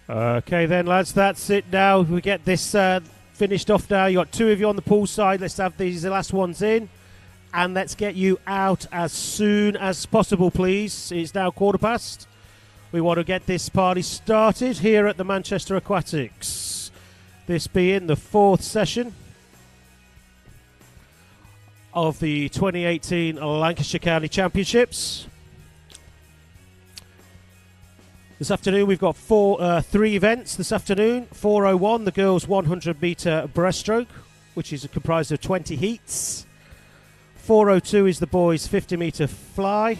Okay then, lads, that's it now. We get this finished off now. You got two of you on the pool side. Let's have these the last ones in. And let's get you out as soon as possible, please. It's now 1:15. We want to get this party started here at the Manchester Aquatics. This being the fourth session of the 2018 Lancashire County Championships. This afternoon we've got three events this afternoon. 4:01, the girls' 100 metre breaststroke, which is comprised of 20 heats. 4:02 is the boys' 50 metre fly,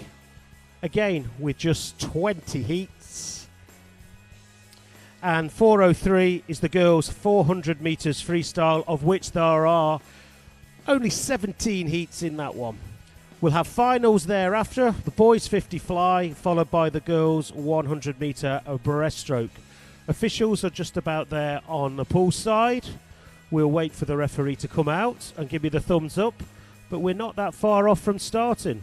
again with just 20 heats. And 4:03 is the girls' 400 metres freestyle, of which there are only 17 heats in that one. We'll have finals thereafter, the boys' 50 fly, followed by the girls' 100 metre breaststroke. Officials are just about there on the pool side. We'll wait for the referee to come out and give me the thumbs up, but we're not that far off from starting.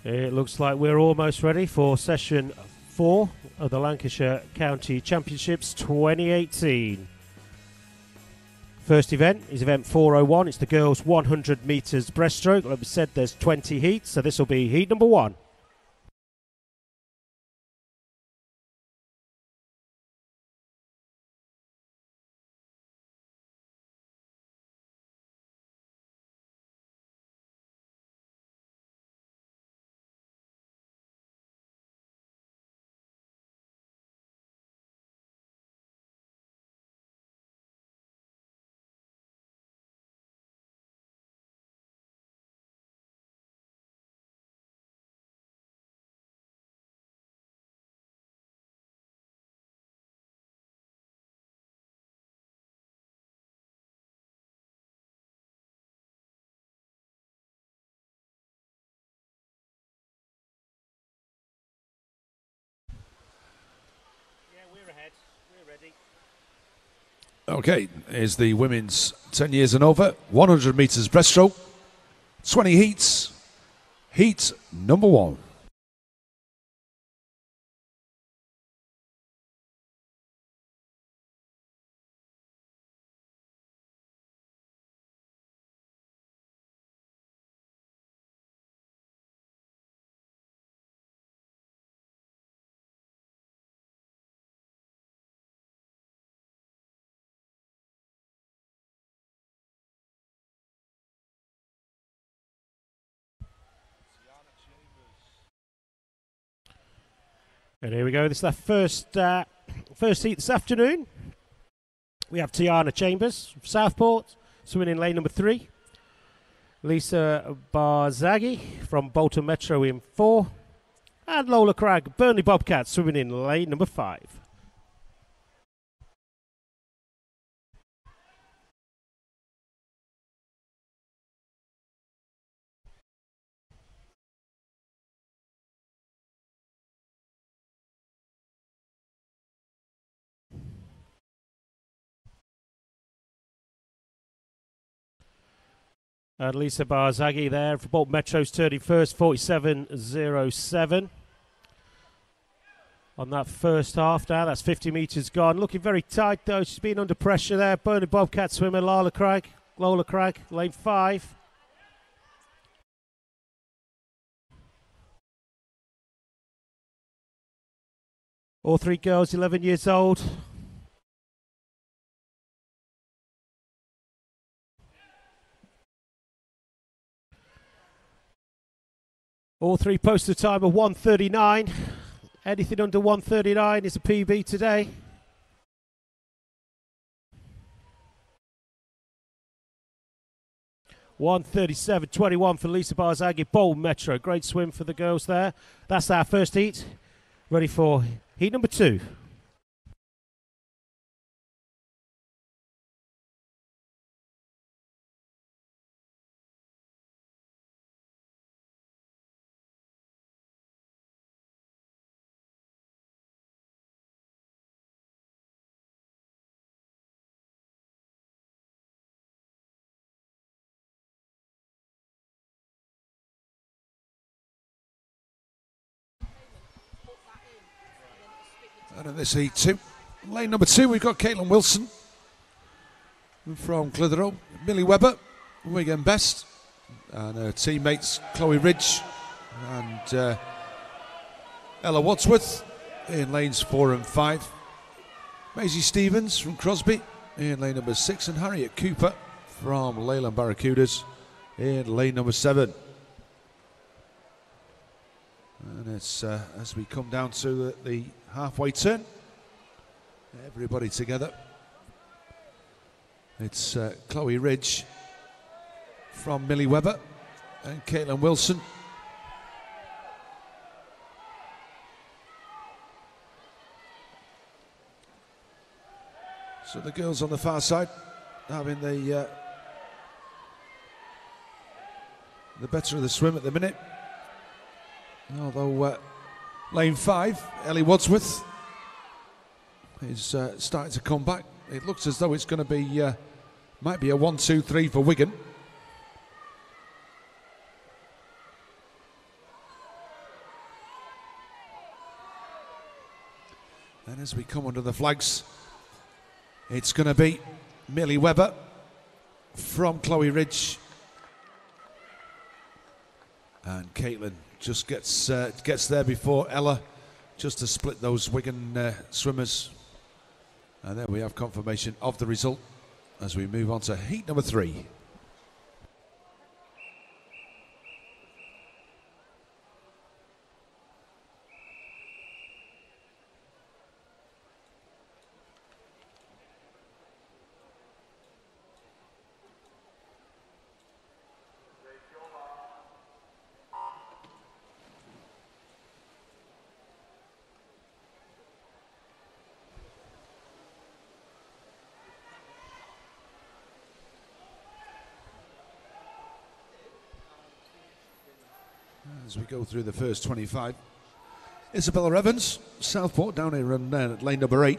It looks like we're almost ready for session 4 of the Lancashire County Championships 2018. First event is event 4:01. It's the girls' 100 metres breaststroke. Like we said, there's 20 heats, so this will be heat number 1. Okay, here's the women's 10 years and over, 100 metres breaststroke, 20 heats, heat number 1. And here we go. This is our first heat this afternoon. We have Tiana Chambers from Southport swimming in lane number 3. Lisa Barzaghi from Bolton Metro in 4. And Lola Cragg, Burnley Bobcats, swimming in lane number 5. And Lisa Barzaghi there for Bolton Metro's turning first, 47.07. On that first half now, that's 50 metres gone. Looking very tight though, she's been under pressure there. Burnley Bobcat swimmer Lola Cragg, lane 5. All three girls 11 years old. All three posted time of 1:39. Anything under 1:39 is a PB today. (1:37.21) for Lisa Barzaghi, Bowl Metro. Great swim for the girls there. That's our first heat. Ready for heat number 2. And in this heat 2, lane number 2, we've got Caitlin Wilson from Clitheroe, Millie Webber, Wigan Best, and her teammates Chloe Ridge and Ella Wadsworth in lanes 4 and 5. Maisie Stevens from Crosby in lane number 6, and Harriet Cooper from Leyland Barracudas in lane number 7. And it's as we come down to the halfway turn, everybody together. It's Chloe Ridge from Millie Webber and Caitlin Wilson. So the girls on the far side having the better of the swim at the minute. Although lane 5, Ellie Wadsworth, is starting to come back. It looks as though it's going to be, might be a 1-2-3 for Wigan. And as we come under the flags, it's going to be Millie Webber from Chloe Ridge. And Caitlin just gets there before Ella, just to split those Wigan swimmers. And there we have confirmation of the result as we move on to heat number 3. As we go through the first 25, Isabella Evans, Southport, down here in lane number 8,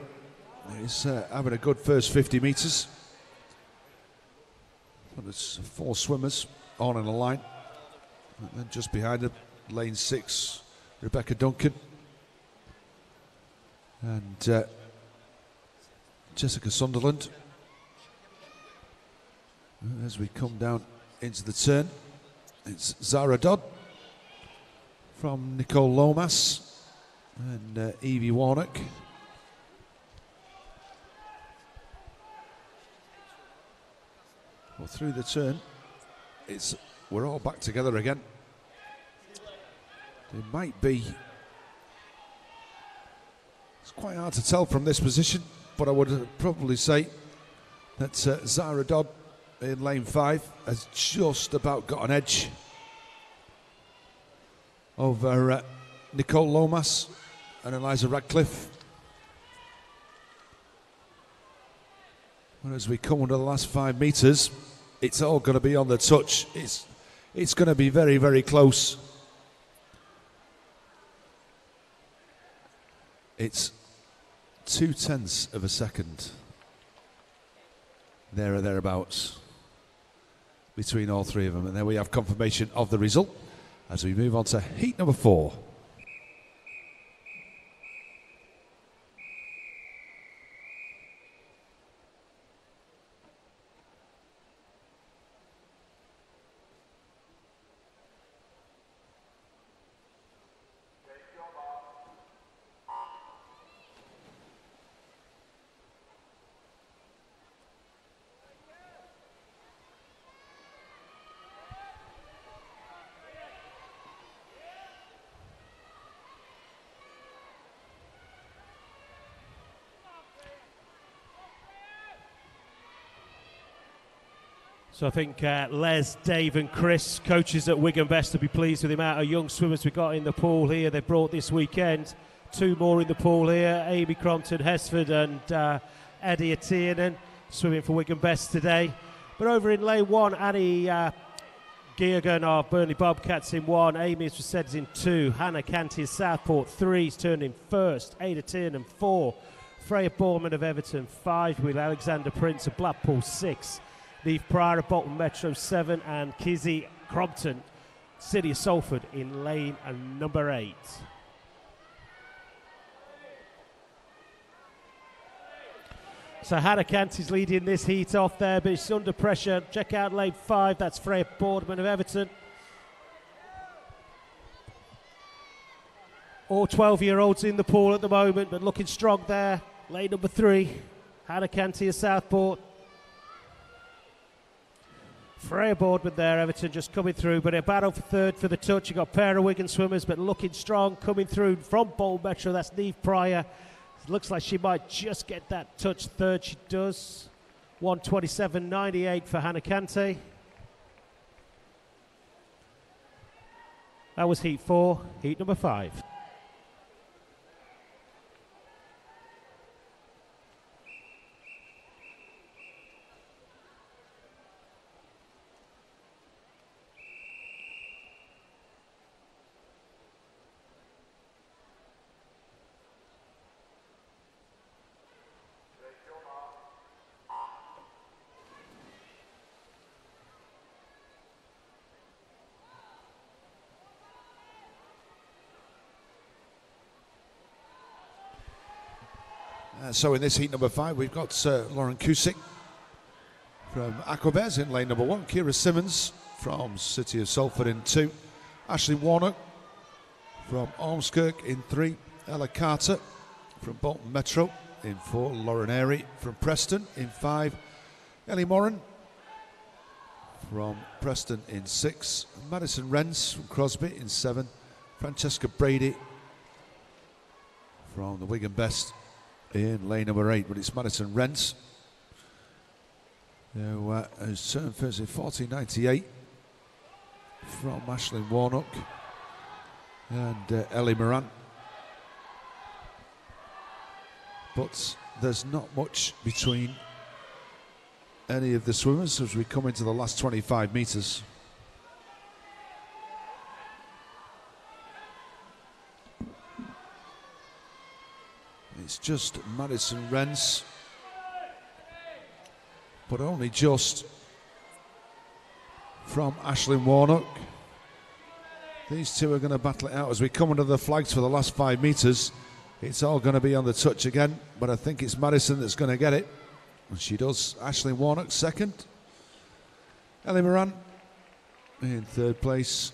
is having a good first 50 metres. But there's 4 swimmers on in a line. And then just behind her, lane 6, Rebecca Duncan. And Jessica Sunderland. As we come down into the turn, it's Zara Dodd from Nicole Lomas and Evie Warnock. Well, through the turn, we're all back together again. It might be, it's quite hard to tell from this position, but I would probably say that Zara Dodd in lane 5 has just about got an edge over Nicole Lomas and Eliza Radcliffe. And as we come under the last 5 metres, it's all going to be on the touch. It's going to be very, very close. It's 0.2 of a second, there or thereabouts, between all 3 of them. And there we have confirmation of the result as we move on to heat number 4. So I think Les, Dave and Chris, coaches at Wigan Best, will be pleased with the amount of young swimmers we've got in the pool here. They brought this weekend 2 more in the pool here, Amy Crompton, Hesford and Eddie Atianen swimming for Wigan Best today. But over in lane 1, Annie Geoghegan of Burnley Bobcats in 1, Amy, as we said, is in 2, Hannah Canty of Southport 3, is turned in 1st, Ada Tiernan 4, Freya Borman of Everton 5, with Alexander Prince of Blackpool 6, Neve Pryor of Bolton Metro 7, and Kizzy Crompton, City of Salford, in lane number 8. So Hannah Canty's leading this heat off there, but it's under pressure. Check out lane 5, that's Freya Boardman of Everton. All 12-year-olds in the pool at the moment, but looking strong there. Lane number 3, Hannah Canty of Southport. Freya Boardman there, Everton just coming through, but a battle for 3rd for the touch. You've got a pair of Wigan swimmers, but looking strong, coming through from Bolton Metro. That's Neve Pryor. Looks like she might just get that touch 3rd. She does. 1:27.98 for Hannah Canty. That was heat 4, heat number 5. So in this heat number 5, we've got Lauren Cusick from Aquabez in lane number 1, Kira Simmons from City of Salford in 2, Ashley Warnock from Ormskirk in 3, Ella Carter from Bolton Metro in 4, Lauren Airy from Preston in 5, Ellie Moran from Preston in 6, Madison Rens from Crosby in 7, Francesca Brady from the Wigan Best in lane number 8, but it's Madison Rents, who has turned first in 14.98 from Ashley Warnock and Ellie Moran. But there's not much between any of the swimmers as we come into the last 25 metres. It's just Madison Rents, but only just from Ashley Warnock. These two are going to battle it out as we come under the flags for the last 5 metres. It's all going to be on the touch again, but I think it's Madison that's going to get it. And she does. Ashley Warnock 2nd. Ellie Moran in 3rd place.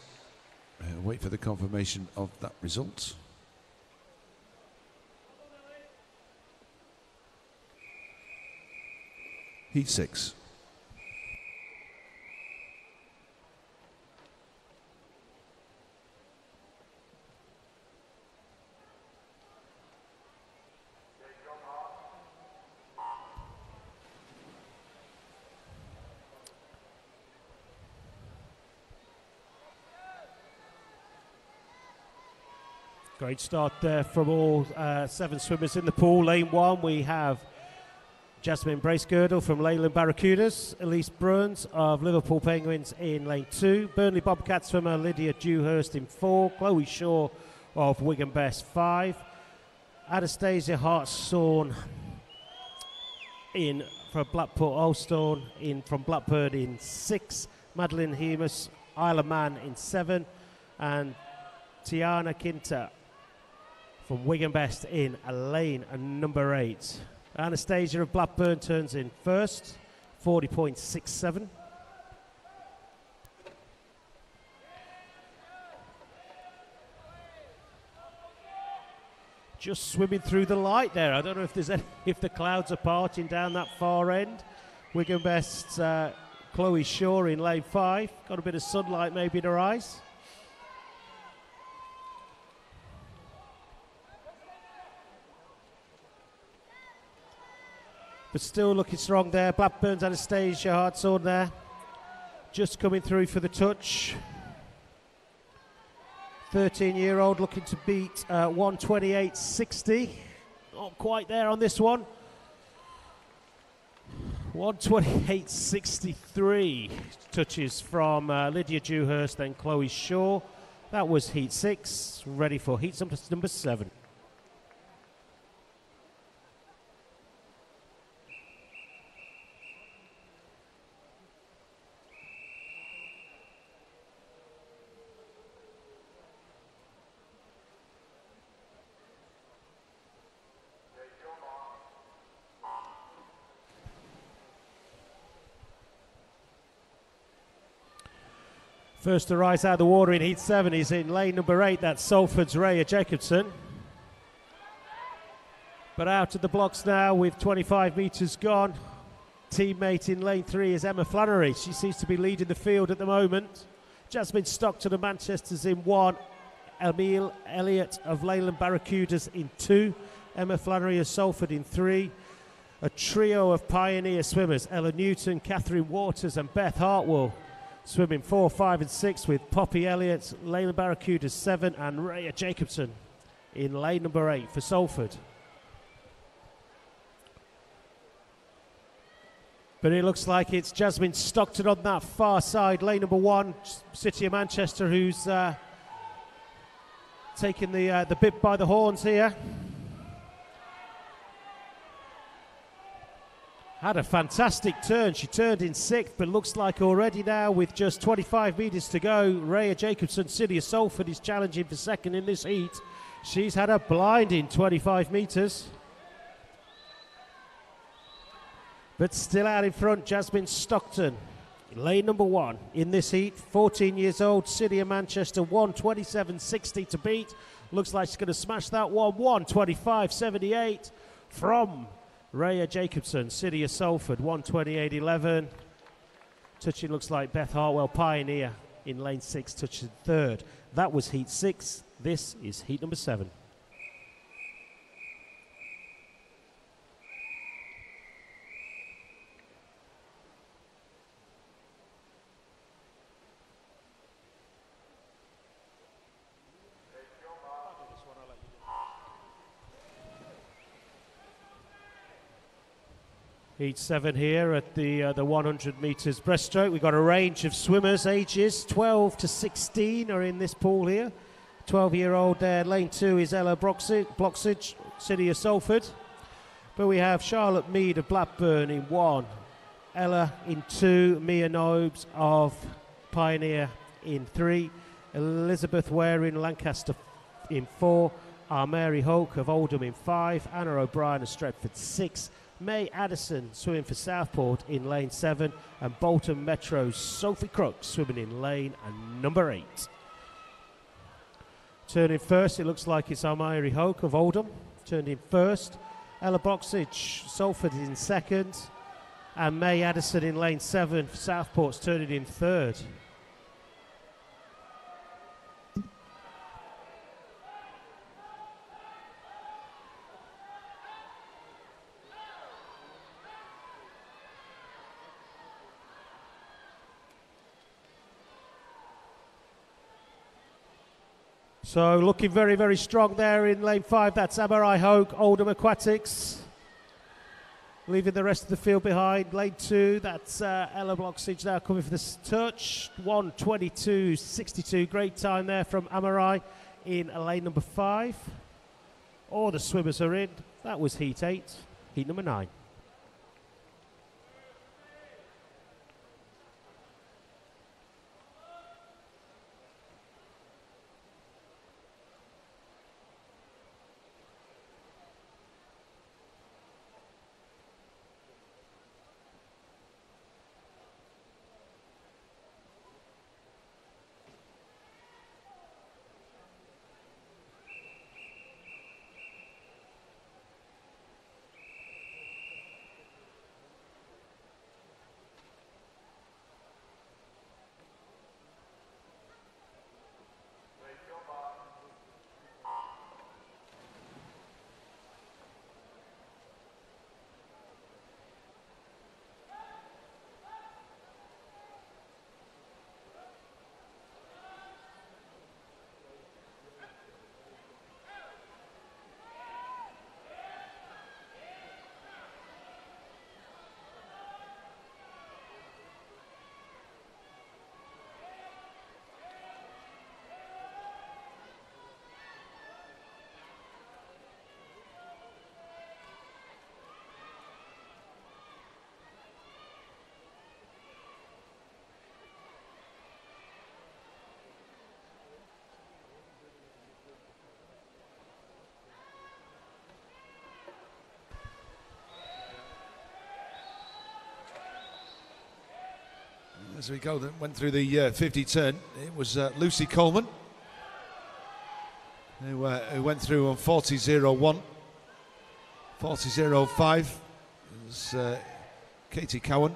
Wait for the confirmation of that result. Heat 6. Great start there from all 7 swimmers in the pool. Lane 1, we have Jasmine Bracegirdle from Leyland Barracudas, Elise Bruns of Liverpool Penguins in lane 2, Burnley Bobcats from Lydia Dewhurst in 4, Chloe Shaw of Wigan Best 5, Anastasia Hartshorn in from Blackpool Ulstorn in from Blackburn in 6, Madeline Hemus, Isle of Man in 7, and Tiana Quinta from Wigan Best in lane number 8. Anastasia of Blackburn turns in 1st, 40.67. Just swimming through the light there. I don't know if there's any, if the clouds are parting down that far end. Wigan Best's Chloe Shaw in lane 5. Got a bit of sunlight maybe in her eyes. But still looking strong there. Blackburn's Anastasia Hartshorn there. just coming through for the touch. 13-year-old looking to beat 128.60. Not quite there on this one. 128.63 touches from Lydia Dewhurst, then Chloe Shaw. That was heat 6, ready for heat number 7. First to rise out of the water in heat 7 is in lane number 8. That's Salford's Raya Jacobson. But out of the blocks now with 25 metres gone. Teammate in lane 3 is Emma Flannery. She seems to be leading the field at the moment. Jasmine Stockton of Manchester's in 1. Emile Elliott of Leyland Barracudas in 2. Emma Flannery of Salford in 3. A trio of pioneer swimmers, Ella Newton, Catherine Waters and Beth Hartwell. Swimming 4, 5 and 6 with Poppy Elliott, Leyland Barracudas 7 and Raya Jacobson in lane number 8 for Salford. But it looks like it's Jasmine Stockton on that far side, lane number 1, City of Manchester, who's taking the bit by the horns here. Had a fantastic turn. She turned in 6th, but looks like already now with just 25 metres to go, Raya Jacobson, City of Salford, is challenging for 2nd in this heat. She's had a blinding 25 metres. But still out in front, Jasmine Stockton, lane number 1 in this heat. 14 years old, City of Manchester, 127.60 to beat. Looks like she's going to smash that one. 125.78 from Raya Jacobson, City of Salford, 128.11. Touching looks like Beth Hartwell, Pioneer, in lane 6, touching 3rd. That was heat 6. This is heat number 7. Heat 7 here at the 100 metres breaststroke. We've got a range of swimmers, ages 12 to 16 are in this pool here. 12-year-old there, lane 2 is Ella Bloxage, City of Salford. But we have Charlotte Mead of Blackburn in 1, Ella in 2, Mia Nobes of Pioneer in 3, Elizabeth Ware in Lancaster in 4, Mary Hoke of Oldham in 5, Anna O'Brien of Stretford 6, May Addison swimming for Southport in lane 7, and Bolton Metro's Sophie Crooks swimming in lane number 8. Turning first, it looks like it's Mary Hoke of Oldham, turned in first. Ella Boxage, Salford in 2nd, and May Addison in lane 7 for Southport's turning in 3rd. So looking very, very strong there in lane 5. That's Amarai Hoke, Oldham Aquatics. Leaving the rest of the field behind. Lane 2, that's Ella Bloxage now coming for this touch. 1:22.62. Great time there from Amarai in lane number 5. All the swimmers are in. That was heat 8. Heat number 9. as we go, went through the 50 turn. It was Lucy Coleman who went through on 40.01. 40.05 is Katie Cowan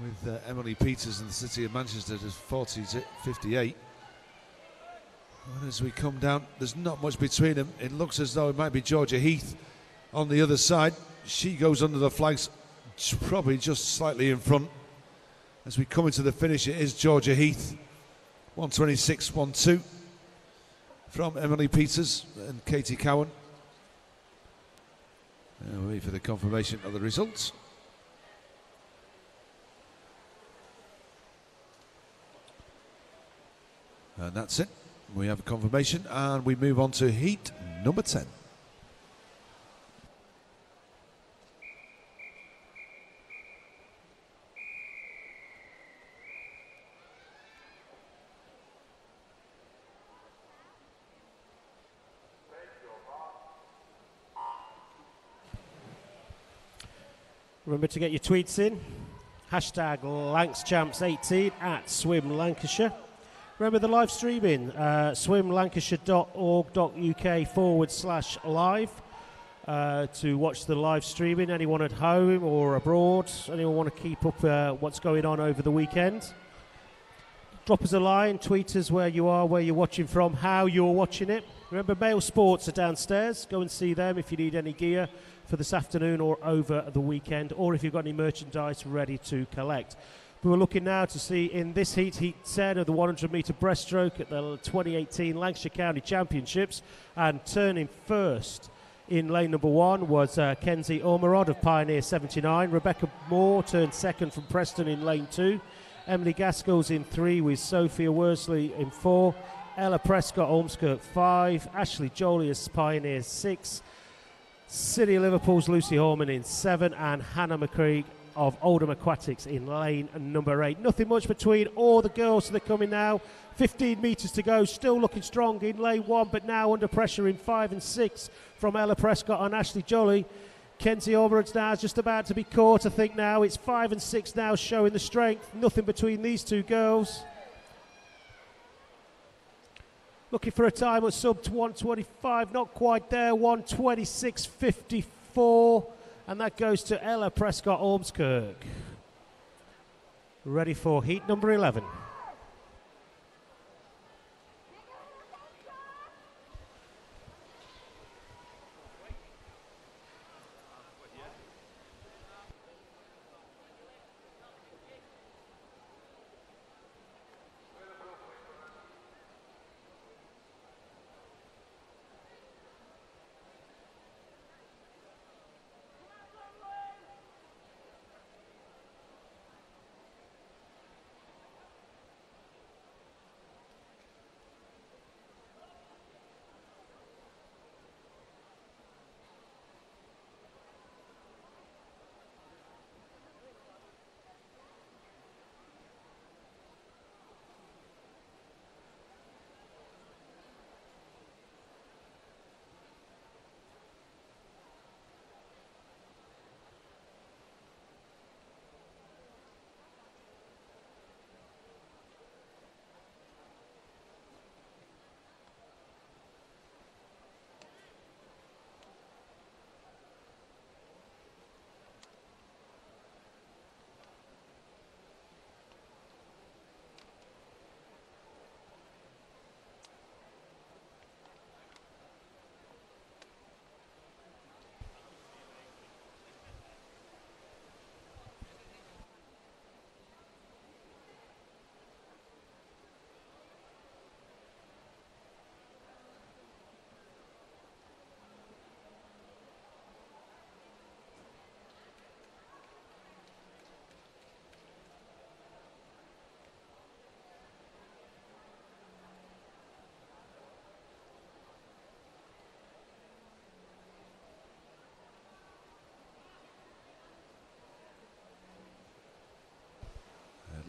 with Emily Peters in the City of Manchester at 40.58. And as we come down, there's not much between them. It looks as though it might be Georgia Heath on the other side. She goes under the flags, probably just slightly in front. As we come into the finish, it is Georgia Heath, 126.12 from Emily Peters and Katie Cowan. We'll wait for the confirmation of the results. And that's it. We have a confirmation, and we move on to heat number 10. Remember to get your tweets in. Hashtag LancsChamps18 at Swim Lancashire. Remember the live streaming, swimlancashire.org.uk/live to watch the live streaming. Anyone at home or abroad, anyone want to keep up what's going on over the weekend? Drop us a line, tweet us where you are, where you're watching from, how you're watching it. Remember, Mail Sports are downstairs. Go and see them if you need any gear for this afternoon or over the weekend, or if you've got any merchandise ready to collect. We're looking now to see in this heat 10 of the 100-metre breaststroke at the 2018 Lancashire County Championships, and turning first in lane number 1 was Kenzie Ormerod of Pioneer 79. Rebecca Moore turned second from Preston in lane 2. Emily Gaskell's in 3 with Sophia Worsley in 4. Ella Prescott Ormskirk 5. Ashley Jolius Pioneer 6. City of Liverpool's Lucy Horman in 7, and Hannah McCreaig of Oldham Aquatics in lane number 8. Nothing much between all the girls, so they're coming now. 15 metres to go, still looking strong in lane 1, but now under pressure in 5 and 6 from Ella Prescott and Ashley Jolly. Kenzie Ormerod's now just about to be caught, I think now. It's 5 and 6 now showing the strength. Nothing between these two girls. Looking for a time at sub to 125, not quite there, 126.54. And that goes to Ella Prescott Ormskirk. Ready for heat number 11.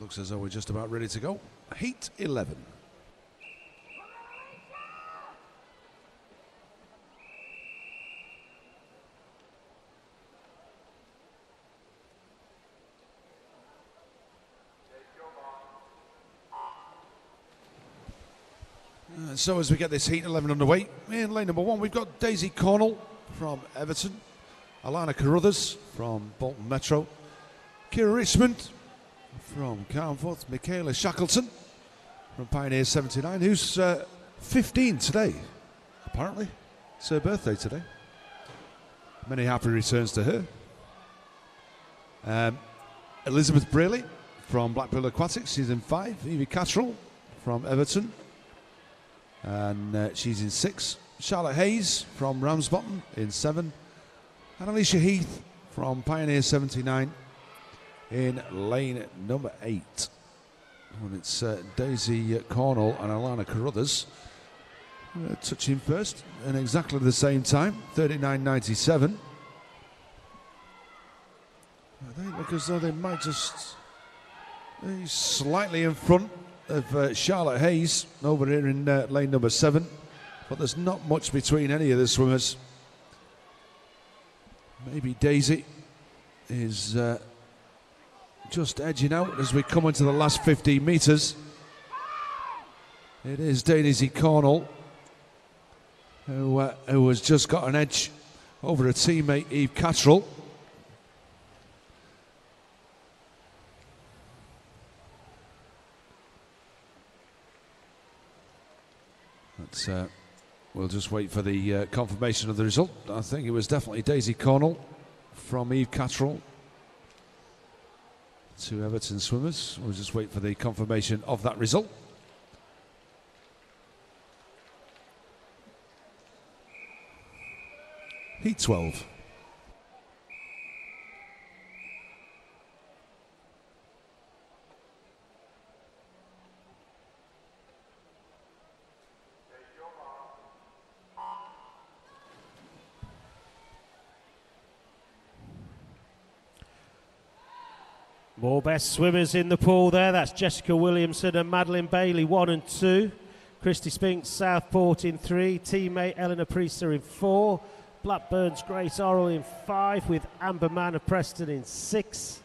Looks as though we're just about ready to go. Heat 11. So as we get this heat 11 underway, in lane number 1 we've got Daisy Cornell from Everton, Alana Carruthers from Bolton Metro, Kira Richmond from Carnforth, Michaela Shackleton from Pioneer 79, who's 15 today, apparently. It's her birthday today. Many happy returns to her. Elizabeth Braley from Blackpool Aquatics, she's in 5. Evie Cattrall from Everton, and she's in 6. Charlotte Hayes from Ramsbottom in 7. And Alicia Heath from Pioneer 79 in lane number 8. And it's Daisy Cornell and Alana Carruthers touching first in exactly the same time, 39.97. They look as though they might just be slightly in front of Charlotte Hayes over here in lane number 7, but there's not much between any of the swimmers. Maybe Daisy is just edging out as we come into the last 15 metres. It is Daisy Cornell who has just got an edge over her teammate Eve Cattrall. We'll just wait for the confirmation of the result. I think it was definitely Daisy Cornell from Eve Cattrall. 2 Everton swimmers. We'll just wait for the confirmation of that result. Heat 12. More best swimmers in the pool there. That's Jessica Williamson and Madeline Bailey, 1 and 2. Christy Spinks, Southport in 3. Teammate Eleanor Priester in 4. Blackburn's Grace Orrell in 5, with Amber Mann of Preston in 6.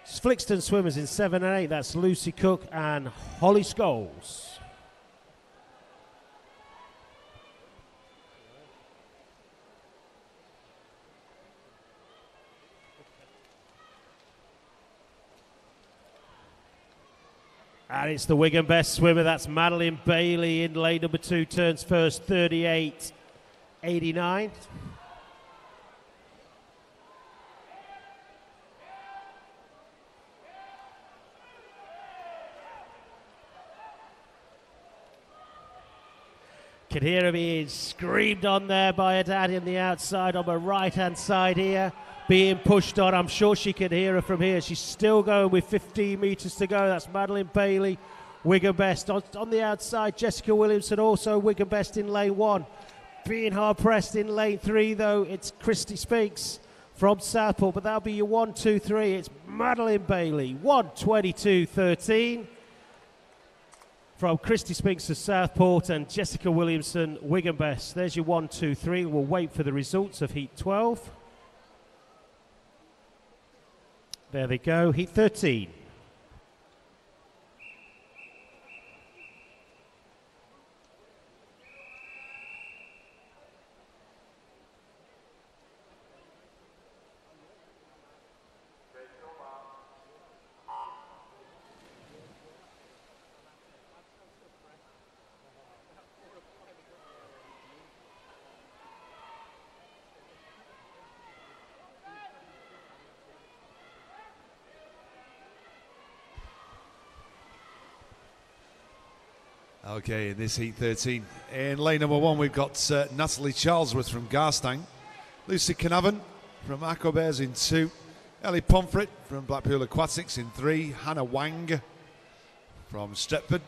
Flixton swimmers in 7 and 8. That's Lucy Cook and Holly Scholes. And it's the Wigan best swimmer, that's Madeline Bailey in lane number 2, turns first, 38.89. Can hear her being screamed on there by her daddy on the outside, on the right-hand side here, being pushed on. I'm sure she can hear her from here. She's still going with 15 metres to go. That's Madeline Bailey, Wigan best. On the outside, Jessica Williamson, also Wigan best in lane 1. Being hard-pressed in lane 3, though, it's Christy Spinks from Southport, but that'll be your 1, 2, 3. It's Madeline Bailey, 1:22.13. From Christy Spinks of Southport and Jessica Williamson, Wigan best. There's your 1, 2, 3. We'll wait for the results of Heat 12. There they go, Heat 13. Okay, in this Heat 13, in lane number 1 we've got Natalie Charlesworth from Garstang, Lucy Canavan from Aquabears in 2, Ellie Pomfret from Blackpool Aquatics in 3, Hannah Wang from Stretford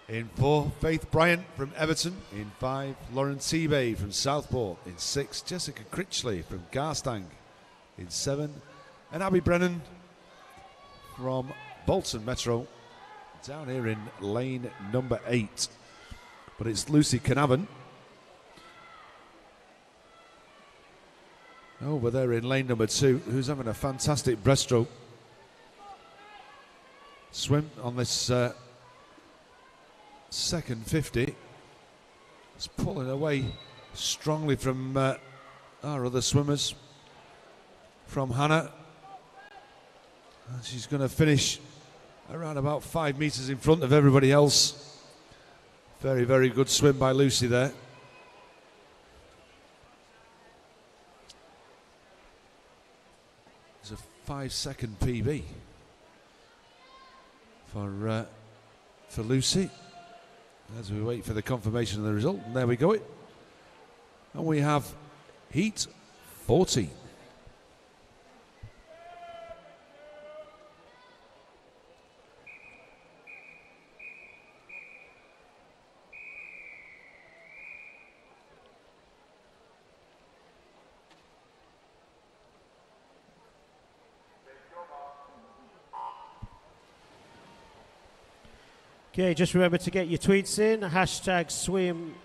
in 4, Faith Bryant from Everton in 5, Lauren Tebay from Southport in 6, Jessica Critchley from Garstang in 7, and Abby Brennan from Bolton Metro down here in lane number 8. But it's Lucy Canavan over there in lane number 2, who's having a fantastic breaststroke swim on this second 50. It's pulling away strongly from our other swimmers, from Hannah. And she's going to finish around about 5 meters in front of everybody else. Very, very good swim by Lucy there. It's a 5-second PB for Lucy as we wait for the confirmation of the result. And there we go. And we have heat 14. Okay, just remember to get your tweets in. Hashtag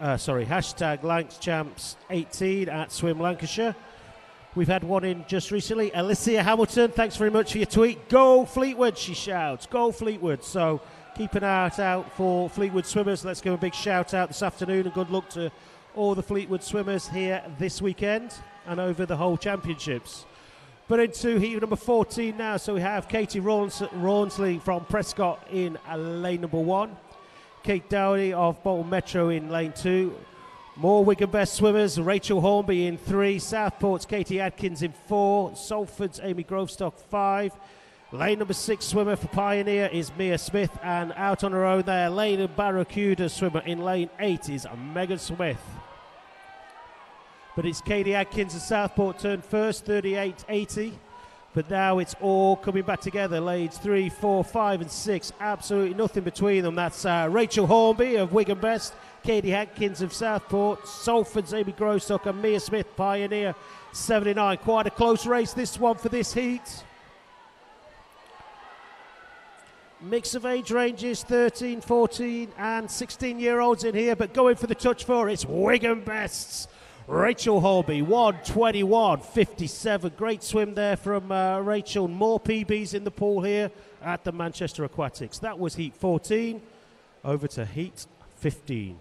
LanksChamps18 at Swim Lancashire. We've had one in just recently. Alicia Hamilton, thanks very much for your tweet. Go Fleetwood, she shouts. Go Fleetwood. So keep an eye out for Fleetwood swimmers. Let's give a big shout out this afternoon and good luck to all the Fleetwood swimmers here this weekend and over the whole championships. But into heat number 14 now, so we have Katie Rawnsley from Prescott in lane number 1. Kate Dowdy of Bolton Metro in lane 2. More Wigan Best swimmers, Rachel Hornby in 3. Southport's Katie Adkins in 4. Salford's Amy Grovestock 5. Lane number 6 swimmer for Pioneer is Mia Smith, and out on her own there, lane of Barracuda swimmer in lane 8 is Megan Smith. But it's Katie Adkins and Southport turned first, 38.80. But now it's all coming back together. Lanes 3, 4, 5 and 6. Absolutely nothing between them. That's Rachel Hornby of Wigan Best, Katie Adkins of Southport, Salford's Amy Grovestock and Mia Smith, Pioneer, 79. Quite a close race, this one, for this heat. Mix of age ranges, 13, 14 and 16-year-olds in here. But going for the touch for it's Wigan Best's Rachel Hornby, 1:21.57. Great swim there from Rachel. More PBs in the pool here at the Manchester Aquatics. That was heat 14. Over to heat 15.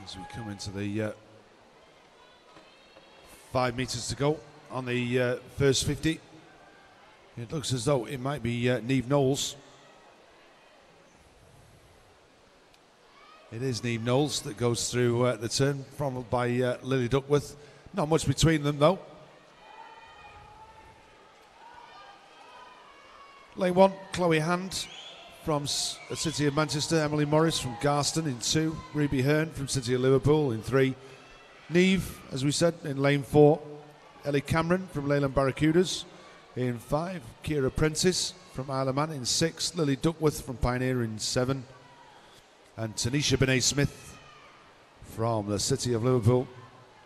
As we come into the 5 meters to go on the first 50, it looks as though it might be Niamh Knowles. It is Niamh Knowles that goes through the turn, followed by Lily Duckworth. Not much between them though. Lane 1, Chloe Hand from the City of Manchester, Emily Morris from Garston in 2, Ruby Hearn from City of Liverpool in 3, Niamh, as we said, in lane 4, Ellie Cameron from Leyland Barracudas in 5, Kira Prentice from Isle of Man in 6, Lily Duckworth from Pioneer in 7, and Tanisha Benet-Smith from the City of Liverpool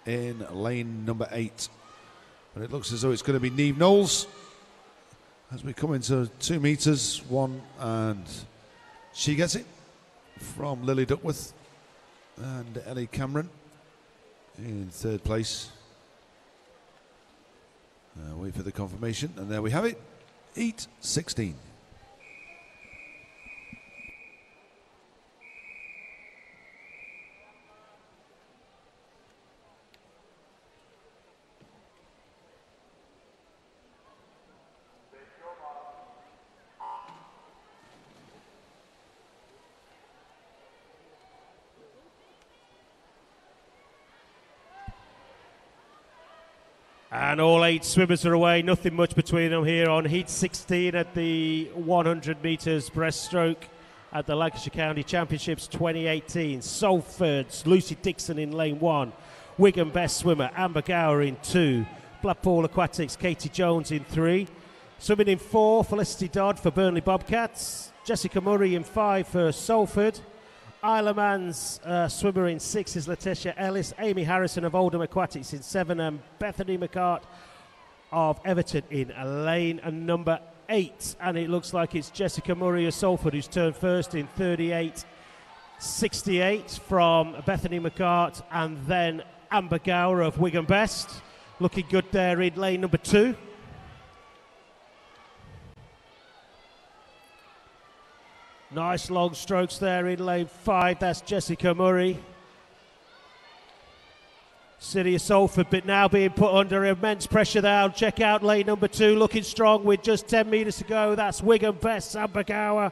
in lane number 8. But it looks as though it's going to be Niamh Knowles as we come into 2 meters, 1, and she gets it from Lily Duckworth and Ellie Cameron in 3rd place. Wait for the confirmation, and there we have it, heat 16. And all 8 swimmers are away, nothing much between them here on heat 16 at the 100 metres breaststroke. at the Lancashire County Championships 2018. Salford's Lucy Dixon in lane 1. Wigan best swimmer Amber Gower in 2. Blackpool Aquatics Katie Jones in 3. Swimming in 4, Felicity Dodd for Burnley Bobcats. Jessica Murray in 5 for Salford. Isle of Man's swimmer in 6 is Letitia Ellis. Amy Harrison of Oldham Aquatics in 7. And Bethany McCart of Everton in lane number 8. And it looks like it's Jessica Murray of Salford who's turned first in 38.68 from Bethany McCart. And then Amber Gower of Wigan Best. Looking good there in lane number 2. Nice long strokes there in lane 5. That's Jessica Murray. City of Salford, but now being put under immense pressure there. Check out lane number 2, looking strong with just 10 metres to go. That's Wigan Best, Amber Gower.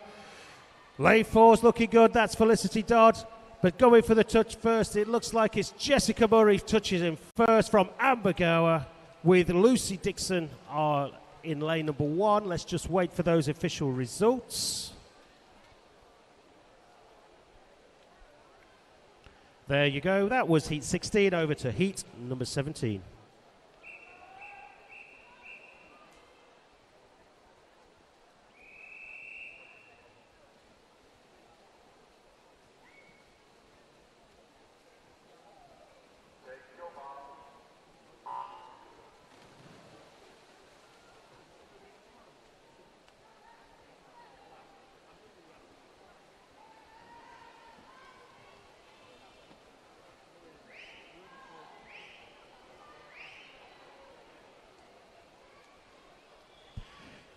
Lane 4's looking good. That's Felicity Dodd. But going for the touch first, it looks like it's Jessica Murray touches him first from Amber Gower with Lucy Dixon in lane number 1. Let's just wait for those official results. There you go. That was heat 16. Over to heat number 17.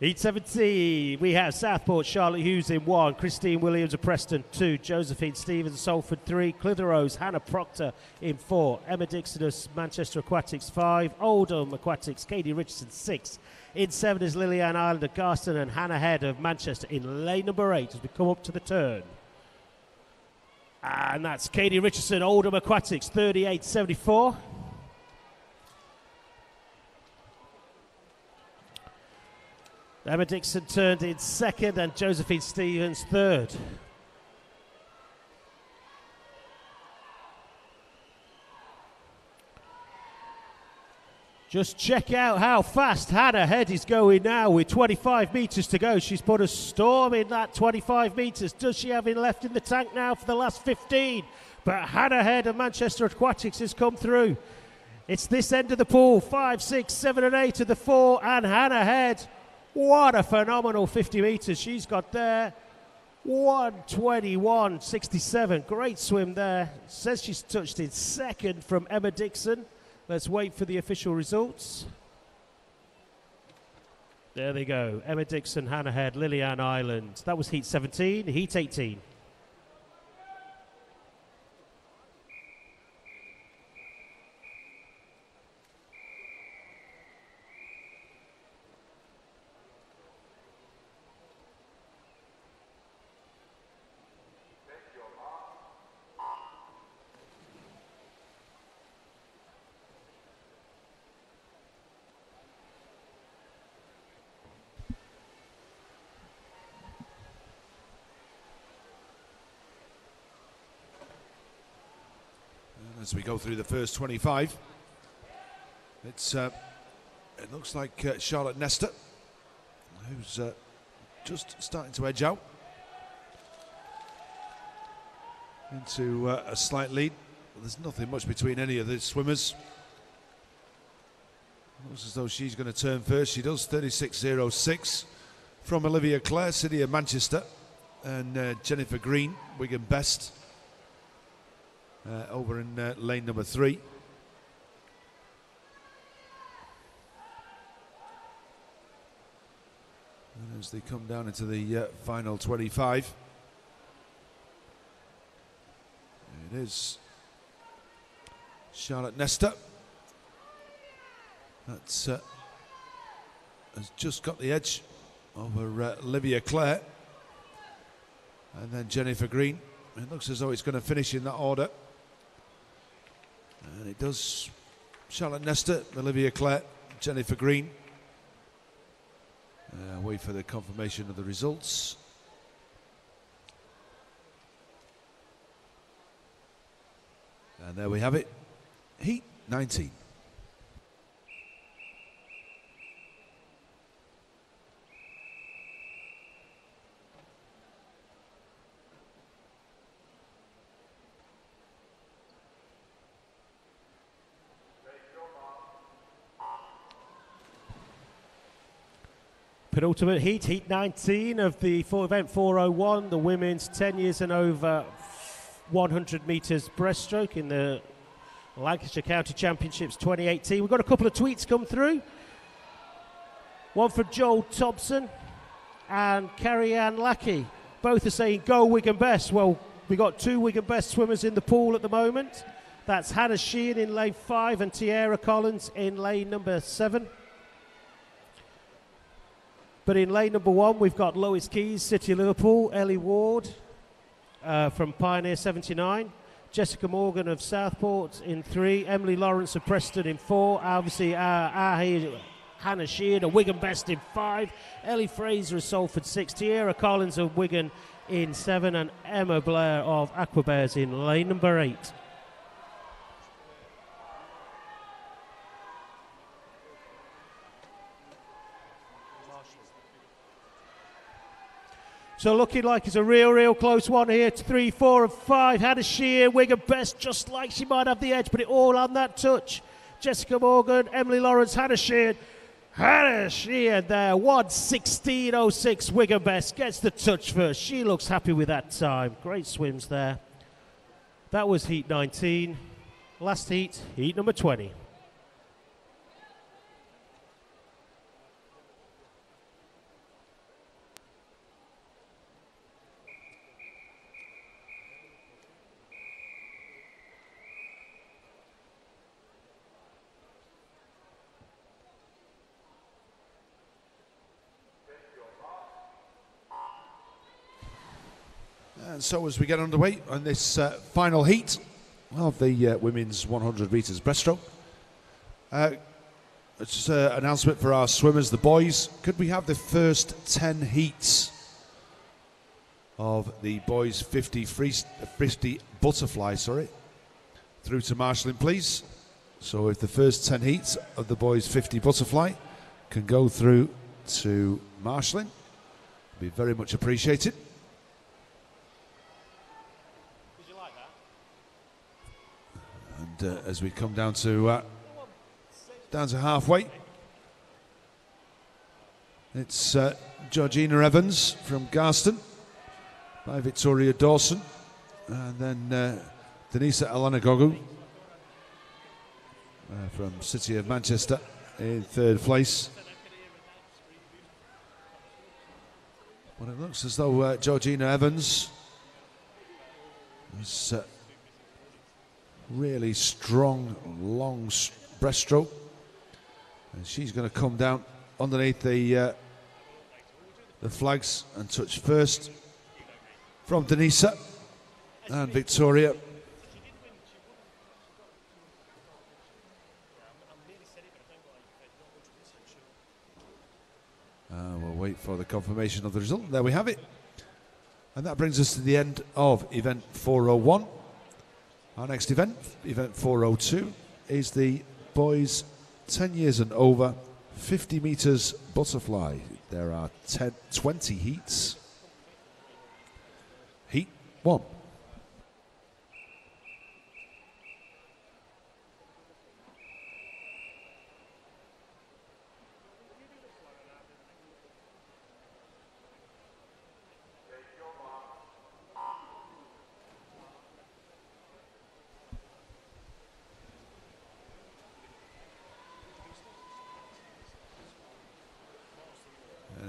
Heat 17, we have Southport, Charlotte Hughes in 1, Christine Williams of Preston 2, Josephine Stevens, Salford 3, Clitheroe's Hannah Proctor in 4, Emma Dixon of Manchester Aquatics 5, Oldham Aquatics, Katie Richardson 6. In 7 is Lillian Island of Garston and Hannah Head of Manchester in lane number 8 as we come up to the turn. And that's Katie Richardson, Oldham Aquatics, 38.74. Emma Dixon turned in 2nd and Josephine Stevens 3rd. Just check out how fast Hannah Head is going now with 25 metres to go. She's put a storm in that 25 metres. Does she have it left in the tank now for the last 15? But Hannah Head of Manchester Aquatics has come through. It's this end of the pool, 5, 6, 7 and 8 of the 4 and Hannah Head. What a phenomenal 50 metres she's got there. 1:21.67. Great swim there. Says she's touched in 2nd from Emma Dixon. Let's wait for the official results. There they go. Emma Dixon, Hannah Head, Lillian Island. That was heat 17. Heat 18. As we go through the first 25, it looks like Charlotte Nestor, who's just starting to edge out into a slight lead. There's nothing much between any of the swimmers. Looks as though she's going to turn first. She does. 36.06 from Olivia Clare, City of Manchester, and Jennifer Green, Wigan Best. Over in lane number 3. And as they come down into the final 25, it is Charlotte Nestor that's has just got the edge over Olivia Clare, and then Jennifer Green. It looks as though it's going to finish in that order. And it does. Charlotte Nestor, Olivia Clare, Jennifer Green. Wait for the confirmation of the results. And there we have it, heat 19. Penultimate heat, heat 19 of the event 401, the women's 10 years and over 100 metres breaststroke in the Lancashire County Championships 2018. We've got a couple of tweets come through. One from Joel Thompson and Carrie-Anne Lackey. Both are saying, go Wigan Best. Well, we've got two Wigan Best swimmers in the pool at the moment. That's Hannah Sheehan in lane 5 and Tiara Collins in lane number 7. But in lane number 1, we've got Lois Keys, City of Liverpool, Ellie Ward from Pioneer 79, Jessica Morgan of Southport in 3, Emily Lawrence of Preston in 4, obviously Hannah Sheehan of Wigan Best in 5, Ellie Fraser of Salford 6, Tiara Collins of Wigan in 7, and Emma Blair of Aquabears in lane number 8. So looking like it's a real close one here. 3, 4 and 5. Hannah Sheehan, Wigan Best, just like she might have the edge, but it all on that touch. Jessica Morgan, Emily Lawrence, Hannah Sheehan. Hannah Sheehan there, 1:16.06 Wigan Best. Gets the touch first. She looks happy with that time. Great swims there. That was heat 19. Last heat, heat number 20. And so as we get underway on this final heat of the women's 100 metres breaststroke, it's just an announcement for our swimmers, the boys. Could we have the first 10 heats of the boys 50 butterfly, through to marshalling, please? So if the first 10 heats of the boys 50 butterfly can go through to marshalling, it'd be very much appreciated. And as we come down to halfway, it's Georgina Evans from Garston by Victoria Dawson, and then Denisa Elanagogu from City of Manchester in 3rd place. But it looks as though Georgina Evans is really strong, long breaststroke, and she's going to come down underneath the flags and touch first from Denisa and Victoria. We'll wait for the confirmation of the result. There we have it, and that brings us to the end of event 401. Our next event, event 402, is the boys 10 years and over 50 metres butterfly. There are 20 heats. Heat 1.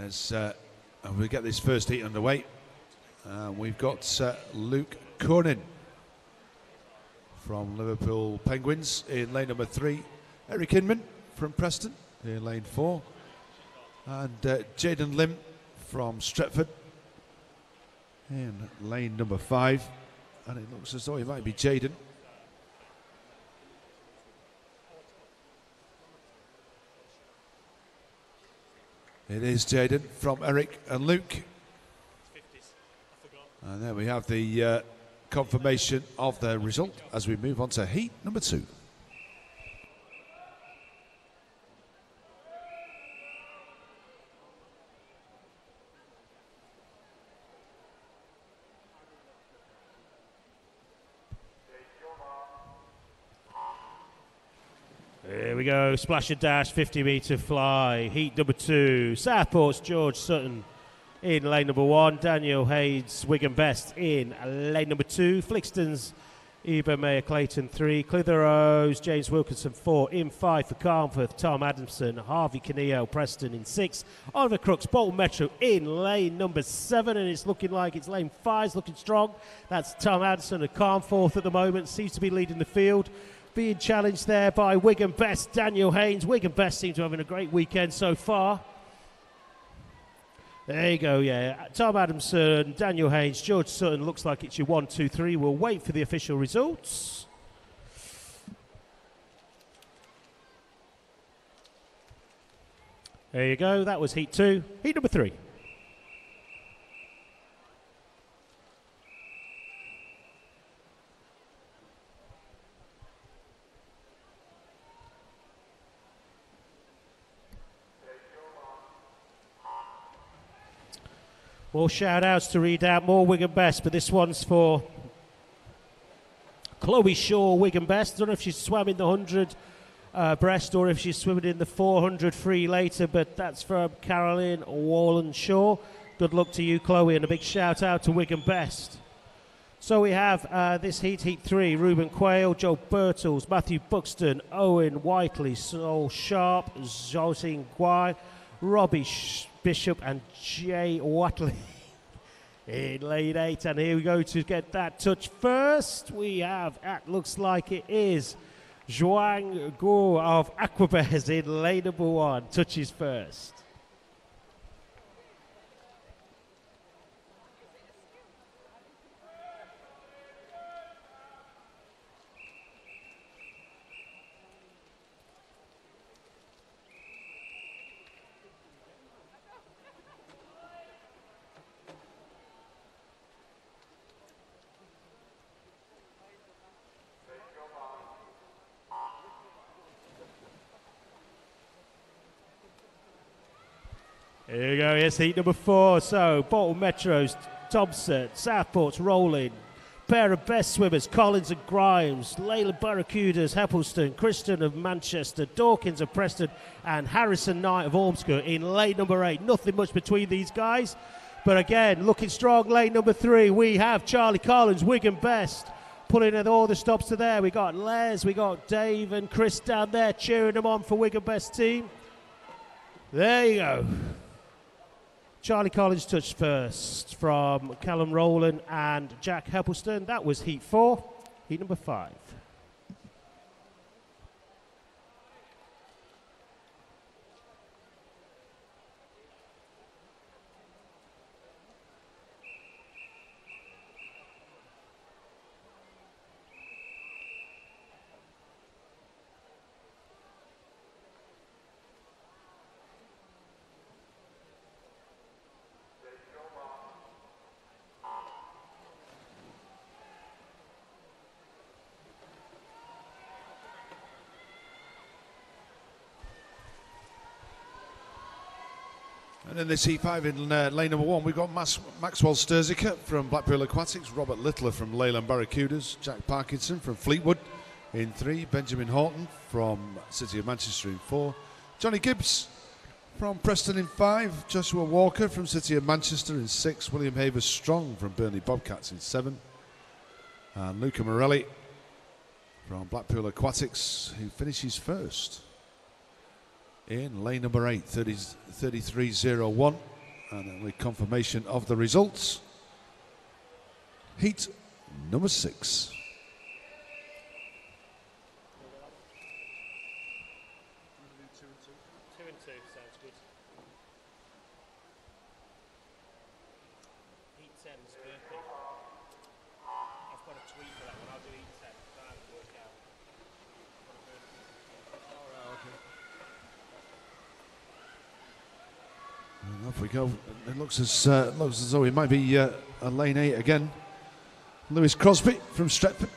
As we get this first heat underway, we've got Luke Cornin from Liverpool Penguins in lane number 3, Eric Inman from Preston in lane 4, and Jaden Lim from Stretford in lane number 5, and it looks as though it might be Jaden. It is Jaden from Eric and Luke. And there we have the confirmation of the result as we move on to heat number 2. Here we go, splash and dash, 50-metre fly, heat number 2. Southport's George Sutton in lane number 1. Daniel Hayes, Wigan Best in lane number 2. Flixton's Eva Mayer Clayton 3. Clitheroe's James Wilkinson 4. In 5 for Carnforth, Tom Adamson. Harvey Canillo, Preston in 6. Oliver Crooks, Bolton Metro in lane number 7. And it's looking like it's lane 5's looking strong. That's Tom Adamson and Carnforth at the moment. Seems to be leading the field. Being challenged there by Wigan Best, Daniel Haynes. Wigan Best seem to be having a great weekend so far. There you go, yeah. Tom Adamson, Daniel Haynes, George Sutton. Looks like it's your 1, 2, 3. We'll wait for the official results. There you go. That was heat 2. Heat number 3. More shout-outs to read out, more Wigan Best, but this one's for Chloe Shaw, Wigan Best. Don't know if she swam in the 100 breast or if she's swimming in the 400 free later, but that's from Caroline Wallen-Shaw. Good luck to you, Chloe, and a big shout-out to Wigan Best. So we have this heat 3, Ruben Quayle, Joe Birtles, Matthew Buxton, Owen Whiteley, Sol Sharp, Josine Guay, Robbie Bishop and Jay Watley in lane 8. And here we go to get that touch first. We have, that looks like it is Zhuang Guo of Aquabez in lane number 1. Touches first. Here we go, here's heat number 4. So, Bolton Metro's Thompson, Southport's Rolling. Pair of best swimmers, Collins and Grimes, Leyland Barracudas, Heppelston, Kristen of Manchester, Dawkins of Preston, and Harrison Knight of Ormskirk in lane number 8. Nothing much between these guys. But again, looking strong, lane number 3. We have Charlie Collins, Wigan Best, pulling in all the stops to there. We got Les, we got Dave and Chris down there cheering them on for Wigan Best team. There you go. Charlie Collins touched first from Callum Rowland and Jack Heppelston. That was heat 4. Heat number 5. And in this E5 in lane number 1, we've got Maxwell Sturziker from Blackpool Aquatics, Robert Littler from Leyland Barracudas, Jack Parkinson from Fleetwood in 3, Benjamin Horton from City of Manchester in 4, Johnny Gibbs from Preston in 5, Joshua Walker from City of Manchester in 6, William Havers Strong from Burnley Bobcats in 7, and Luca Morelli from Blackpool Aquatics, who finishes first in lane number 8, 33.01, and then with confirmation of the results, heat number 6. Two and two sounds good. Heat 10's birthday. I've got a tweet for that one. I'll do heat 10. I have to work out. And off we go. It looks as though it might be a lane 8 again. Lewis Crosby from Stretford,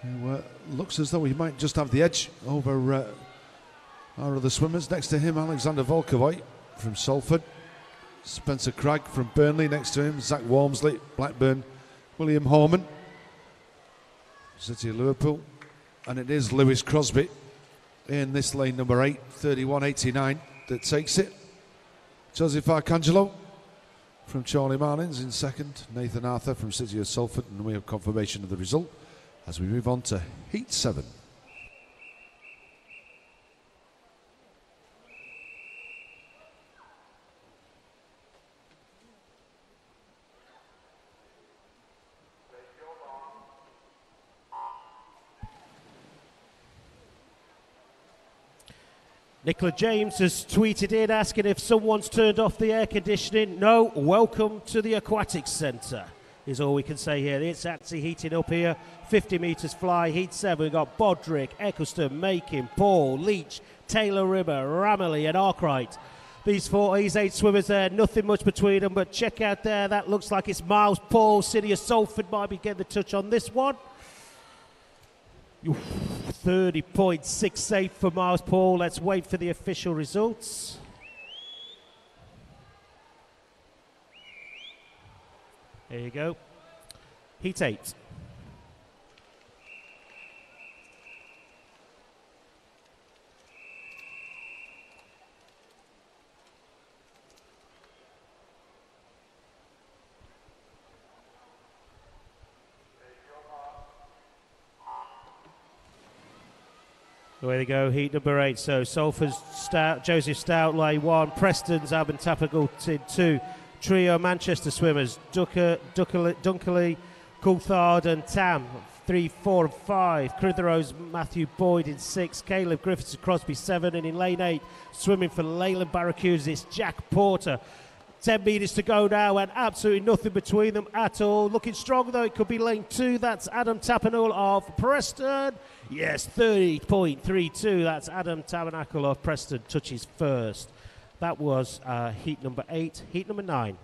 who looks as though he might just have the edge over our other swimmers. Next to him, Alexander Volkovoy from Salford. Spencer Cragg from Burnley. Next to him, Zach Walmsley, Blackburn. William Horman, City of Liverpool. And it is Lewis Crosby in this lane number 8, 31.89, that takes it. Joseph Arcangelo from Charlie Marlins in second. Nathan Arthur from City of Salford. And we have confirmation of the result as we move on to Heat 7. Nicola James has tweeted in asking if someone's turned off the air conditioning. No, welcome to the Aquatics Centre is all we can say here. It's actually heating up here. 50 metres fly, Heat 7. We've got Bodrick, Eccleston, Makin, Paul, Leach, Taylor Rimmer, Ramilly and Arkwright. These 8 swimmers there, nothing much between them, but check out there, that looks like it's Miles Paul. City of Salford might be getting the touch on this one. 30.68 for Miles Paul. Let's wait for the official results. There you go. Heat 8. Away they go, heat number 8. So Salford's Stout, Joseph Stout, lane 1. Preston's Abin Tapagult in 2. Trio Manchester swimmers, Dunkley, Coulthard and Tam, 3, 4 and 5. Clitheroe's Matthew Boyd in 6. Caleb Griffiths and Crosby 7. And in lane 8, swimming for Leyland Barracudas, it's Jack Porter. 10 metres to go now and absolutely nothing between them at all. Looking strong though, it could be lane 2. That's Adam Tabernacle of Preston. Yes, 30.32. That's Adam Tabernacle of Preston touches first. That was heat number 8. Heat number 9.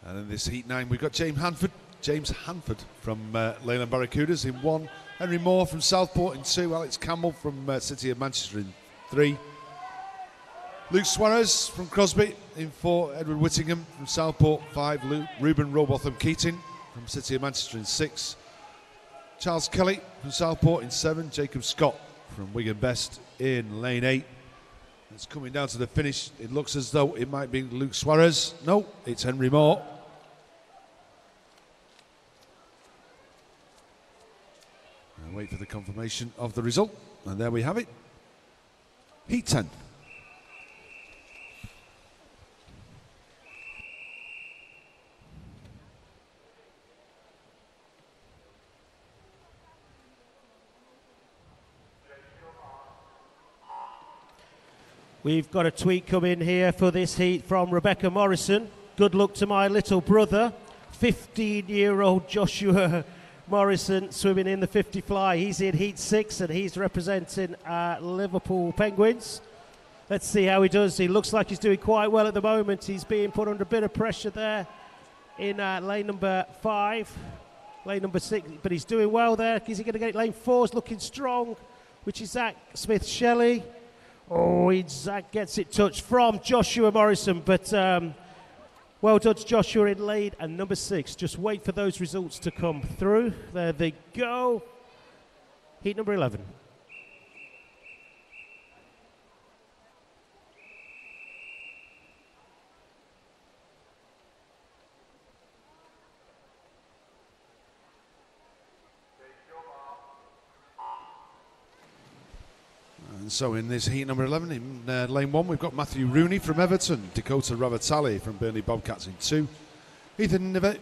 And in this Heat 9, we've got James Hanford from Leyland Barracudas in 1. Henry Moore from Southport in 2. Alex Campbell from City of Manchester in 3. Luke Suarez from Crosby in 4. Edward Whittingham from Southport 5. Ruben Robotham Keating from City of Manchester in 6. Charles Kelly from Southport in 7. Jacob Scott from Wigan Best in lane 8. It's coming down to the finish. It looks as though it might be Luke Suarez. No, it's Henry Moore. And wait for the confirmation of the result. And there we have it. Heat 10. We've got a tweet come in here for this heat from Rebecca Morrison. Good luck to my little brother, 15-year-old Joshua Morrison, swimming in the 50 fly. He's in heat 6 and he's representing Liverpool Penguins. Let's see how he does. He looks like he's doing quite well at the moment. He's being put under a bit of pressure there in lane number 5, lane number 6, but he's doing well there. Is he going to get it? Lane 4's looking strong, which is Zach Smith-Shelley. Oh, Zach gets it touched from Joshua Morrison, but well done to Joshua in lead. And number 6, just wait for those results to come through. There they go. Heat number 11. And so in this heat number 11, in lane 1, we've got Matthew Rooney from Everton, Dakota Ravatali from Burnley Bobcats in 2, Ethan Nivet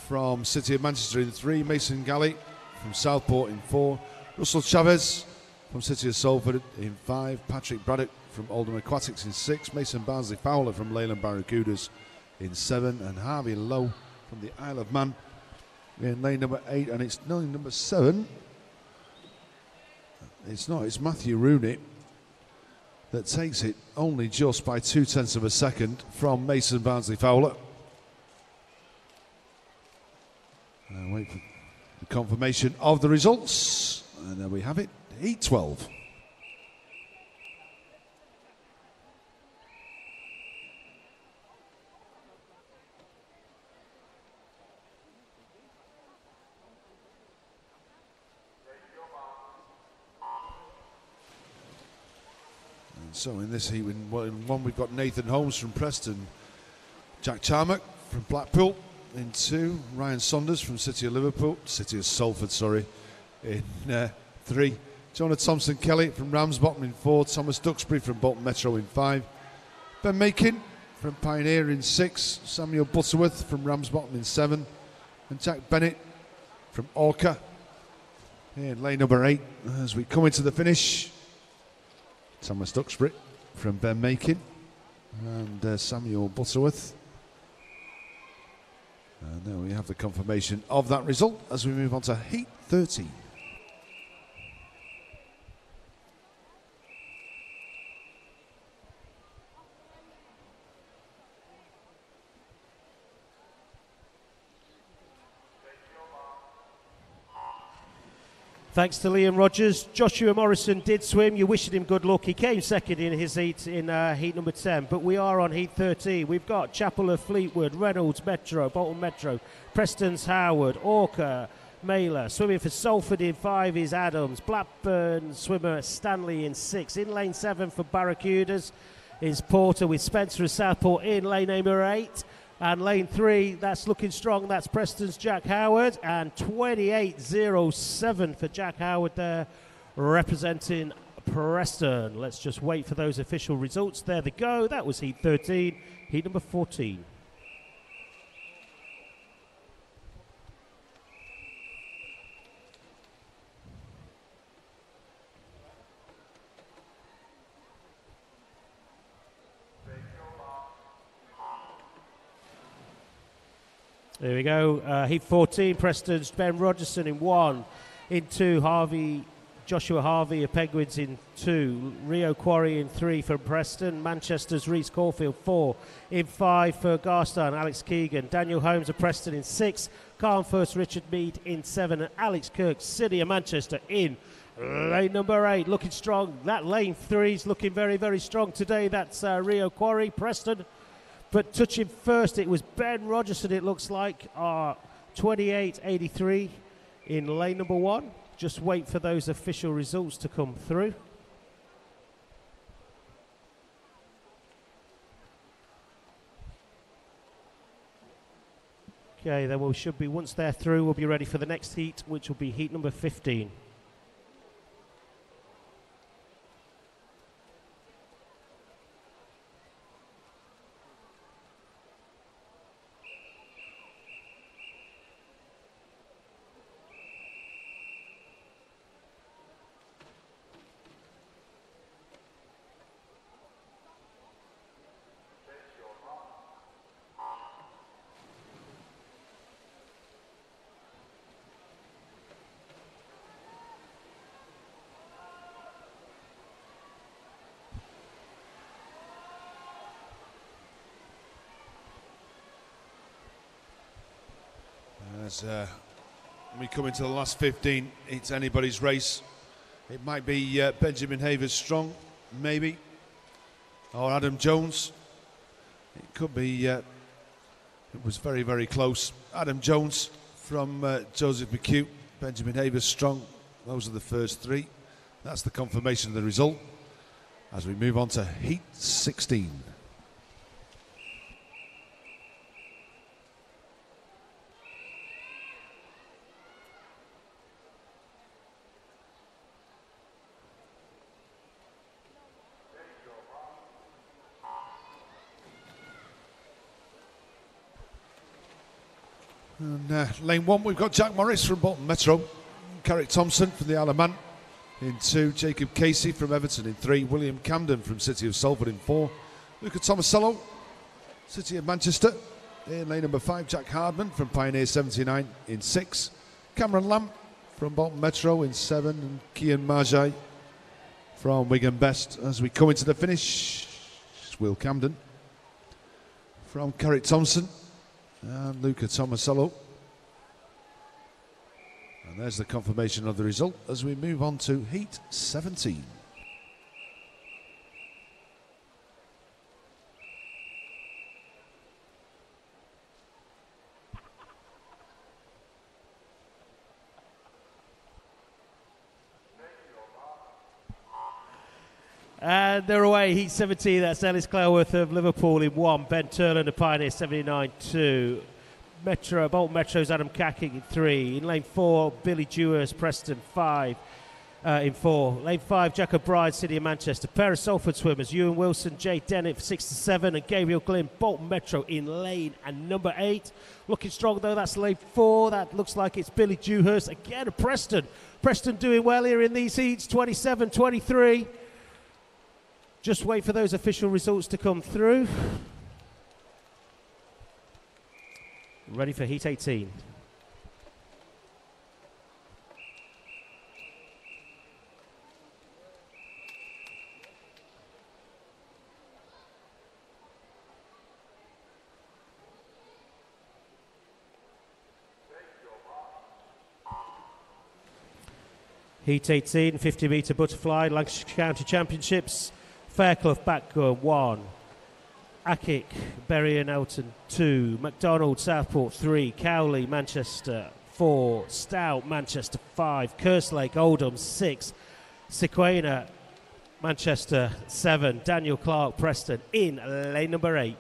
from City of Manchester in 3, Mason Galley from Southport in 4, Russell Chavez from City of Salford in 5, Patrick Braddock from Oldham Aquatics in 6, Mason Barnsley Fowler from Leyland Barracudas in 7, and Harvey Lowe from the Isle of Man in lane number 8, and it's lane number 7. It's not, it's Matthew Rooney that takes it only just by 0.2 of a second from Mason Barnsley Fowler. And wait for the confirmation of the results, and there we have it, heat 12. So in this heat, in one we've got Nathan Holmes from Preston, Jack Charnock from Blackpool in 2, Ryan Saunders from City of Salford, sorry, in 3, Jonah Thompson Kelly from Ramsbottom in 4, Thomas Duxbury from Bolton Metro in 5, Ben Makin from Pioneer in 6, Samuel Butterworth from Ramsbottom in 7, and Jack Bennett from Orca in lane number 8. As we come into the finish, Thomas Duxbury from Ben Makin and Samuel Butterworth. And now we have the confirmation of that result as we move on to heat 13. Thanks to Liam Rogers. Joshua Morrison did swim. You're wishing him good luck. He came second in his heat in heat number 10, but we are on heat 13. We've got Chapel of Fleetwood, Reynolds Metro, Bolton Metro, Preston's Howard, Orca, Mailer. Swimming for Salford in 5 is Adams. Blackburn swimmer Stanley in 6. In lane 7 for Barracudas is Porter with Spencer of Southport in lane number 8. And lane 3, that's looking strong. That's Preston's Jack Howard. And 28.07 for Jack Howard there, representing Preston. Let's just wait for those official results. There they go. That was heat 13, heat number 14. There we go. Heat 14, Preston's Ben Rogerson in 1. In 2, Joshua Harvey of Penguins in 2. Rio Quarry in 3 for Preston. Manchester's Reece Caulfield 4. In 5 for Garston, Alex Keegan. Daniel Holmes of Preston in 6. Carnforth Richard Mead in 7. And Alex Kirk, City of Manchester in lane number 8. Looking strong. That lane 3 is looking very, very strong today. That's Rio Quarry, Preston. But touching first, it was Ben Rogerson, it looks like, 28.83 in lane number 1. Just wait for those official results to come through. Okay, then we should be, once they're through, we'll be ready for the next heat, which will be heat number 15. As we come into the last 15, it's anybody's race. It might be Benjamin Havers Strong, maybe, or Adam Jones. It could be, it was very, very close. Adam Jones from Joseph McHugh, Benjamin Havers Strong. Those are the first 3. That's the confirmation of the result as we move on to heat 16. And lane 1, we've got Jack Morris from Bolton Metro, Carrick Thompson from the Isle of Man in 2, Jacob Casey from Everton in 3, William Camden from City of Salford in 4, Luca Tomasello City of Manchester. In lane number 5, Jack Hardman from Pioneer 79 in 6. Cameron Lamb from Bolton Metro in 7. And Kian Marjai from Wigan Best. As we come into the finish, Will Camden from Carrick Thompson and Luca Tomasello. And there's the confirmation of the result as we move on to Heat 17. And they're away, Heat 17, that's Ellis Clareworth of Liverpool in 1, Ben Turland of Pioneer 79 2, Bolton Metro's Adam Kacking in 3, in lane 4, Billy Dewhurst, Preston 5 in 4, lane 5, Jack O'Brien, City of Manchester, pair of Salford swimmers, Ewan Wilson, Jay Dennett for 6 to 7, and Gabriel Glynn, Bolton Metro in lane and number 8. Looking strong though, that's lane 4, that looks like it's Billy Dewhurst, again of Preston. Preston doing well here in these heats, 27-23. Just wait for those official results to come through. Ready for Heat 18. Heat 18, 50-metre butterfly, Lancashire County Championships. Fairclough Backgun 1, Akick, Bury and Elton 2, MacDonald Southport 3, Cowley Manchester 4, Stout Manchester 5, Kerslake Oldham 6, Sequena Manchester 7, Daniel Clark Preston in lane number 8.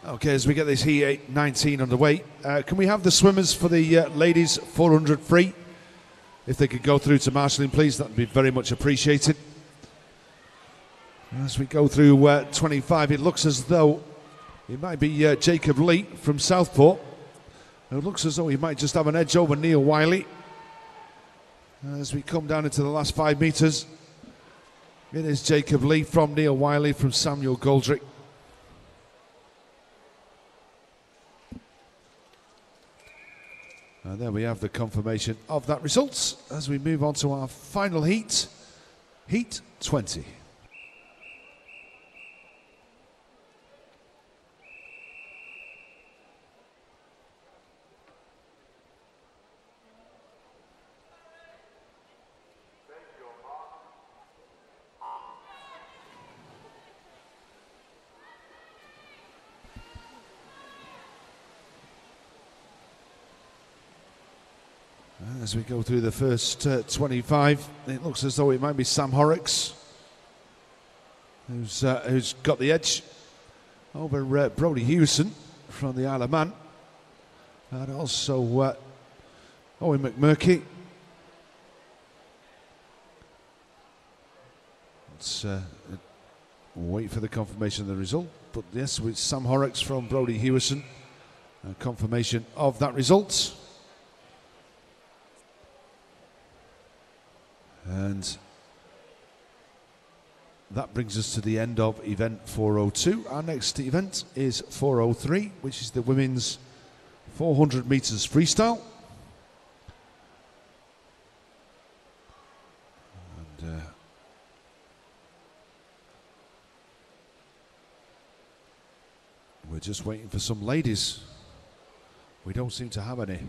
Okay, as we get this Heat 19 underway, can we have the swimmers for the ladies 400 free? If they could go through to marshalling, please, that would be very much appreciated. As we go through 25, it looks as though it might be Jacob Lee from Southport. It looks as though he might just have an edge over Neil Wiley. As we come down into the last 5 metres, it is Jacob Lee from Neil Wiley from Samuel Goldrick. And there we have the confirmation of that results as we move on to our final heat, Heat 20. As we go through the first 25, it looks as though it might be Sam Horrocks who's got the edge over Brodie Hewson from the Isle of Man, and also Owen McMurky. Let's wait for the confirmation of the result, but yes, with Sam Horrocks from Brodie Hewson, confirmation of that result. And that brings us to the end of event 402. Our next event is 403, which is the women's 400 metres freestyle. And we're just waiting for some ladies. We don't seem to have any.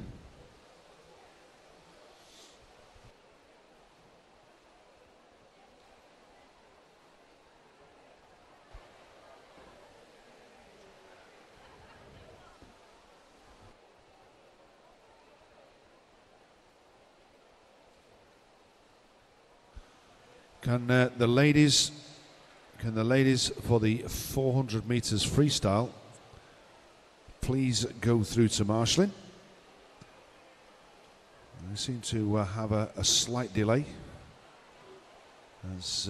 Can the ladies for the 400 metres freestyle please go through to marshalling. They seem to have a slight delay as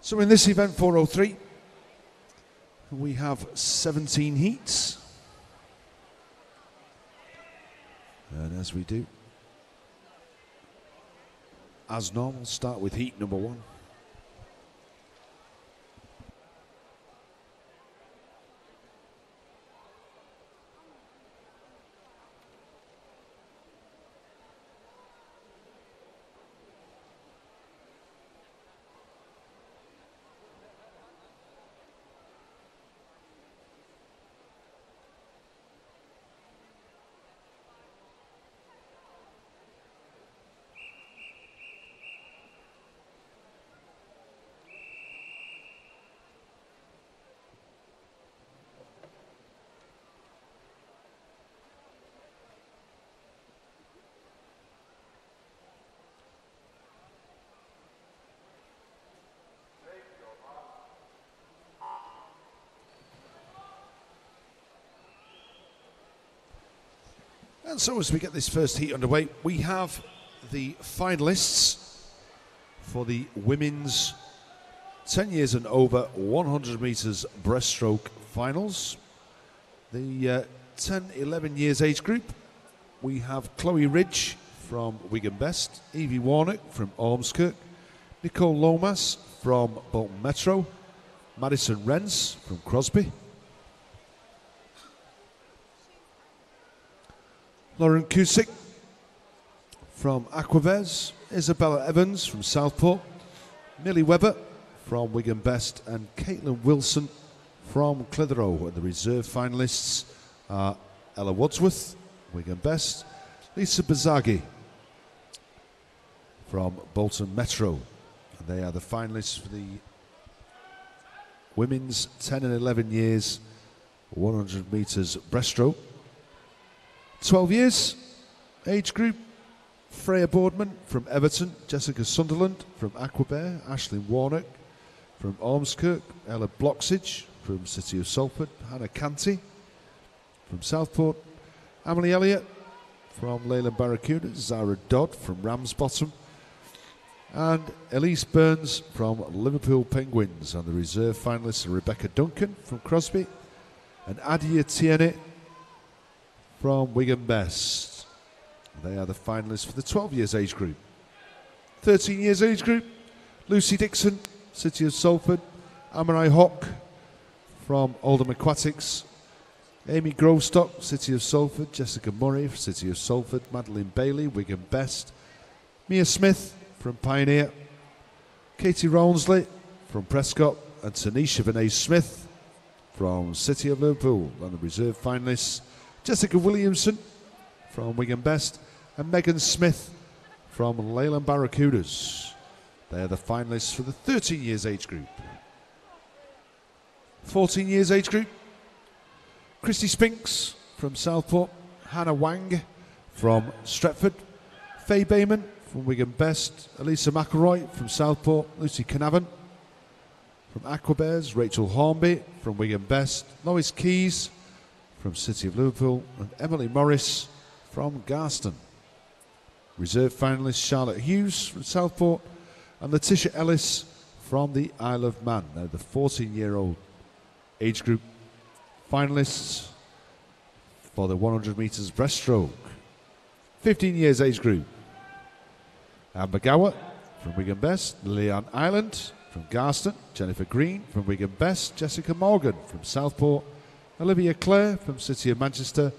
so in this event 403 we have 17 heats, and as we do, as normal, start with heat number 1. And so as we get this first heat underway, we have the finalists for the women's 10 years and over 100 metres breaststroke finals. The 10-11 years age group, we have Chloe Ridge from Wigan Best, Evie Warnock from Ormskirk, Nicole Lomas from Bolton Metro, Madison Renz from Crosby, Lauren Cusick from Aquavers, Isabella Evans from Southport, Millie Webber from Wigan Best, and Caitlin Wilson from Clitheroe. And the reserve finalists are Ella Wadsworth, Wigan Best, Lisa Bazagi from Bolton Metro. And they are the finalists for the women's 10 and 11 years 100 metres breaststroke. 12 years age group, Freya Boardman from Everton, Jessica Sunderland from Aquabear, Ashley Warnock from Ormskirk, Ella Bloxage from City of Salford, Hannah Canty from Southport, Emily Elliott from Leyland Barracudas, Zara Dodd from Ramsbottom, and Elise Burns from Liverpool Penguins. And the reserve finalists are Rebecca Duncan from Crosby and Adia Tierney from Wigan Best. They are the finalists for the 12 years age group. 13 years age group, Lucy Dixon, City of Salford, Amarai Hawk from Oldham Aquatics, Amy Grovestock, City of Salford, Jessica Murray, City of Salford, Madeline Bailey, Wigan Best, Mia Smith from Pioneer, Katie Rawnsley from Prescott, and Tanisha Vinay Smith from City of Liverpool. And the reserve finalists, Jessica Williamson from Wigan Best and Megan Smith from Leyland Barracudas. They are the finalists for the 13 years age group. 14 years age group, Christy Spinks from Southport, Hannah Wang from Stretford, Faye Bayman from Wigan Best, Elisa McElroy from Southport, Lucy Canavan from Aquabears, Rachel Hornby from Wigan Best, Lois Keys from City of Liverpool, and Emily Morris from Garston. Reserve finalists Charlotte Hughes from Southport and Letitia Ellis from the Isle of Man. They're the 14-year-old age group finalists for the 100 metres breaststroke. 15 years age group, Amber Gower from Wigan Best, Leanne Island from Garston, Jennifer Green from Wigan Best, Jessica Morgan from Southport, Olivia Clare from City of Manchester,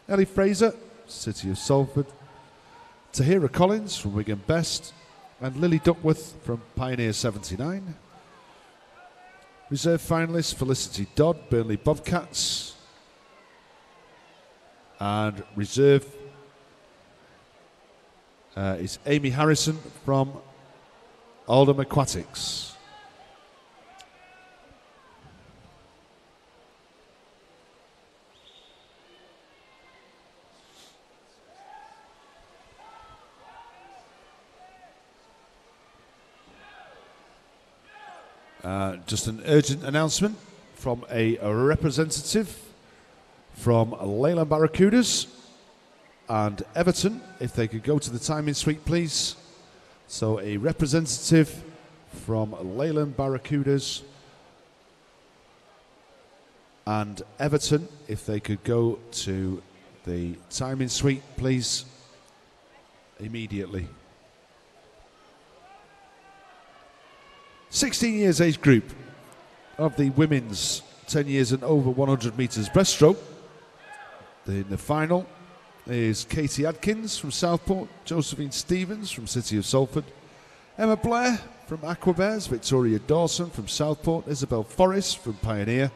Ellie Fraser, City of Salford, Tahira Collins from Wigan Best, and Lily Duckworth from Pioneer 79. Reserve finalists Felicity Dodd, Burnley Bobcats, and reserve is Amy Harrison from Oldham Aquatics. Just an urgent announcement from a representative from Leyland Barracudas and Everton, if they could go to the timing suite, please. So a representative from Leyland Barracudas and Everton, if they could go to the timing suite, please, immediately. 16 years age group of the women's 10 years and over 100 metres breaststroke. In the final is Katie Adkins from Southport, Josephine Stevens from City of Salford, Emma Blair from Aquabears, Victoria Dawson from Southport, Isabel Forrest from Pioneer,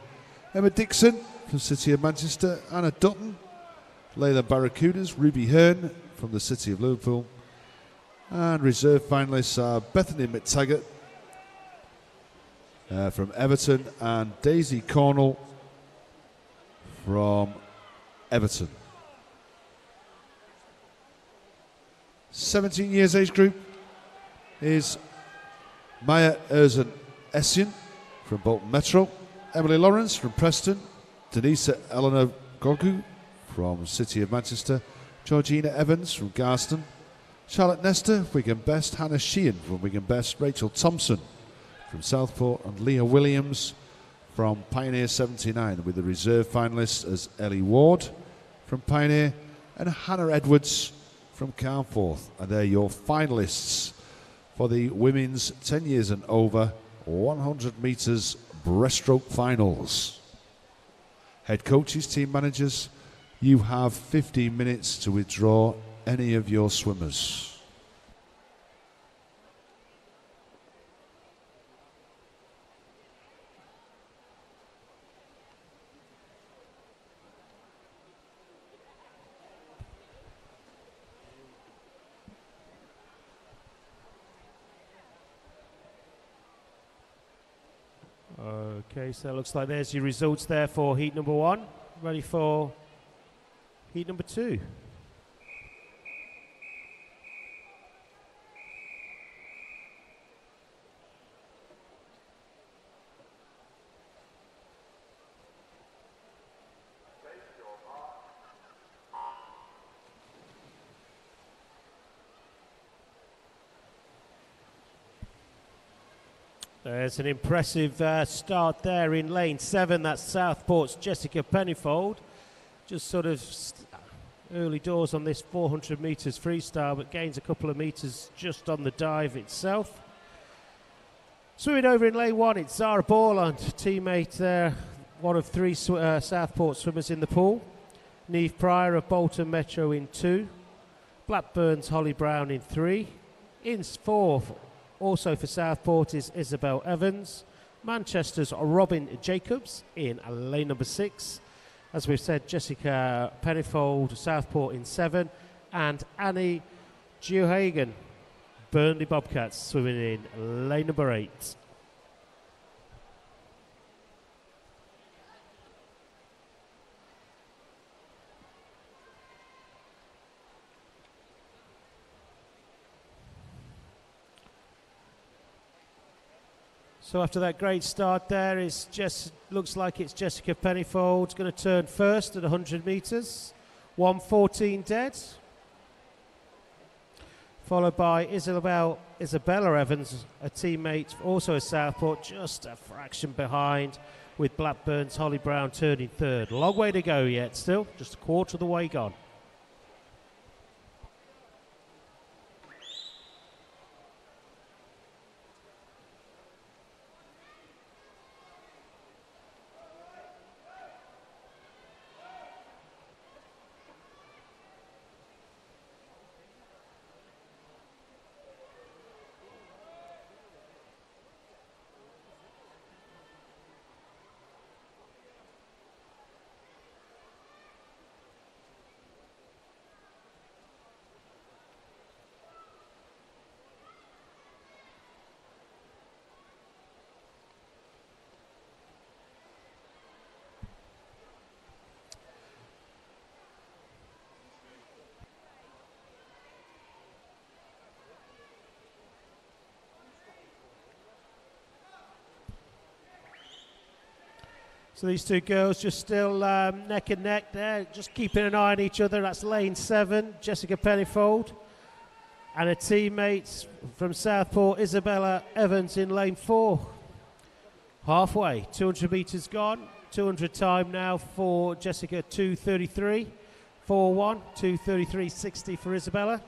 Emma Dixon from City of Manchester, Anna Dutton, Leyland Barracudas, Ruby Hearn from the City of Liverpool, and reserve finalists are Bethany McTaggart from Everton and Daisy Cornell from Everton. 17 years age group is Maya Erzan Essien from Bolton Metro, Emily Lawrence from Preston, Denisa Eleanor Gogu from City of Manchester, Georgina Evans from Garston, Charlotte Nestor, Wigan Best, Hannah Sheehan from Wigan Best, Rachel Thompson from Southport, and Leah Williams from Pioneer 79, with the reserve finalists as Ellie Ward from Pioneer and Hannah Edwards from Carnforth. And they're your finalists for the women's 10 years and over 100 metres breaststroke finals. Head coaches, team managers, you have 15 minutes to withdraw any of your swimmers. Okay, so it looks like there's your results there for heat number 1. Ready for heat number 2. There's an impressive start there in lane 7. That's Southport's Jessica Pennyfold. Just sort of early doors on this 400 metres freestyle, but gains a couple of metres just on the dive itself. Swimming over in lane 1, it's Zara Borland, teammate there, one of 3 Southport swimmers in the pool. Neve Pryor of Bolton Metro in 2. Blackburn's Holly Brown in 3. In 4, also for Southport, is Isabel Evans. Manchester's Robin Jacobs in lane number 6. As we've said, Jessica Pennyfold, Southport in 7. And Annie Geohagen, Burnley Bobcats, swimming in lane number 8. So after that great start there, looks like it's Jessica Pennyfold going to turn first at 100 metres. 1:14 dead. Followed by Isabella Evans, a teammate, also a Southport, just a fraction behind, with Blackburn's Holly Brown turning third. Long way to go yet still, just a quarter of the way gone. So these two girls just still neck and neck there, just keeping an eye on each other. That's lane 7, Jessica Pennyfold, and her teammates from Southport, Isabella Evans, in lane 4. Halfway, 200 metres gone, 200 time now for Jessica, 2:33, 4:1, 2:33.60 for Isabella.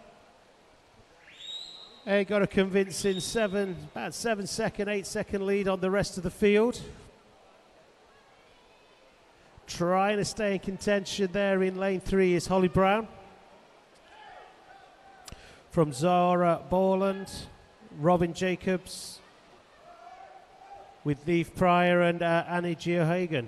They got a convincing about 7-second, 8-second lead on the rest of the field. Trying to stay in contention there in lane 3 is Holly Brown. From Zara Borland, Robin Jacobs, with Neve Pryor and Annie Geohagen.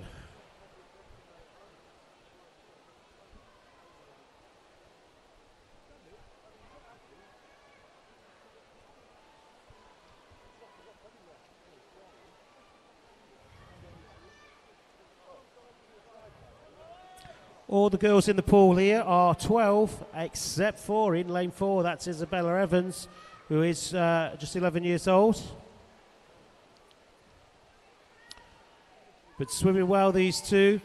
All the girls in the pool here are 12, except for in lane 4, that's Isabella Evans, who is just 11 years old. But swimming well, these two.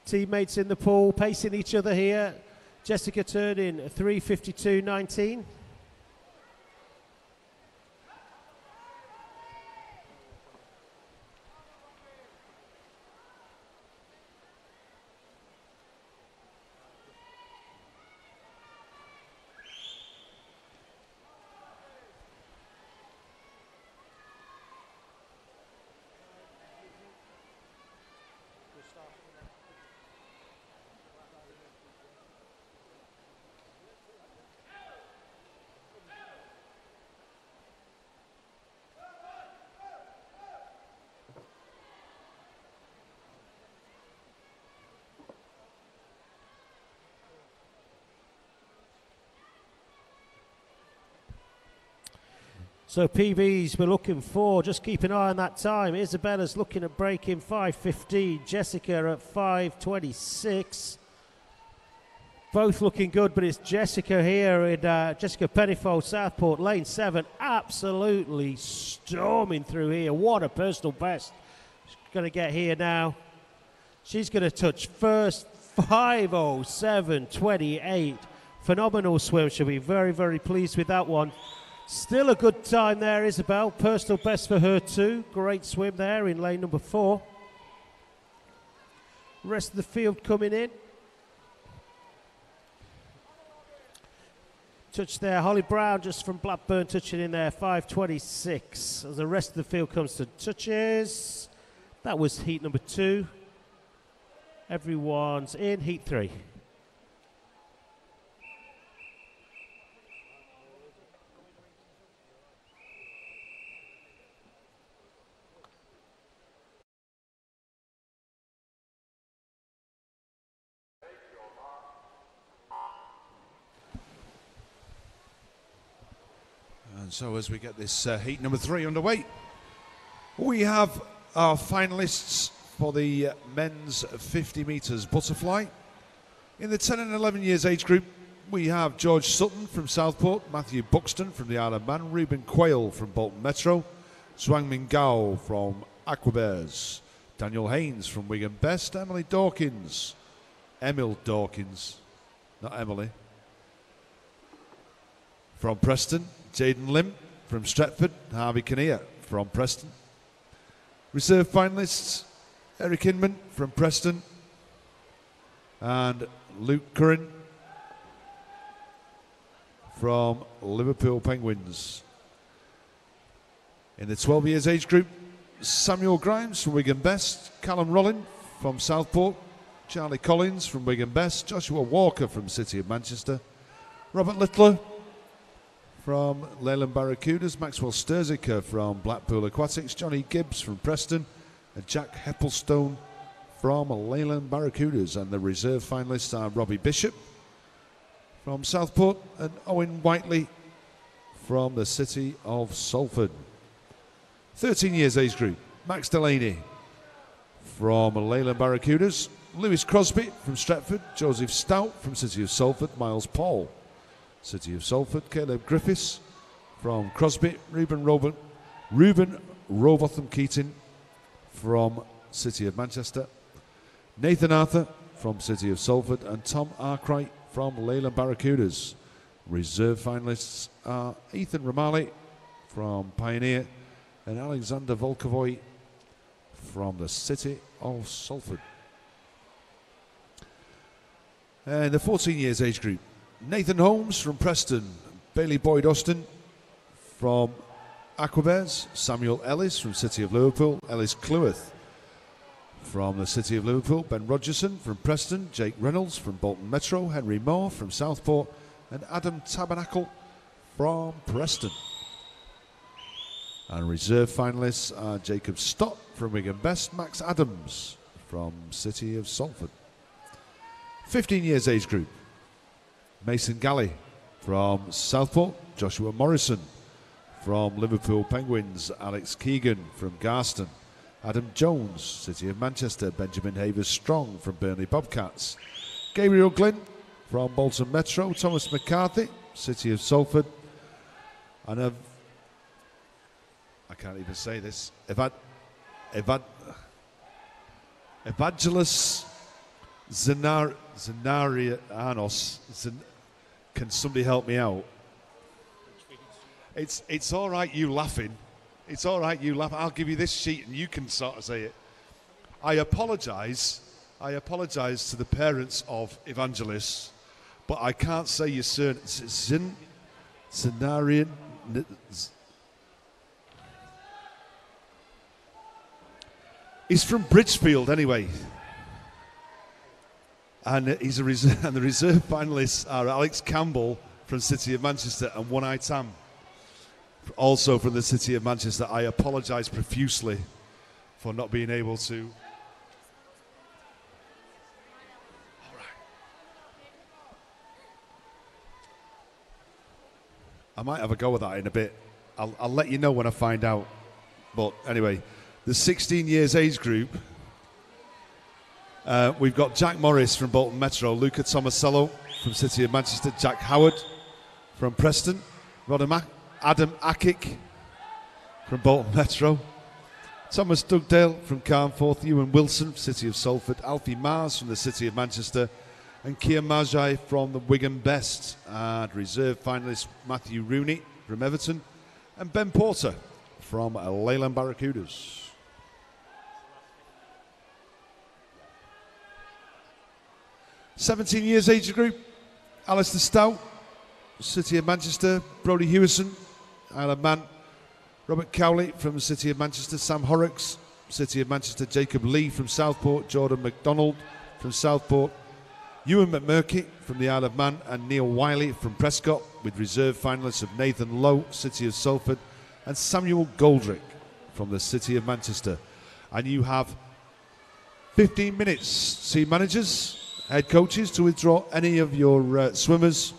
Teammates in the pool pacing each other here. Jessica turning 3:52.19. So PBs we're looking for, just keep an eye on that time. Isabella's looking at breaking 5:15, Jessica at 5:26. Both looking good, but it's Jessica here in Jessica Pennyfold, Southport, lane 7, absolutely storming through here. What a personal best. She's going to get here now. She's going to touch first, 5:07.28. Phenomenal swim. She'll be very, very pleased with that one. Still a good time there, Isabel. Personal best for her too. Great swim there in lane number 4. Rest of the field coming in. Touch there. Holly Brown just from Blackburn touching in there. 5:26. As the rest of the field comes to touches. That was heat number 2. Everyone's in heat 3. And so as we get this heat number 3 underway, we have our finalists for the men's 50 metres butterfly. In the 10 and 11 years age group, we have George Sutton from Southport, Matthew Buxton from the Isle of Man, Reuben Quayle from Bolton Metro, Zhuang Mingao from Aquabears, Daniel Haynes from Wigan Best, Emil Dawkins, not Emily, from Preston, Jaden Lim from Stretford, Harvey Kinnear from Preston. Reserve finalists, Eric Inman from Preston and Luke Curran from Liverpool Penguins. In the 12 years age group, Samuel Grimes from Wigan Best, Callum Rollin from Southport, Charlie Collins from Wigan Best, Joshua Walker from City of Manchester, Robert Littler from Leyland Barracudas, Maxwell Sturziker from Blackpool Aquatics, Johnny Gibbs from Preston, and Jack Heppelstone from Leyland Barracudas. And the reserve finalists are Robbie Bishop from Southport and Owen Whiteley from the City of Salford. 13 years age group, Max Delaney from Leyland Barracudas, Lewis Crosby from Stretford, Joseph Stout from City of Salford, Miles Paul, City of Salford, Caleb Griffiths from Crosby, Reuben Robotham Keating from City of Manchester, Nathan Arthur from City of Salford, and Tom Arkwright from Leyland Barracudas. Reserve finalists are Ethan Romali from Pioneer and Alexander Volkovoy from the City of Salford. And the 14 years age group, Nathan Holmes from Preston, Bailey Boyd Austin from Aquabears, Samuel Ellis from City of Liverpool, Ellis Cleworth from the City of Liverpool, Ben Rogerson from Preston, Jake Reynolds from Bolton Metro, Henry Moore from Southport, and Adam Tabernacle from Preston. And reserve finalists are Jacob Stott from Wigan Best, Max Adams from City of Salford. 15 years age group, Mason Galley from Southport, Joshua Morrison from Liverpool Penguins, Alex Keegan from Garston, Adam Jones, City of Manchester, Benjamin Havers Strong from Burnley Bobcats, Gabriel Glynn from Bolton Metro, Thomas McCarthy, City of Salford, and I can't even say this, Evangelos Zenarianos. Can somebody help me out? It's all right you laughing. It's all right you laugh. I'll give you this sheet and you can sort of say it. I apologise to the parents of Evangelos, but I can't say your surname. Zenarian. He's from Bridgefield anyway. And he's and the reserve finalists are Alex Campbell from City of Manchester and One Eye Tam, also from the City of Manchester. I apologise profusely for not being able to. All right. I might have a go with that in a bit. I'll let you know when I find out. But anyway, the 16 years age group. We've got Jack Morris from Bolton Metro, Luca Tomasello from City of Manchester, Jack Howard from Preston, Adam Akic from Bolton Metro, Thomas Dugdale from Carnforth, Ewan Wilson, City of Salford, Alfie Mars from the City of Manchester, and Kia Majai from the Wigan Best. And reserve finalist Matthew Rooney from Everton, and Ben Porter from Leyland Barracudas. 17 years age group, Alistair Stout, City of Manchester, Brodie Hewison, Isle of Man, Robert Cowley from the City of Manchester, Sam Horrocks, City of Manchester, Jacob Lee from Southport, Jordan McDonald from Southport, Ewan McMurky from the Isle of Man, and Neil Wiley from Prescott, with reserve finalists of Nathan Lowe, City of Salford, and Samuel Goldrick from the City of Manchester. And you have 15 minutes, team managers, head coaches, to withdraw any of your swimmers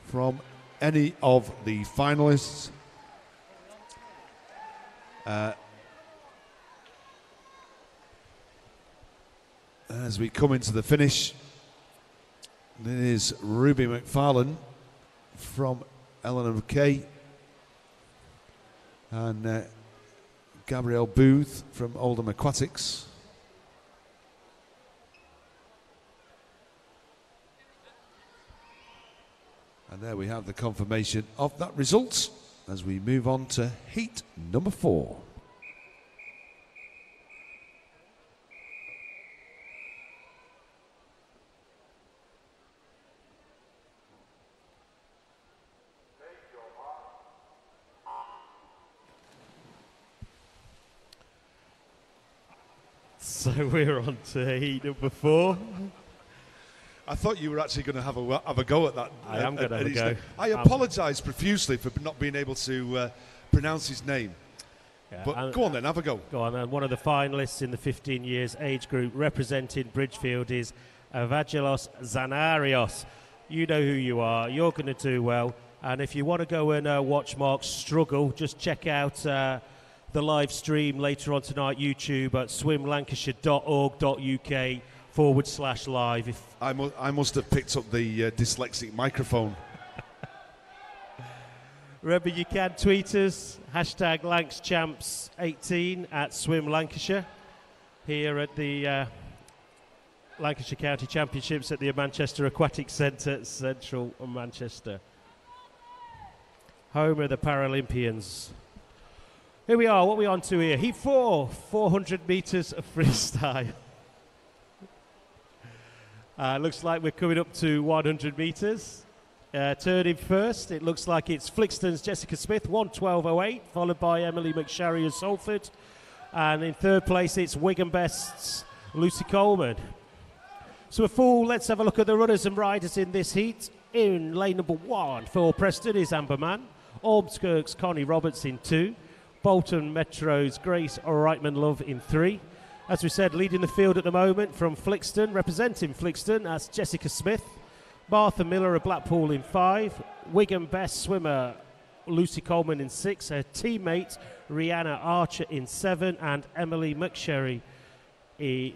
from any of the finalists. As we come into the finish, there's Ruby McFarlane from Eleanor Kay and Gabrielle Booth from Oldham Aquatics. And there we have the confirmation of that result as we move on to heat number 4. So we're on to heat number 4. I thought you were actually going to have a go at that. I am going to have a go. I apologise profusely for not being able to pronounce his name. Yeah, but go on then, have a go. Go on. And one of the finalists in the 15 years age group representing Bridgefield is Evangelos Zanarios. You know who you are. You're going to do well. And if you want to go and watch Mark struggle, just check out the live stream later on tonight, YouTube at swimlancashire.org.uk /live. If I must have picked up the dyslexic microphone. Remember, you can tweet us, hashtag LanksChamps18 at Swim Lancashire, here at the Lancashire County Championships at the Manchester Aquatic Centre, central Manchester. Home of the Paralympians. Here we are, what are we on to here? Heat 4, 400 metres of freestyle. Looks like we're coming up to 100 metres. Turning first, it looks like it's Flixton's Jessica Smith, 1:12.08, followed by Emily McSherry of Salford. And in third place, it's Wigan Best's Lucy Coleman. So let's have a look at the runners and riders in this heat. In lane number 1 for Preston is Amber Mann. Ormskirk's Connie Roberts in 2. Bolton Metro's Grace Reitman Love in 3. As we said, leading the field at the moment from Flixton, representing Flixton, that's Jessica Smith. Martha Miller of Blackpool in 5. Wigan Best swimmer Lucy Coleman in 6. Her teammate Rihanna Archer in 7. And Emily McSherry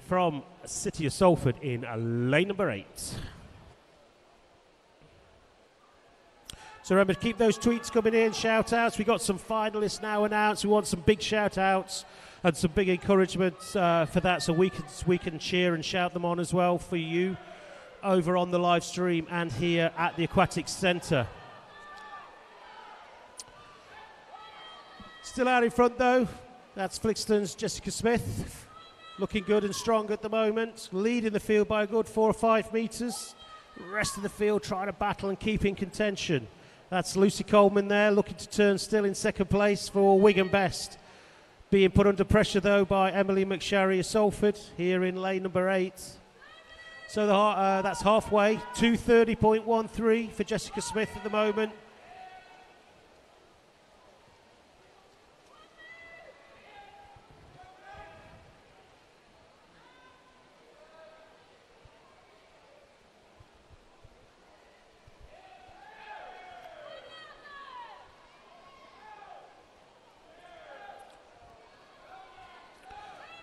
from City of Salford in lane number 8. So remember to keep those tweets coming in, shout outs. We've got some finalists now announced. We want some big shout outs and some big encouragement for that, so we can cheer and shout them on as well for you over on the live stream and here at the Aquatic Centre. Still out in front though, that's Flixton's Jessica Smith, looking good and strong at the moment, leading the field by a good 4 or 5 metres. Rest of the field trying to battle and keep in contention. That's Lucy Coleman there, looking to turn still in second place for Wigan Best. Being put under pressure though by Emily McSherry of Salford here in lane number 8. So that's halfway, 2:30.13 for Jessica Smith at the moment.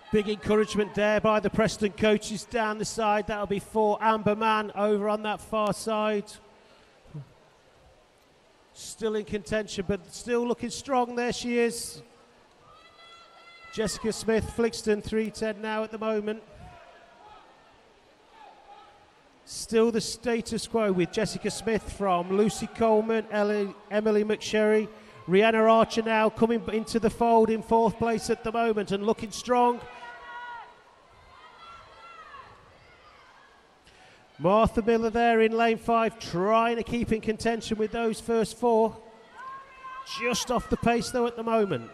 Big encouragement there by the Preston coaches down the side. That'll be for Amber Mann over on that far side. Still in contention, but still looking strong. There she is. Jessica Smith, Flixton, 3:10 now at the moment. Still the status quo with Jessica Smith from Lucy Coleman, Emily McSherry. Rihanna Archer now coming into the fold in 4th place at the moment and looking strong. Martha Miller there in lane 5, trying to keep in contention with those first 4. Just off the pace though at the moment.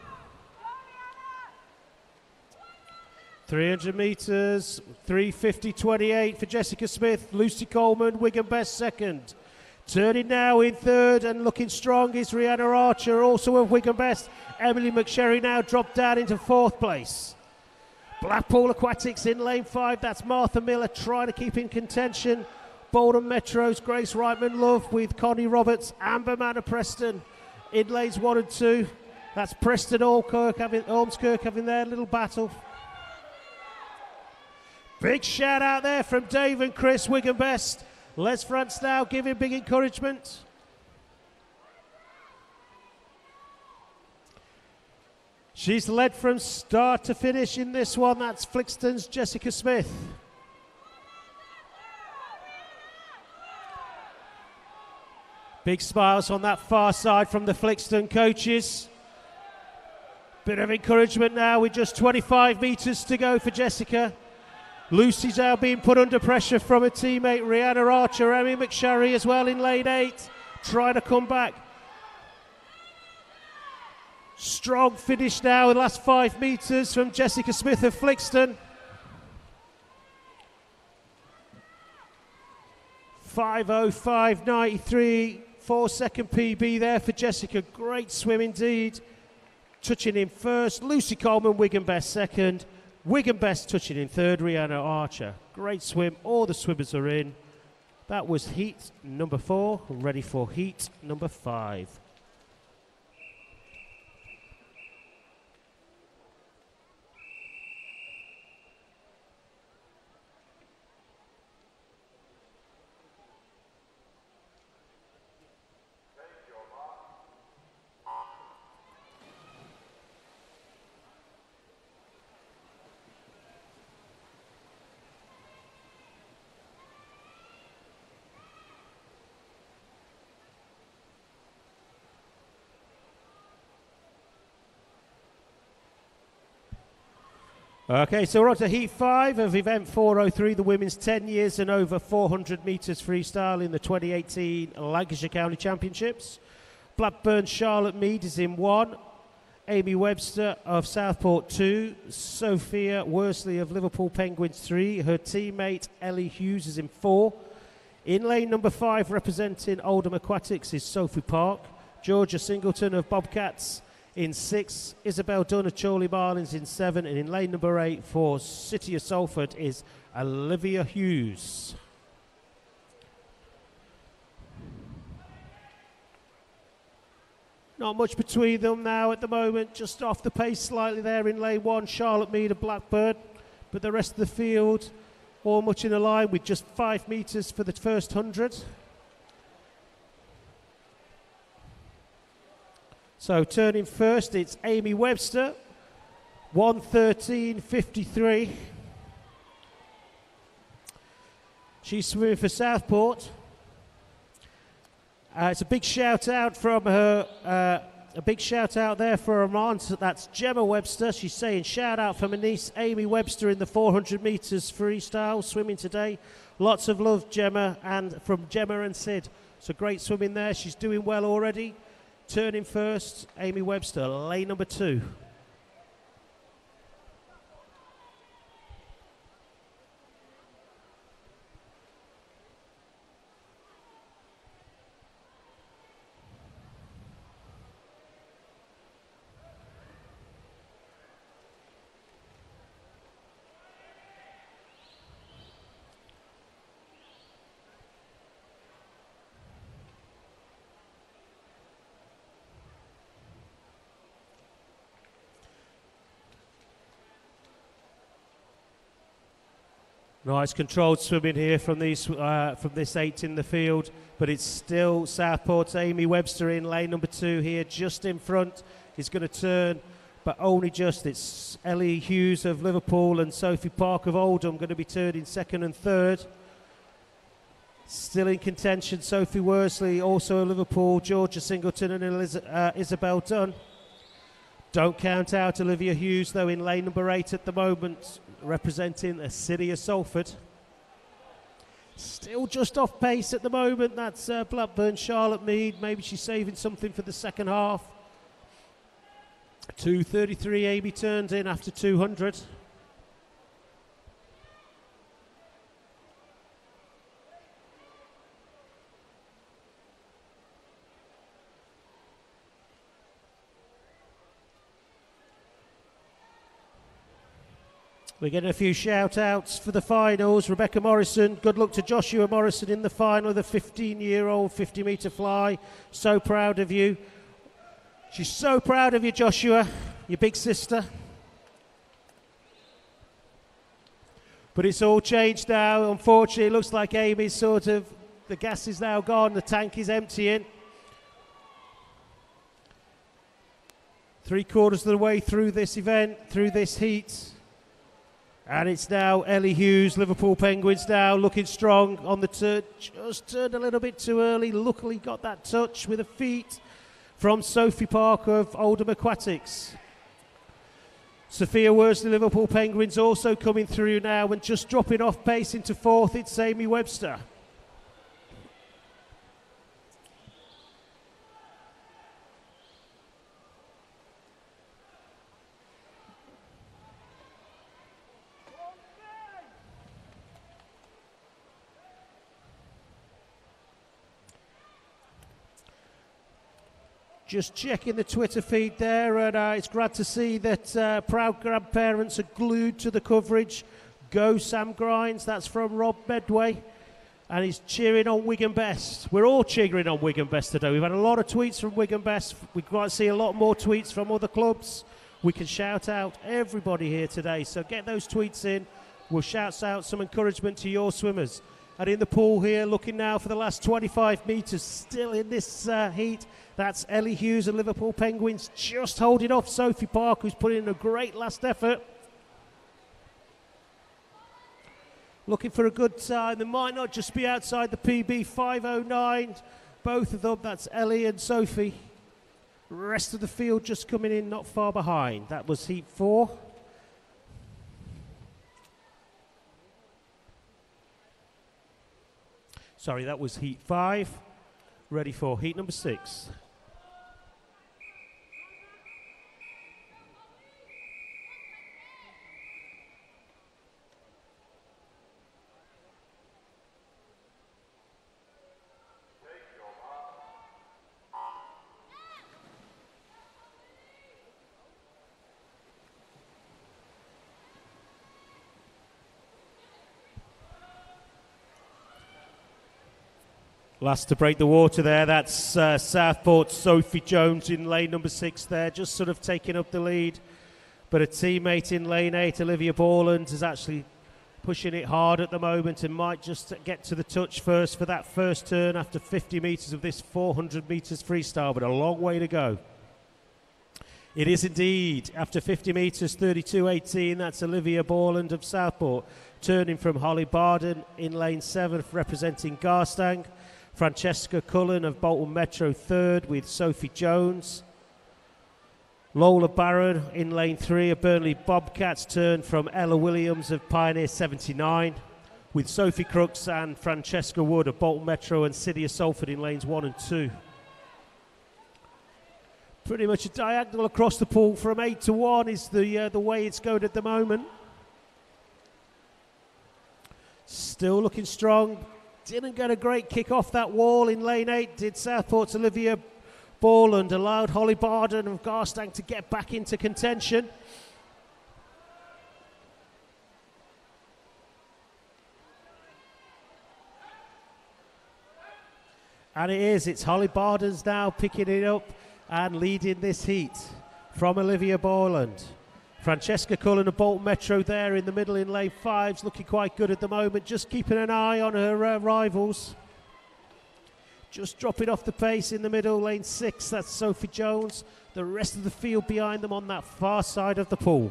300 metres, 3:50.28 for Jessica Smith. Lucy Coleman, Wigan Best second. Turning now in 3rd and looking strong is Rihanna Archer, also of Wigan Best. Emily McSherry now dropped down into 4th place. Blackpool Aquatics in lane 5, that's Martha Miller trying to keep in contention. Bolton Metro's Grace Reitman Love with Connie Roberts, Amber Mann of Preston in lanes 1 and 2. That's Preston Ormskirk having their little battle. Big shout out there from Dave and Chris, Wigan Best. Les France now giving big encouragement. She's led from start to finish in this one. That's Flixton's Jessica Smith. Big smiles on that far side from the Flixton coaches. Bit of encouragement now with just 25 metres to go for Jessica. Lucy's now being put under pressure from her teammate Rihanna Archer, Emmy McSherry as well in lane 8, trying to come back. Strong finish now in the last 5 metres from Jessica Smith of Flixton. 5:05.93, 4-second PB there for Jessica. Great swim indeed. Touching in first, Lucy Coleman, Wigan Best second. Wigan Best touching in third, Rihanna Archer. Great swim, all the swimmers are in. That was heat number 4, ready for heat number 5. Okay, so we're on to Heat 5 of Event 403, the women's 10 years and over 400 metres freestyle in the 2018 Lancashire County Championships. Blackburn Charlotte Mead is in 1, Amy Webster of Southport 2, Sophia Worsley of Liverpool Penguins 3, her teammate Ellie Hughes is in 4. In lane number 5, representing Oldham Aquatics, is Sophie Park, Georgia Singleton of Bobcats in 6, Isabel Dunn of Chorley Marlins in 7, and in lane number 8 for City of Salford is Olivia Hughes. Not much between them now at the moment, just off the pace slightly there in lane 1, Charlotte Mead of Blackburn, but the rest of the field all much in a line with just 5 metres for the first 100. So turning first, it's Amy Webster, 1:13.53. She's swimming for Southport. It's a big shout out from her, a big shout out there for her aunt. That's Gemma Webster. She's saying shout out for my niece Amy Webster in the 400 metres freestyle swimming today. Lots of love, Gemma, and from Gemma and Sid. So great swimming there. She's doing well already. Turning first, Amy Webster, lane number 2. Nice controlled swimming here from this 8 in the field, but it's still Southport's Amy Webster in lane number 2 here, just in front. He's going to turn, but only just. It's Ellie Hughes of Liverpool and Sophie Park of Oldham going to be turning 2nd and 3rd. Still in contention, Sophie Worsley, also of Liverpool, Georgia Singleton and Isabel Dunn. Don't count out Olivia Hughes, though, in lane number 8 at the moment, representing the City of Salford. Still just off pace at the moment. That's Blackburn Charlotte Mead. Maybe she's saving something for the second half. 2:33 Amy turned in after 200. We're getting a few shout-outs for the finals. Rebecca Morrison, good luck to Joshua Morrison in the final, the 15-year-old 50-metre fly. So proud of you. She's so proud of you, Joshua, your big sister. But it's all changed now. Unfortunately, it looks like Amy's the gas is now gone, the tank is emptying. 3/4 of the way through this event, through this heat. And it's now Ellie Hughes, Liverpool Penguins now, looking strong on the turn. Just turned a little bit too early. Luckily got that touch with her feet from Sophie Park of Oldham Aquatics. Sophia Worsley, Liverpool Penguins also coming through now and just dropping off pace into 4th. It's Amy Webster. Just checking the Twitter feed there, and it's glad to see that proud grandparents are glued to the coverage. Go Sam Grinds, that's from Rob Medway, and he's cheering on Wigan Best. We're all cheering on Wigan Best today. We've had a lot of tweets from Wigan Best. We've got to see a lot more tweets from other clubs. We can shout out everybody here today, so get those tweets in. We'll shout out some encouragement to your swimmers. And in the pool here, looking now for the last 25 metres, still in this heat. That's Ellie Hughes and Liverpool Penguins just holding off Sophie Park, who's put in a great last effort. Looking for a good time. They might not just be outside the PB 5:09. Both of them, that's Ellie and Sophie. Rest of the field just coming in not far behind. That was heat 4. Sorry, that was heat 5. Ready for heat number 6. Last to break the water there, that's Southport's Sophie Jones in lane number 6 there, just sort of taking up the lead. But a teammate in lane 8, Olivia Borland, is actually pushing it hard at the moment and might just get to the touch first for that first turn after 50 metres of this 400 metres freestyle, but a long way to go. It is indeed, after 50 metres, 32.18, that's Olivia Borland of Southport, turning from Holly Barden in lane 7, representing Garstang. Francesca Cullen of Bolton Metro third with Sophie Jones. Lola Barron in lane 3 of Burnley Bobcats, turned from Ella Williams of Pioneer 79 with Sophie Crooks and Francesca Wood of Bolton Metro and City of Salford in lanes 1 and 2. Pretty much a diagonal across the pool from 8 to 1 is the way it's going at the moment. Still looking strong. Didn't get a great kick off that wall in lane 8, did Southport's Olivia Borland, allowed Holly Barden of Garstang to get back into contention. And it's Holly Barden's now picking it up and leading this heat from Olivia Borland. Francesca Cullen of Bolton Metro there in the middle in lane 5's looking quite good at the moment, just keeping an eye on her rivals. Just dropping off the pace in the middle, lane 6, that's Sophie Jones. The rest of the field behind them on that far side of the pool.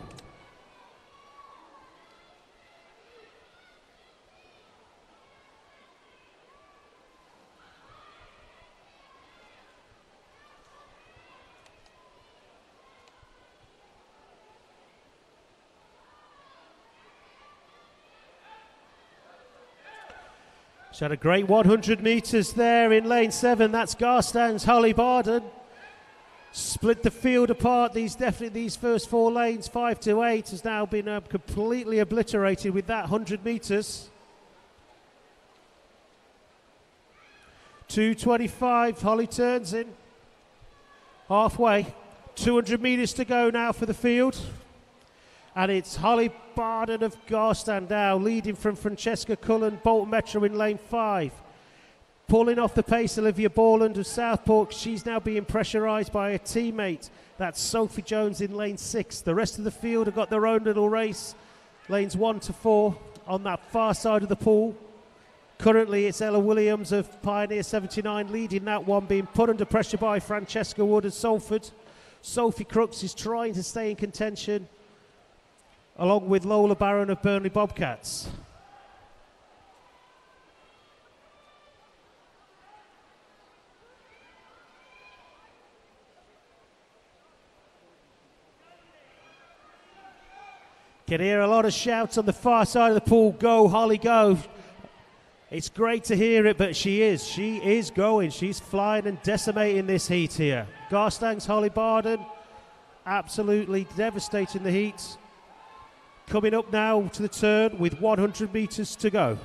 She had a great 100 metres there in lane 7. That's Garstang's Holly Barden. Split the field apart. These first 4 lanes, 5 to 8, has now been completely obliterated with that 100 metres. 2:25, Holly turns in. Halfway. 200 metres to go now for the field. And it's Holly Barden of Garstang now, leading from Francesca Cullen, Bolton Metro in lane 5. Pulling off the pace, Olivia Borland of Southport. She's now being pressurised by a teammate. That's Sophie Jones in lane 6. The rest of the field have got their own little race. Lanes 1 to 4 on that far side of the pool. Currently, it's Ella Williams of Pioneer 79 leading that one, being put under pressure by Francesca Wood of Salford. Sophie Crooks is trying to stay in contention, along with Lola Barron of Burnley Bobcats. Can hear a lot of shouts on the far side of the pool. Go, Holly, go. It's great to hear it, but she is going. She's flying and decimating this heat here. Garstang's Holly Barden, absolutely devastating the heat. Coming up now to the turn with 100 metres to go.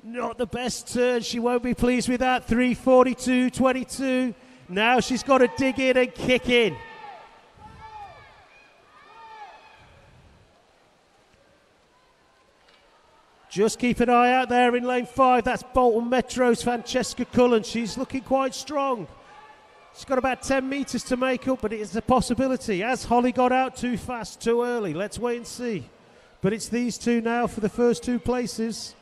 Not the best turn. She won't be pleased with that. 3:42.22. Now she's got to dig in and kick in. Just keep an eye out there in lane 5. That's Bolton Metro's Francesca Cullen. She's looking quite strong. She's got about 10 metres to make up, but it is a possibility. Has Holly got out too fast, too early? Let's wait and see. But it's these two now for the first 2 places.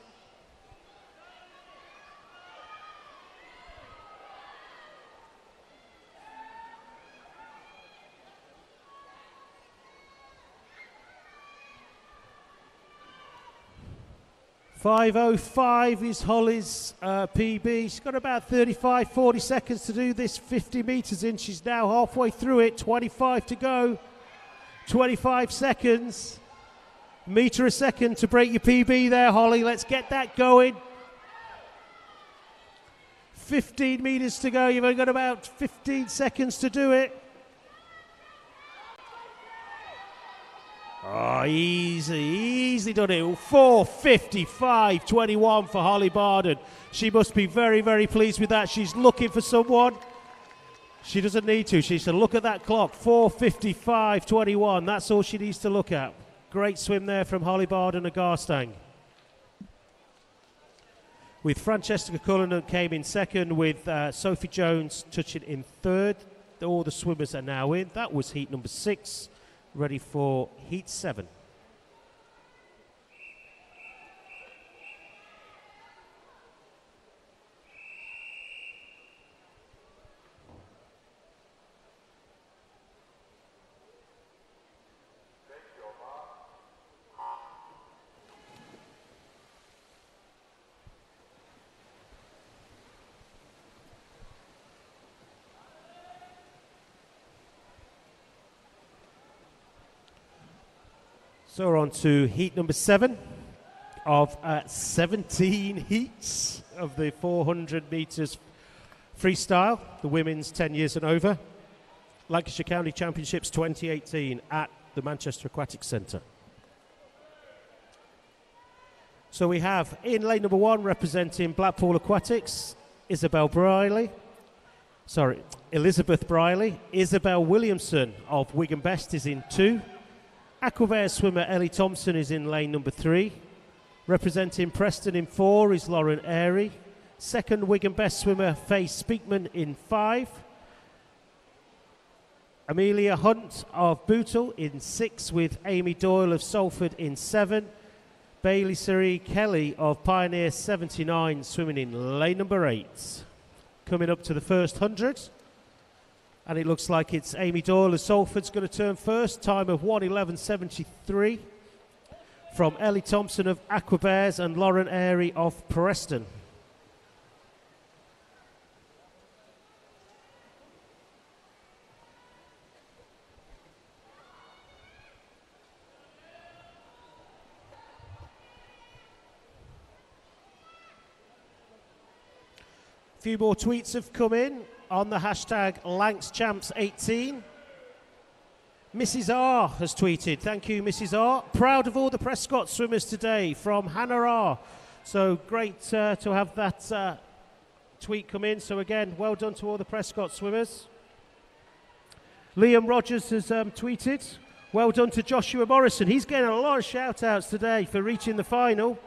.505 is Holly's PB. She's got about 35, 40 seconds to do this 50 metres in. She's now halfway through it, 25 to go. 25 seconds. Metre a second to break your PB there, Holly. Let's get that going. 15 metres to go. You've only got about 15 seconds to do it. Oh, easy done it. 4:55.21 for Holly Barden. She must be very, very pleased with that. She's looking for someone. She doesn't need to. She should look at that clock. 4:55.21. That's all she needs to look at. Great swim there from Holly Barden and Garstang. With Francesca Cullinan came in second, with Sophie Jones touching in third. All the swimmers are now in. That was heat number 6. Ready for heat 7. So we're on to heat number 7 of 17 heats of the 400 metres freestyle, the women's 10 years and over. Lancashire County Championships 2018 at the Manchester Aquatic Centre. So we have in lane number 1 representing Blackpool Aquatics, Elizabeth Briley. Isabel Williamson of Wigan Best is in 2. Aquabear swimmer Ellie Thompson is in lane number 3. Representing Preston in 4 is Lauren Airy. Second, Wigan Best swimmer Faye Speakman in 5. Amelia Hunt of Bootle in 6, with Amy Doyle of Salford in 7. Bailey Siri Kelly of Pioneer 79 swimming in lane number 8. Coming up to the first 100. And it looks like it's Amy Doyle of Salford's going to turn first. Time of 1:11.73 from Ellie Thompson of Aquabears and Lauren Airy of Preston. A few more tweets have come in on the hashtag LancsChamps18. Mrs. R has tweeted, thank you Mrs. R. Proud of all the Prescott swimmers today, from Hannah R. So great to have that tweet come in. So again, well done to all the Prescott swimmers. Liam Rogers has tweeted, well done to Joshua Morrison. He's getting a lot of shout outs today for reaching the final.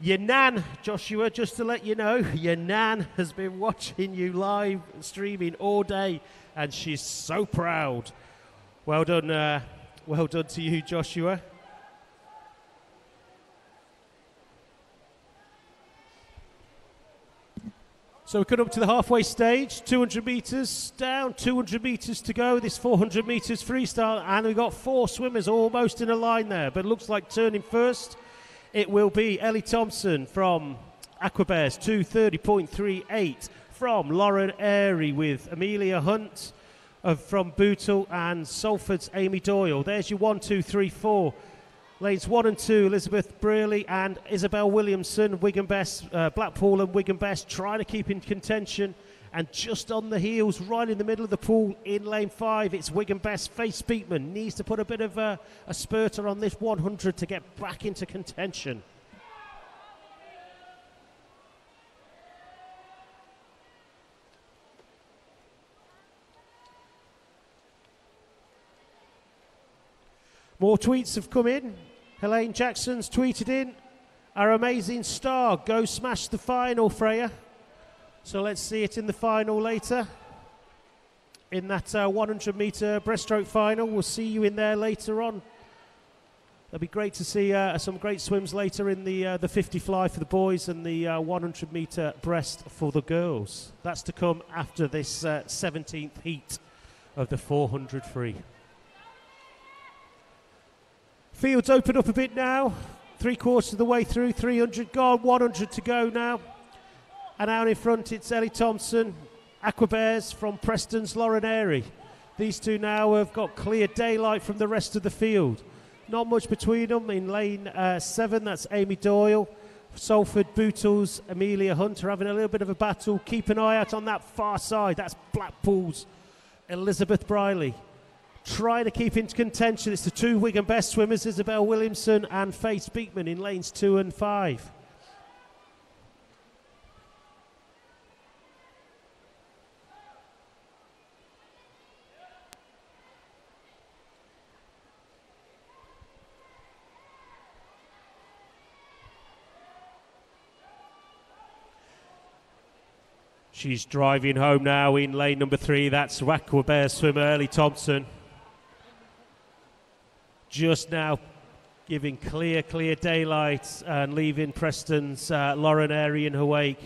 Your nan, Joshua, just to let you know, your nan has been watching you live streaming all day, and she's so proud. Well done to you, Joshua. So we come up to the halfway stage, 200 metres down, 200 metres to go, this 400 metres freestyle, and we've got 4 swimmers almost in a line there, but it looks like turning first. It will be Ellie Thompson from Aquabears, 2:30.38 from Lauren Airy, with Amelia Hunt from Bootle and Salford's Amy Doyle. There's your 1, 2, 3, 4. Lanes 1 and 2, Elizabeth Brearley and Isabel Williamson, Wigan Best, Blackpool and Wigan Best trying to keep in contention. And just on the heels, right in the middle of the pool, in lane 5, it's Wigan Best. Faye Speakman needs to put a bit of a spurter on this 100 to get back into contention. More tweets have come in. Helene Jackson's tweeted in, our amazing star, go smash the final, Freya. So let's see it in the final later. In that 100 metre breaststroke final. We'll see you in there later on. It'll be great to see some great swims later in the 50 fly for the boys and the 100 metre breast for the girls. That's to come after this 17th heat of the 400 free. Fields open up a bit now. 3/4 of the way through, 300 gone, 100 to go now. And out in front, it's Ellie Thompson, Aquabears from Preston's Lauren Airy. These two now have got clear daylight from the rest of the field. Not much between them. In lane 7, that's Amy Doyle. Salford, Bootles, Amelia Hunter having a little bit of a battle. Keep an eye out on that far side. That's Blackpool's Elizabeth Briley. Trying to keep into contention. It's the 2 Wigan best swimmers, Isabel Williamson and Faye Speakman in lanes 2 and 5. She's driving home now in lane number 3. That's Aqua Bear swimmer Ellie Thompson. Just now giving clear daylight and leaving Preston's Lauren Airy in her wake.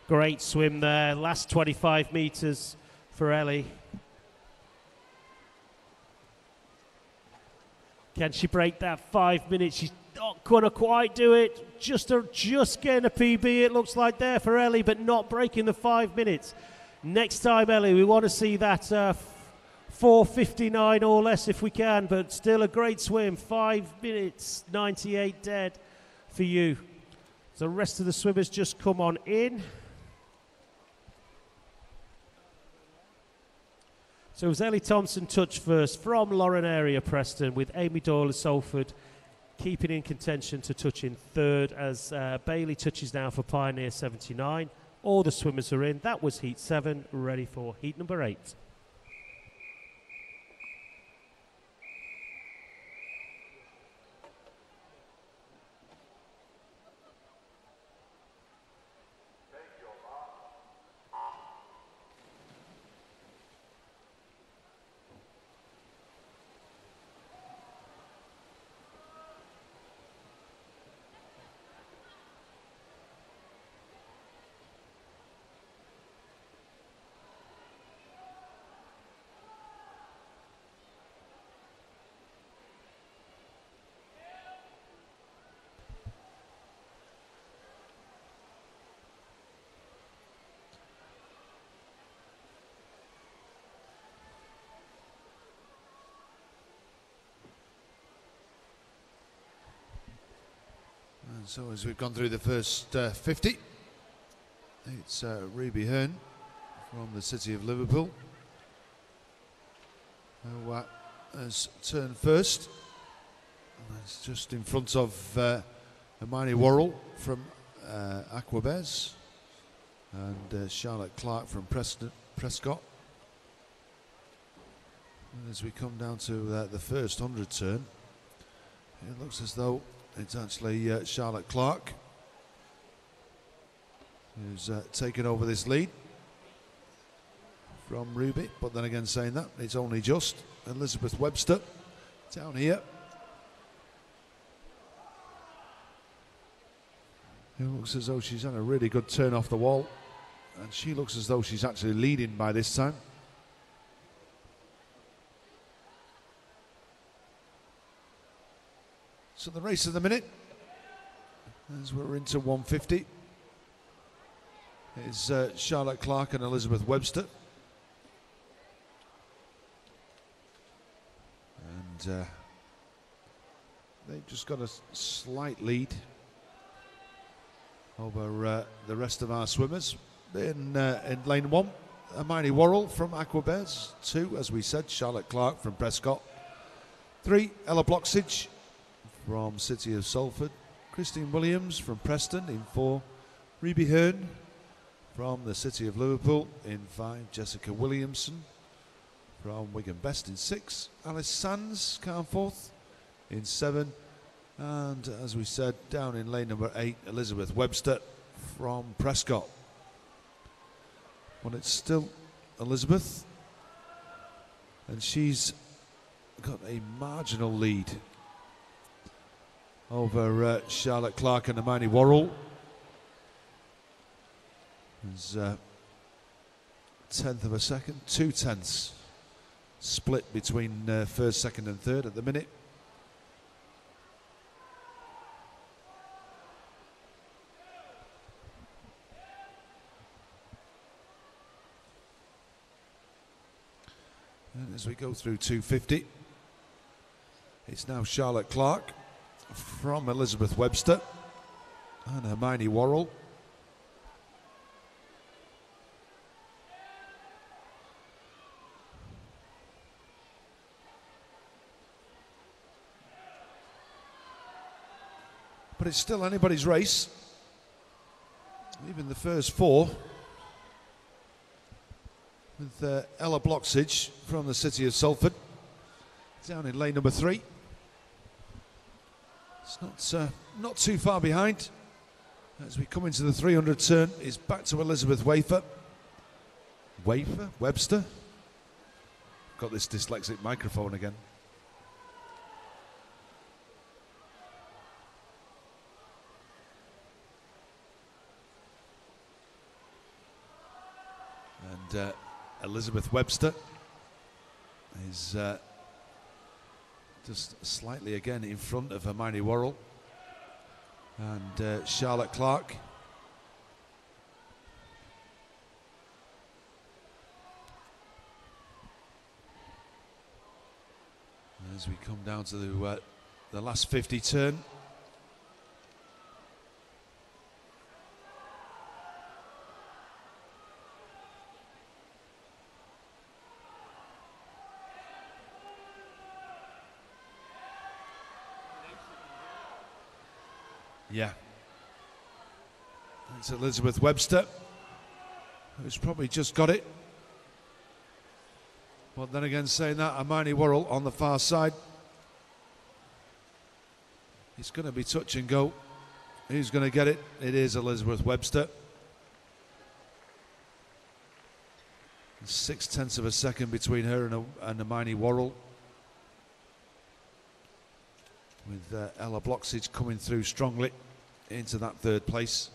Great swim there. Last 25 metres for Ellie. Can she break that 5 minutes? She's not going to quite do it. Just getting a PB, it looks like there for Ellie, but not breaking the 5 minutes. Next time, Ellie, we want to see that 4:59 or less if we can, but still a great swim. 5 minutes, 98 dead for you. The rest of the swimmers just come on in. So it was Ellie Thompson touch first from Lauren Area Preston, with Amy Doyle of Salford keeping in contention to touch in third as Bailey touches now for Pioneer 79. All the swimmers are in. That was heat 7, ready for heat number 8. And so as we've gone through the first 50, it's Ruby Hearn from the city of Liverpool who has turned first. And it's just in front of Hermione Worrell from Aquabez and Charlotte Clark from Prescott. And as we come down to the first 100 turn, it looks as though it's actually Charlotte Clark who's taken over this lead from Ruby. But then again, saying that, it's only just Elizabeth Webster down here, who looks as though she's had a really good turn off the wall, and she looks as though she's actually leading by this time. So the race of the minute, as we're into 150, is Charlotte Clark and Elizabeth Webster. And they've just got a slight lead over the rest of our swimmers. In lane 1, Hermione Worrell from Aquabez. 2, as we said, Charlotte Clark from Prescott. 3, Ella Bloxage from City of Salford. Christine Williams from Preston in 4. Ruby Hearn from the City of Liverpool in 5. Jessica Williamson from Wigan Best in 6. Alice Sands, Carnforth in 7. And as we said, down in lane number 8, Elizabeth Webster from Prescott. Well, it's still Elizabeth, and she's got a marginal lead over Charlotte Clark and Hermione Worrell. There's a tenth of a second, 2 tenths split between first, second and third at the minute. And as we go through 250, It's now Charlotte Clark from Elizabeth Webster and Hermione Worrell. But it's still anybody's race. Even the first four, with Ella Bloxage from the city of Salford down in lane number 3. It's not too far behind. As we come into the 300 turn, it's back to Elizabeth Webster. Got this dyslexic microphone again. And Elizabeth Webster is just slightly again in front of Hermione Worrell and Charlotte Clark. As we come down to the last 50 turn. Yeah, that's Elizabeth Webster, who's probably just got it. But then again, saying that, Hermione Worrell on the far side. It's going to be touch and go. Who's going to get it? It is Elizabeth Webster. 0.6 of a second between her and Hermione Worrell. With Ella Bloxage coming through strongly into that third place.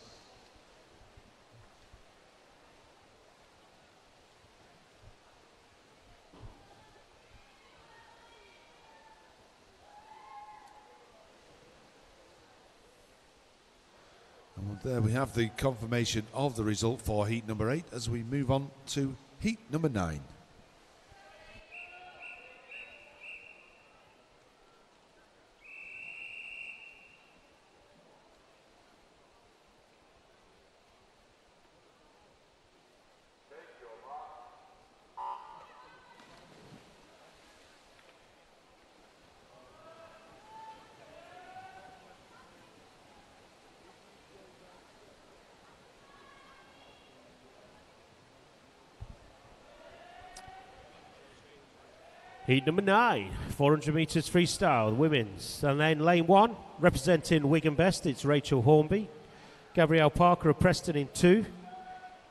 And there we have the confirmation of the result for heat number 8 as we move on to heat number 9. Heat number 9, 400 metres freestyle, women's. And then lane 1, representing Wigan Best, it's Rachel Hornby. Gabrielle Parker of Preston in 2.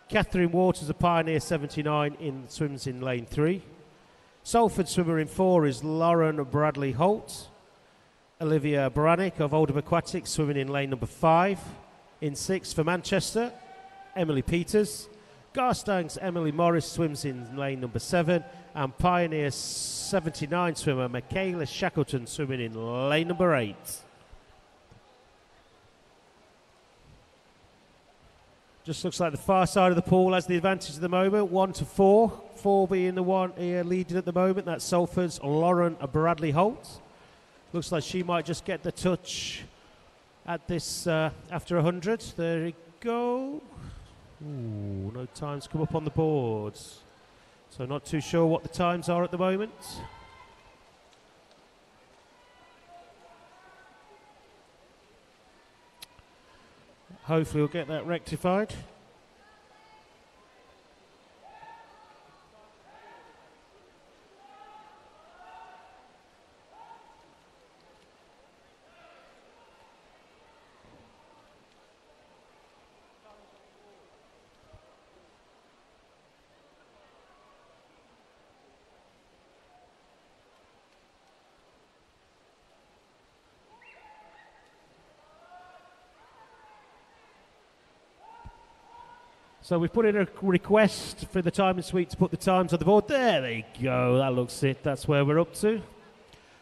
Catherine Waters of Pioneer 79 swims in lane 3. Salford swimmer in 4 is Lauren Bradley Holt. Olivia Brannick of Oldham Aquatics swimming in lane number 5. In 6 for Manchester, Emily Peters. Garstang's Emily Morris swims in lane number 7. And Pioneer 79 swimmer Michaela Shackleton swimming in lane number 8. Just looks like the far side of the pool has the advantage at the moment, 1 to 4. 4 being the one here leading at the moment. That's Salford's Lauren Bradley Holt. Looks like she might just get the touch at this after 100. There we go. Ooh, no times come up on the boards. So not too sure what the times are at the moment. Hopefully we'll get that rectified. So we've put in a request for the timing suite to put the times on the board. There they go. That looks it. That's where we're up to.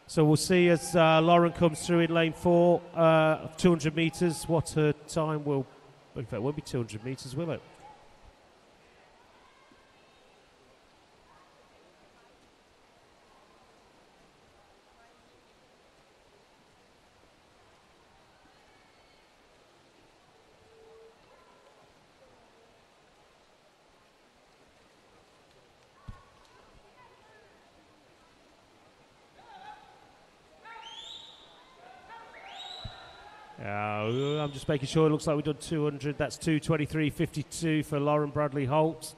So we'll see as Lauren comes through in lane 4, 200 metres, what her time will... In fact, it won't be 200 metres, will it? I'm just making sure. It looks like we've done 200. That's 2:23.52 for Lauren Bradley Holt.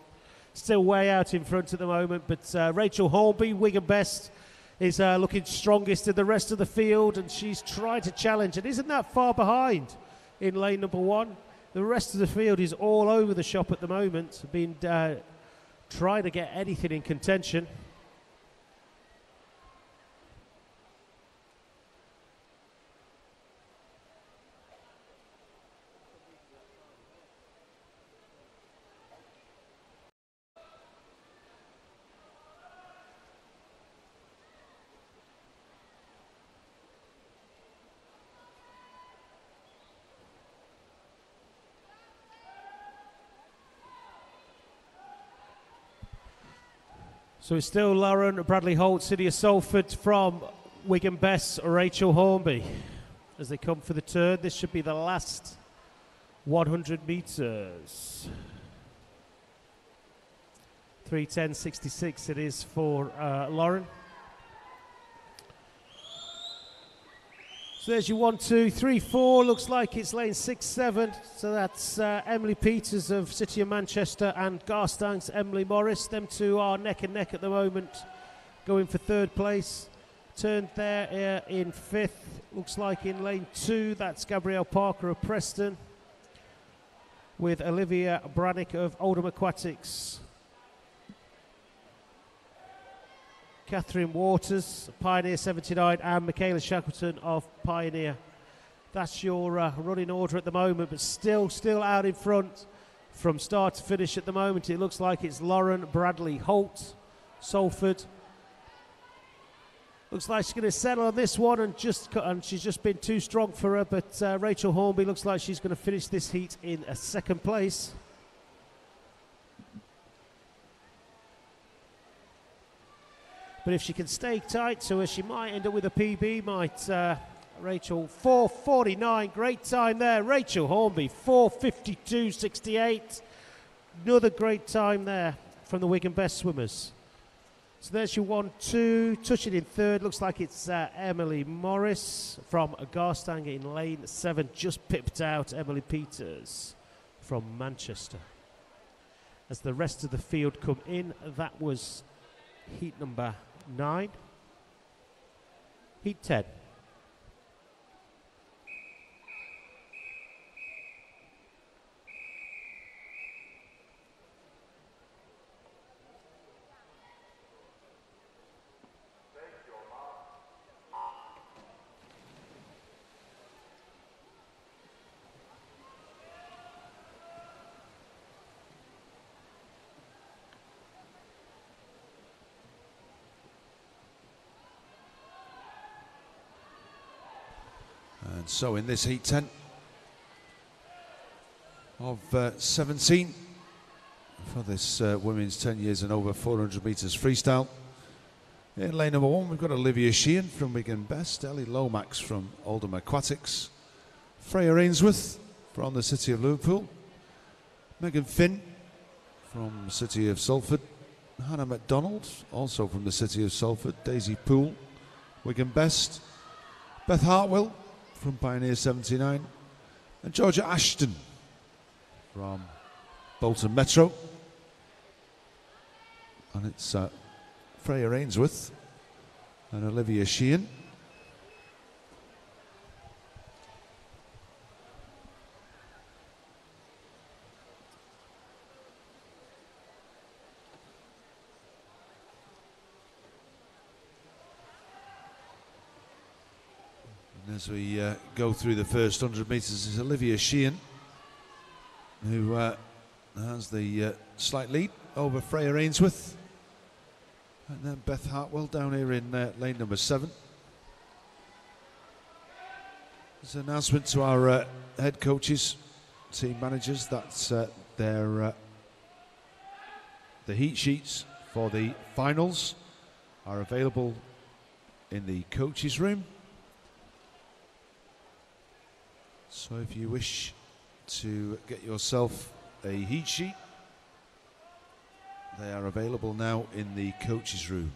Still way out in front at the moment, but Rachel Hornby, Wigan Best, is looking strongest in the rest of the field, and she's tried to challenge and isn't that far behind in lane number 1. The rest of the field is all over the shop at the moment, being trying to get anything in contention. So it's still Lauren Bradley Holt, City of Salford from Wigan Best, Rachel Hornby. As they come for the turn, this should be the last 100 metres. 3:10.66 it is for Lauren. So there's your 1, 2, 3, 4. Looks like it's lane 6, 7. So that's Emily Peters of City of Manchester and Garstang's Emily Morris. Them two are neck and neck at the moment, going for 3rd place. Turned there in 5th. Looks like in lane 2, that's Gabrielle Parker of Preston, with Olivia Brannick of Oldham Aquatics. Catherine Waters, Pioneer 79, and Michaela Shackleton of Pioneer. That's your running order at the moment, but still out in front from start to finish at the moment. It looks like it's Lauren Bradley Holt, Salford. Looks like she's going to settle on this one, and she's just been too strong for her, but Rachel Hornby looks like she's going to finish this heat in a 2nd place. But if she can stay tight to her, she might end up with a PB, might Rachel. 4:49, great time there. Rachel Hornby, 4:52.68. Another great time there from the Wigan Best swimmers. So there's your 1, 2. Touching in 3rd, looks like it's Emily Morris from Garstang in lane 7. Just pipped out Emily Peters from Manchester. As the rest of the field come in, that was heat number 9. Heat 10. And so in this heat 10 of 17 for this women's 10 years and over 400 metres freestyle. In lane number 1, we've got Olivia Sheehan from Wigan Best, Ellie Lomax from Oldham Aquatics, Freya Ainsworth from the City of Liverpool, Megan Finn from the City of Salford, Hannah MacDonald, also from the City of Salford, Daisy Poole, Wigan Best, Beth Hartwell from Pioneer 79, and Georgia Ashton from Bolton Metro. And it's Freya Ainsworth and Olivia Sheehan. As we go through the first 100 metres, is Olivia Sheehan, who has the slight lead over Freya Ainsworth. And then Beth Hartwell down here in lane number 7. There's an announcement to our head coaches, team managers, that's the heat sheets for the finals are available in the coaches room. So if you wish to get yourself a heat sheet, they are available now in the coaches room.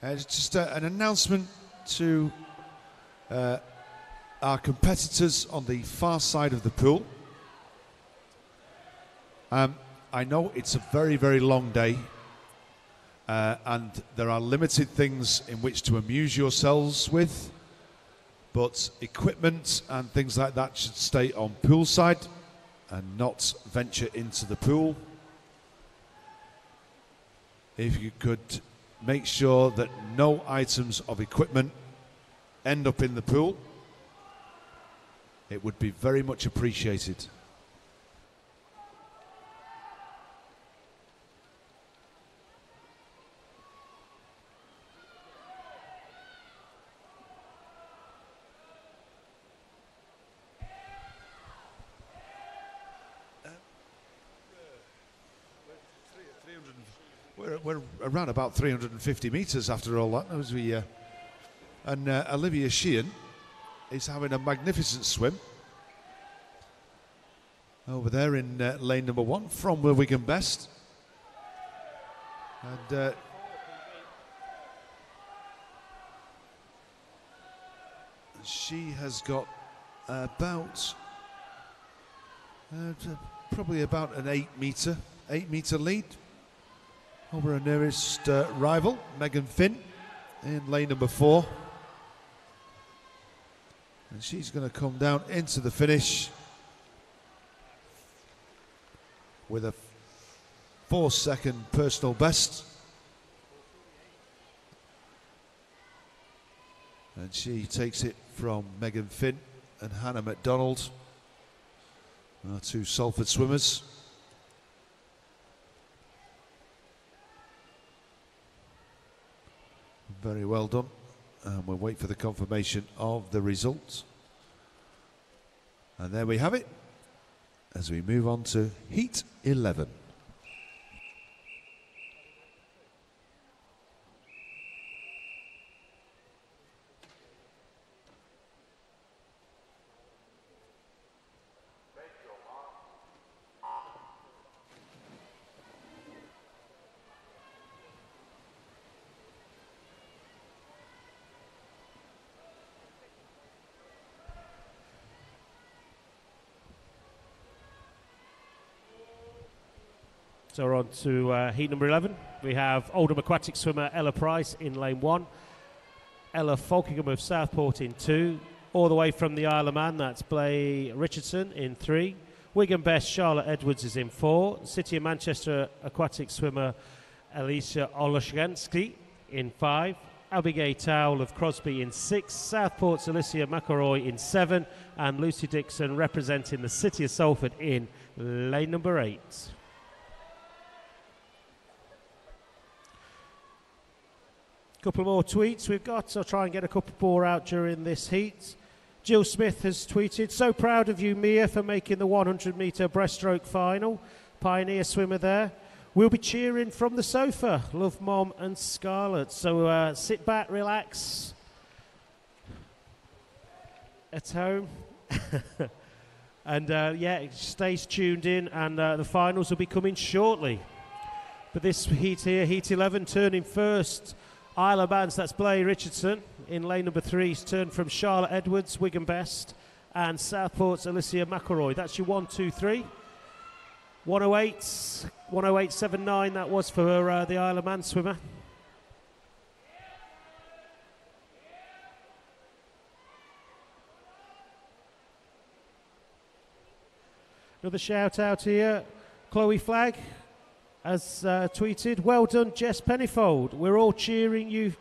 It's just an announcement to our competitors on the far side of the pool. I know it's a very, very long day, and there are limited things in which to amuse yourselves with, but equipment and things like that should stay on poolside and not venture into the pool. If you could make sure that no items of equipment end up in the pool, it would be very much appreciated. We're around about 350 metres after all that. As we, and Olivia Sheehan is having a magnificent swim over there in lane number 1 from Wigan Best. And she has got about probably about an 8 metre lead over her nearest rival, Megan Finn, in lane number 4. And she's going to come down into the finish with a 4-second personal best. And she takes it from Megan Finn and Hannah MacDonald, our 2 Salford swimmers. Very well done, and we'll wait for the confirmation of the results. And there we have it as we move on to Heat 11. So we're on to heat number 11. We have Oldham aquatic swimmer Ella Price in lane 1. Ella Falkingham of Southport in 2. All the way from the Isle of Man, that's Blay Richardson in 3. Wigan Best Charlotte Edwards is in 4. City of Manchester aquatic swimmer Alicia Oloshansky in 5. Abigail Towle of Crosby in 6. Southport's Alicia McElroy in 7. And Lucy Dixon representing the City of Salford in lane number 8. Couple more tweets we've got. I'll try and get a couple more out during this heat. Jill Smith has tweeted, "So proud of you, Mia, for making the 100-metre breaststroke final. Pioneer swimmer there. We'll be cheering from the sofa. Love, Mom and Scarlett." So sit back, relax at home. And yeah, stays tuned in, and the finals will be coming shortly. But this heat here, Heat 11, turning first, Isle of Man, that's Blay Richardson. In lane number 3, he's turned from Charlotte Edwards, Wigan Best, and Southport's Alicia McElroy. That's your 1, 2, 3. 108.79, that was for the Isle of Man swimmer. Another shout out here, Chloe Flagg has tweeted, "Well done, Jess Pennyfold. We're all cheering you."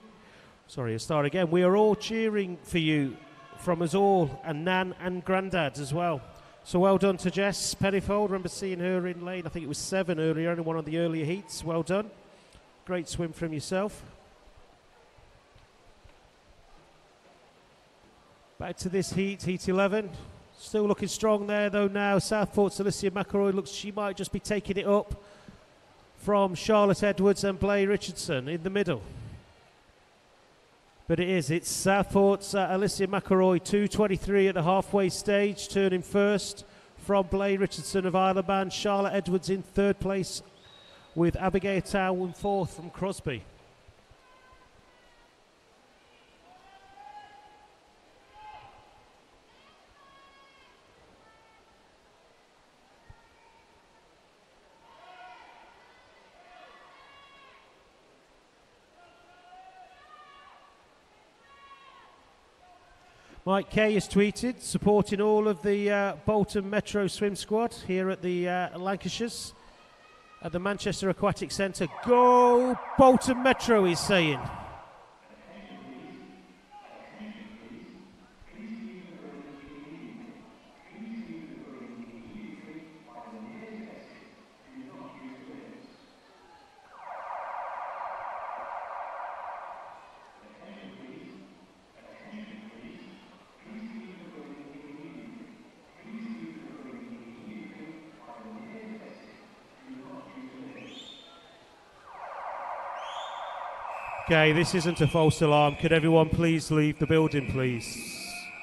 Sorry, I'll start again. "We are all cheering for you from us all, and Nan and Grandad as well." So well done to Jess Pennyfold. Remember seeing her in lane, I think it was 7 earlier, only one of the earlier heats. Well done. Great swim from yourself. Back to this heat, Heat 11. Still looking strong there though now. Southport's Alicia McElroy looks she might just be taking it up from Charlotte Edwards and Blay Richardson in the middle. But it's Southport's Alicia McElroy, 2:23 at the halfway stage, turning first from Blay Richardson of Isle of Man. Charlotte Edwards in 3rd place with Abigail Towle in 4th from Crosby. Mike Kay has tweeted, supporting all of the Bolton Metro swim squad here at the Lancashires at the Manchester Aquatic Centre. Go Bolton Metro, he's saying. Okay, this isn't a false alarm. Could everyone please leave the building, please?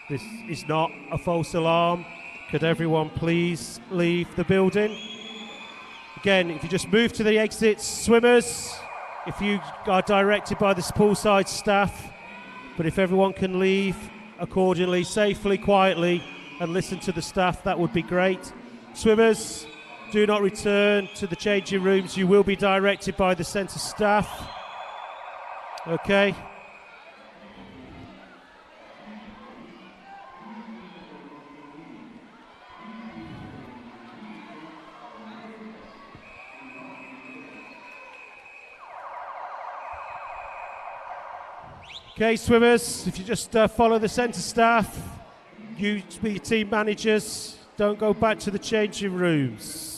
This is not a false alarm. Could everyone please leave the building? Again, if you just move to the exits, swimmers, if you are directed by the poolside staff, but if everyone can leave accordingly, safely, quietly, and listen to the staff, that would be great. Swimmers, do not return to the changing rooms. You will be directed by the centre staff. Okay. Okay, swimmers, if you just follow the centre staff, you be your team managers, don't go back to the changing rooms.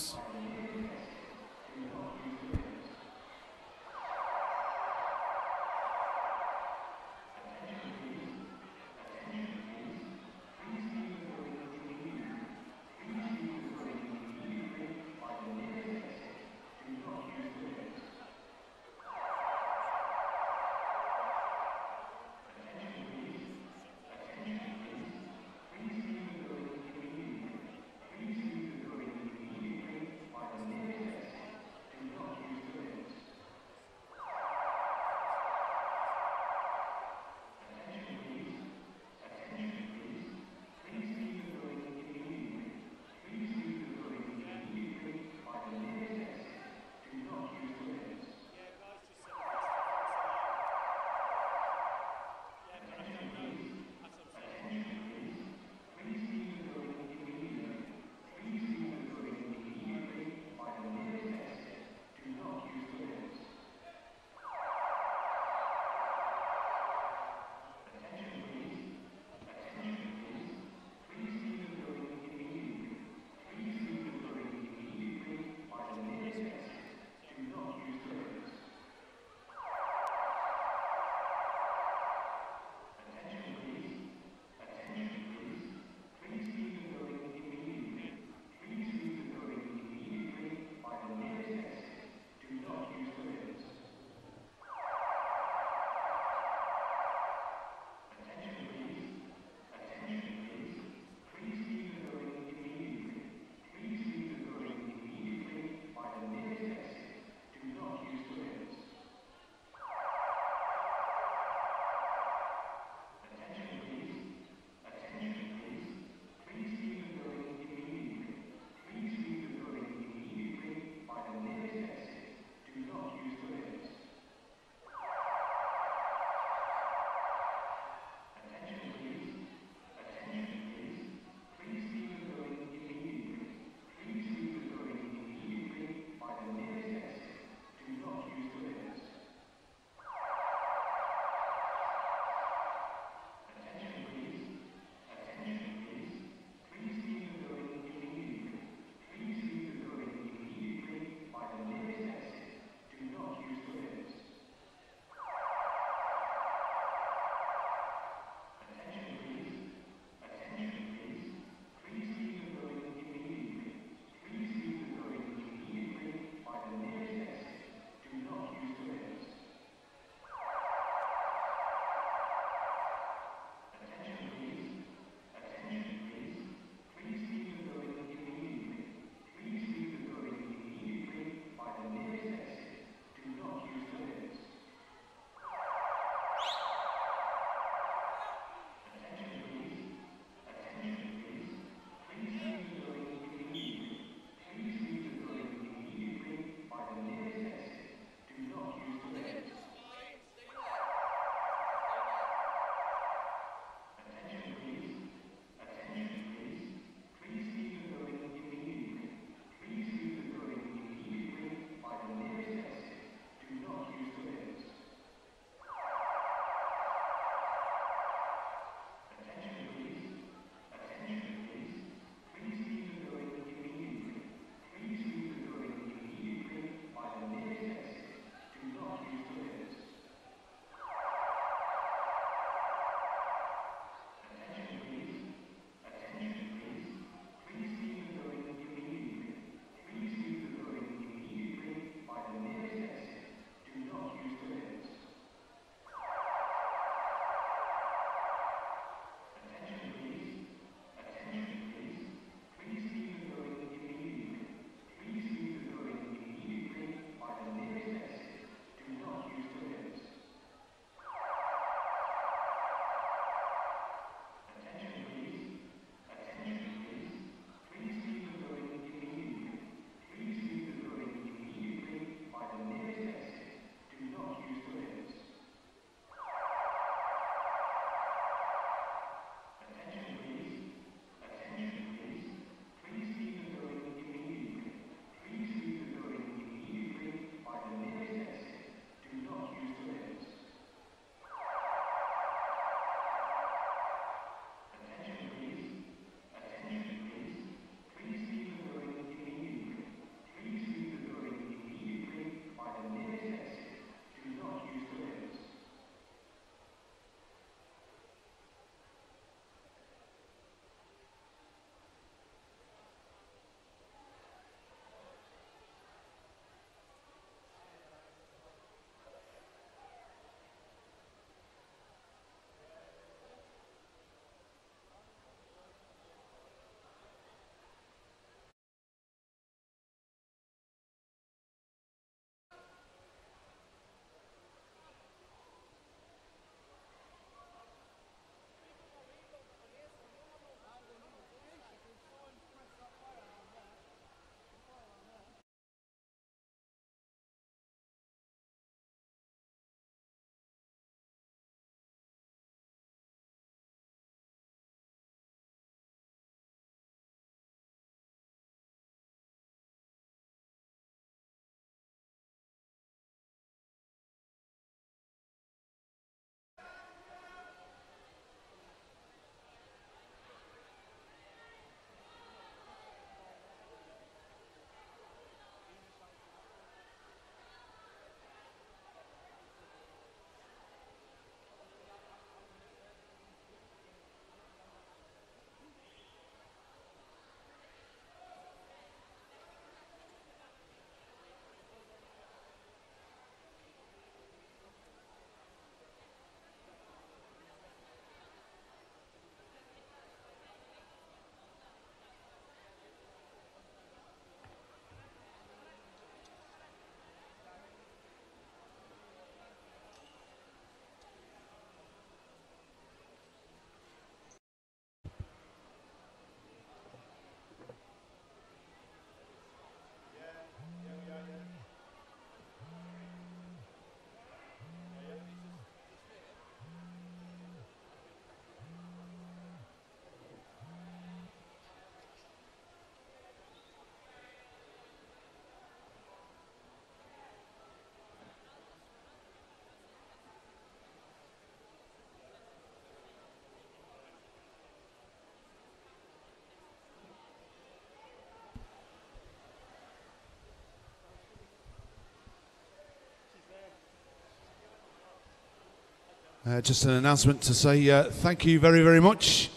Just an announcement to say thank you very, very much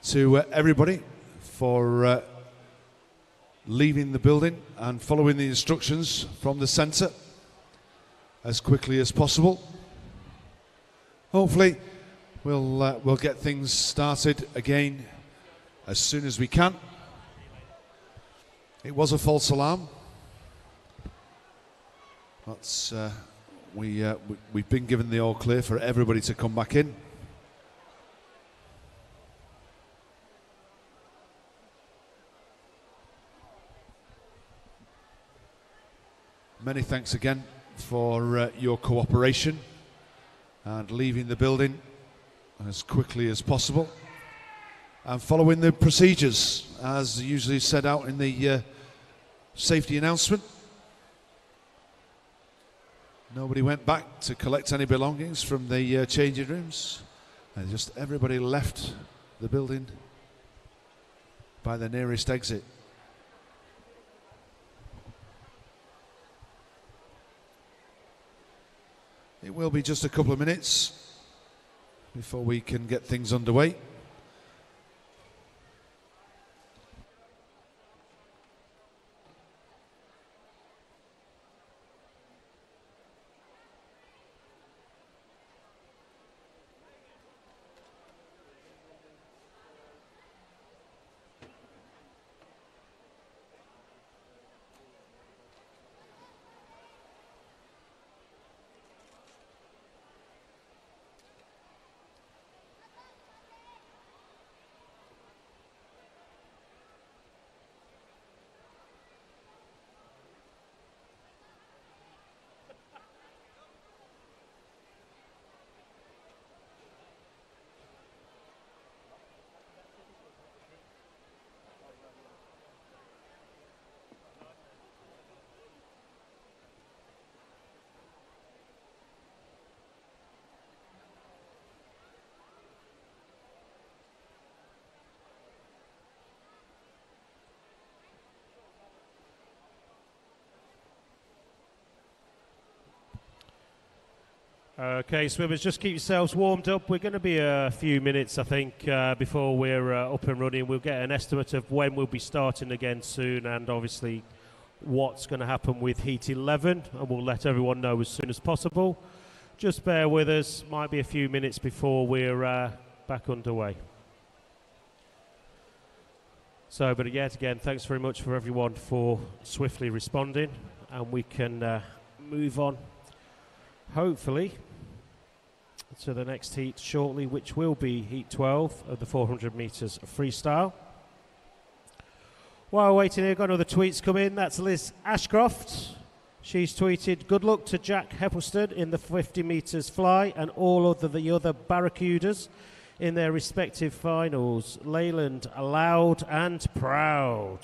to everybody for leaving the building and following the instructions from the centre as quickly as possible. Hopefully we'll get things started again as soon as we can. It was a false alarm, but we've been given the all clear for everybody to come back in. Many thanks again for your cooperation and leaving the building as quickly as possible and following the procedures as usually set out in the safety announcement. Nobody went back to collect any belongings from the changing rooms, and just everybody left the building by the nearest exit. It will be just a couple of minutes before we can get things underway. Okay, swimmers, just keep yourselves warmed up. We're going to be a few minutes, I think, before we're up and running. We'll get an estimate of when we'll be starting again soon, and obviously what's going to happen with Heat 11, and we'll let everyone know as soon as possible. Just bear with us. Might be a few minutes before we're back underway. So, but yet again, thanks very much for everyone for swiftly responding, and we can move on, hopefully, to the next heat shortly, which will be Heat 12 of the 400 metres freestyle. While waiting here, got another tweets come in. That's Liz Ashcroft. She's tweeted, "Good luck to Jack Heppelston in the 50 metres fly and all of the other Barracudas in their respective finals. Leyland, loud and proud."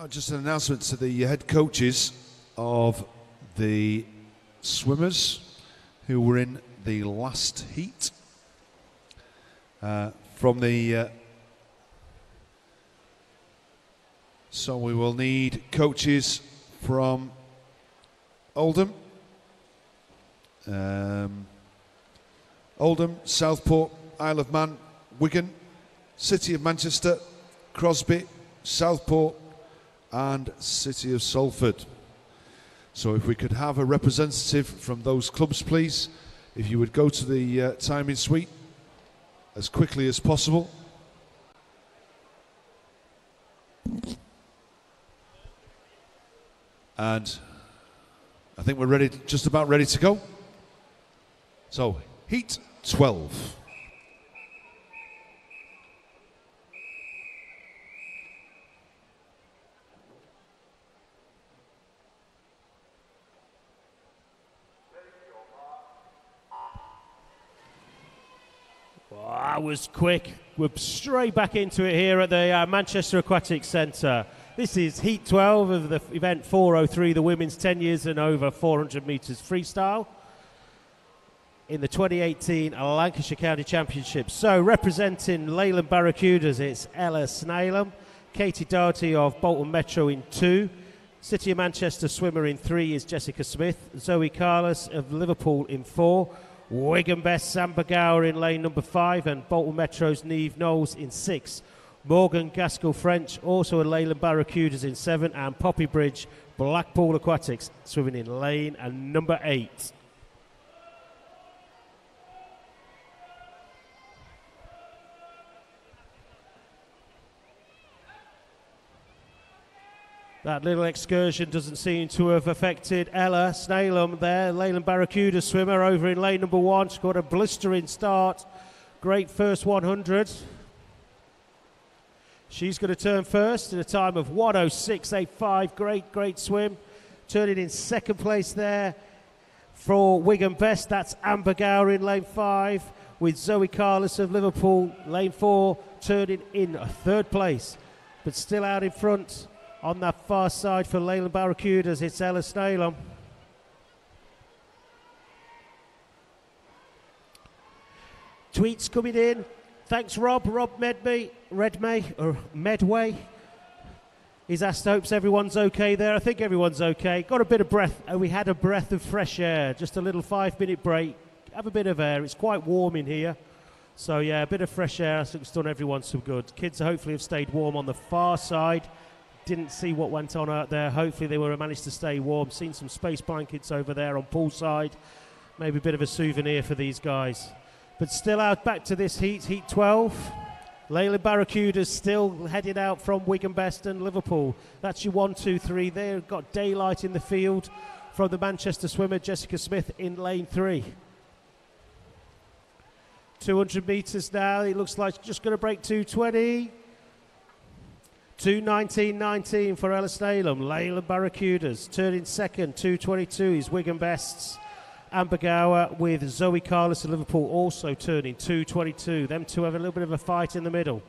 Just an announcement to the head coaches of the swimmers who were in the last heat. From the so we will need coaches from Oldham, Southport, Isle of Man, Wigan, City of Manchester, Crosby, Southport and City of Salford. So if we could have a representative from those clubs, please, if you would go to the timing suite as quickly as possible. And I think we're ready, just about ready to go. So, Heat 12. That was quick. We're straight back into it here at the Manchester Aquatic Centre. This is Heat 12 of the event 403, the women's 10 years and over 400 metres freestyle. in the 2018 Lancashire County Championship. So representing Leyland Barracudas, it's Ella Snaleham, Katie Doherty of Bolton Metro in 2, City of Manchester swimmer in 3 is Jessica Smith, Zoe Carlos of Liverpool in 4, Wigan Best Sam Bagower in lane number 5, and Bolton Metro's Neve Knowles in 6. Morgan Gaskell French also in Leyland Barracudas in 7, and Poppy Bridge Blackpool Aquatics swimming in lane and number 8. That little excursion doesn't seem to have affected Ella Snaleham there. Leyland Barracuda swimmer over in lane number 1. She got a blistering start. Great first 100. She's going to turn first in a time of 1:06.85. Great swim. Turning in second place there for Wigan Best. That's Amber Gower in lane 5 with Zoe Carlos of Liverpool. Lane 4 turning in a third place. But still out in front on that far side for Leyland Barracudas, it's Ella Snaleham. Tweets coming in. Thanks, Rob. Rob Medway. He's asked, hopes everyone's okay there. I think everyone's okay. Got a bit of breath. We had a breath of fresh air. Just a little 5-minute break. Have a bit of air. It's quite warm in here. So, yeah, a bit of fresh air. I think it's done everyone some good. Kids hopefully have stayed warm on the far side. Didn't see what went on out there. Hopefully they were managed to stay warm. Seen some space blankets over there on poolside. Maybe a bit of a souvenir for these guys. But still out back to this heat 12. Leyland Barracudas still heading out from Wigan Best and Liverpool. That's your 1, 2, 3. They've got daylight in the field from the Manchester swimmer Jessica Smith in lane 3. 200 metres now. It looks like just going to break 2:20. 2:19.19 for Ella Snaleham. Leyland Barracudas turning second. 2:22 is Wigan Best's Amber Gower with Zoe Carlos of Liverpool also turning 2:22. Them two have a little bit of a fight in the middle.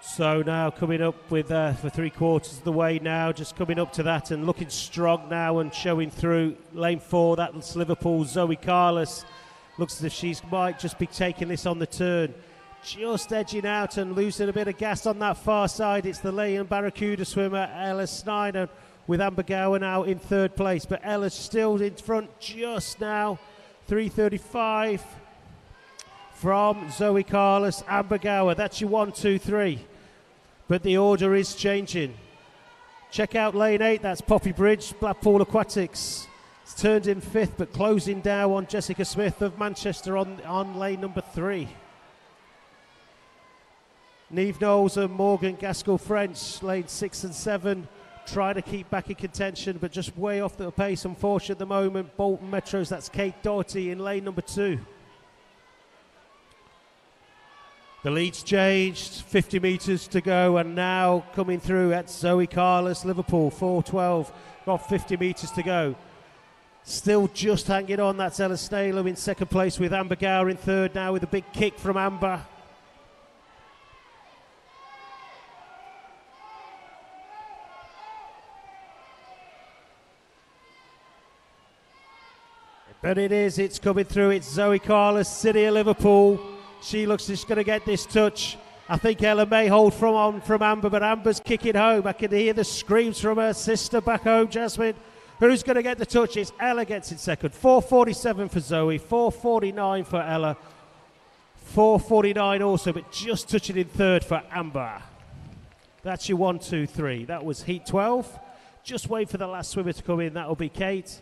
So now coming up with for 3/4 of the way now, just coming up to that and looking strong now and showing through lane 4. That's Liverpool Zoe Carlos. Looks as if she might just be taking this on the turn. Just edging out and losing a bit of gas on that far side. It's the Leyland Barracuda swimmer Ella Snyder with Amber Gower now in third place. But Ella's still in front just now. 3:35 from Zoe Carlos, Amber Gower. That's your 1, 2, 3. But the order is changing. Check out lane 8, that's Poppy Bridge, Blackpool Aquatics. It's turned in 5th, but closing down on Jessica Smith of Manchester on lane number 3. Neve Knowles and Morgan Gaskell French, lane 6 and 7, trying to keep back in contention, but just way off the pace, unfortunately, at the moment. Bolton Metros, that's Kate Doherty in lane number 2. The lead's changed, 50 metres to go, and now coming through at Zoe Carlos, Liverpool, 4:12, got 50 metres to go. Still just hanging on, that's Ella Snaleham in second place with Amber Gower in third now with a big kick from Amber. But it's coming through, it's Zoe Carlos, City of Liverpool. She looks just going to get this touch. I think Ella may hold from Amber, but Amber's kicking home. I can hear the screams from her sister back home, Jasmine. Who's going to get the touch? It's Ella gets it second. 4:47 for Zoe, 4:49 for Ella, 4:49 also, but just touching in third for Amber. That's your 1, 2, 3. That was heat 12. Just wait for the last swimmer to come in. That will be Kate.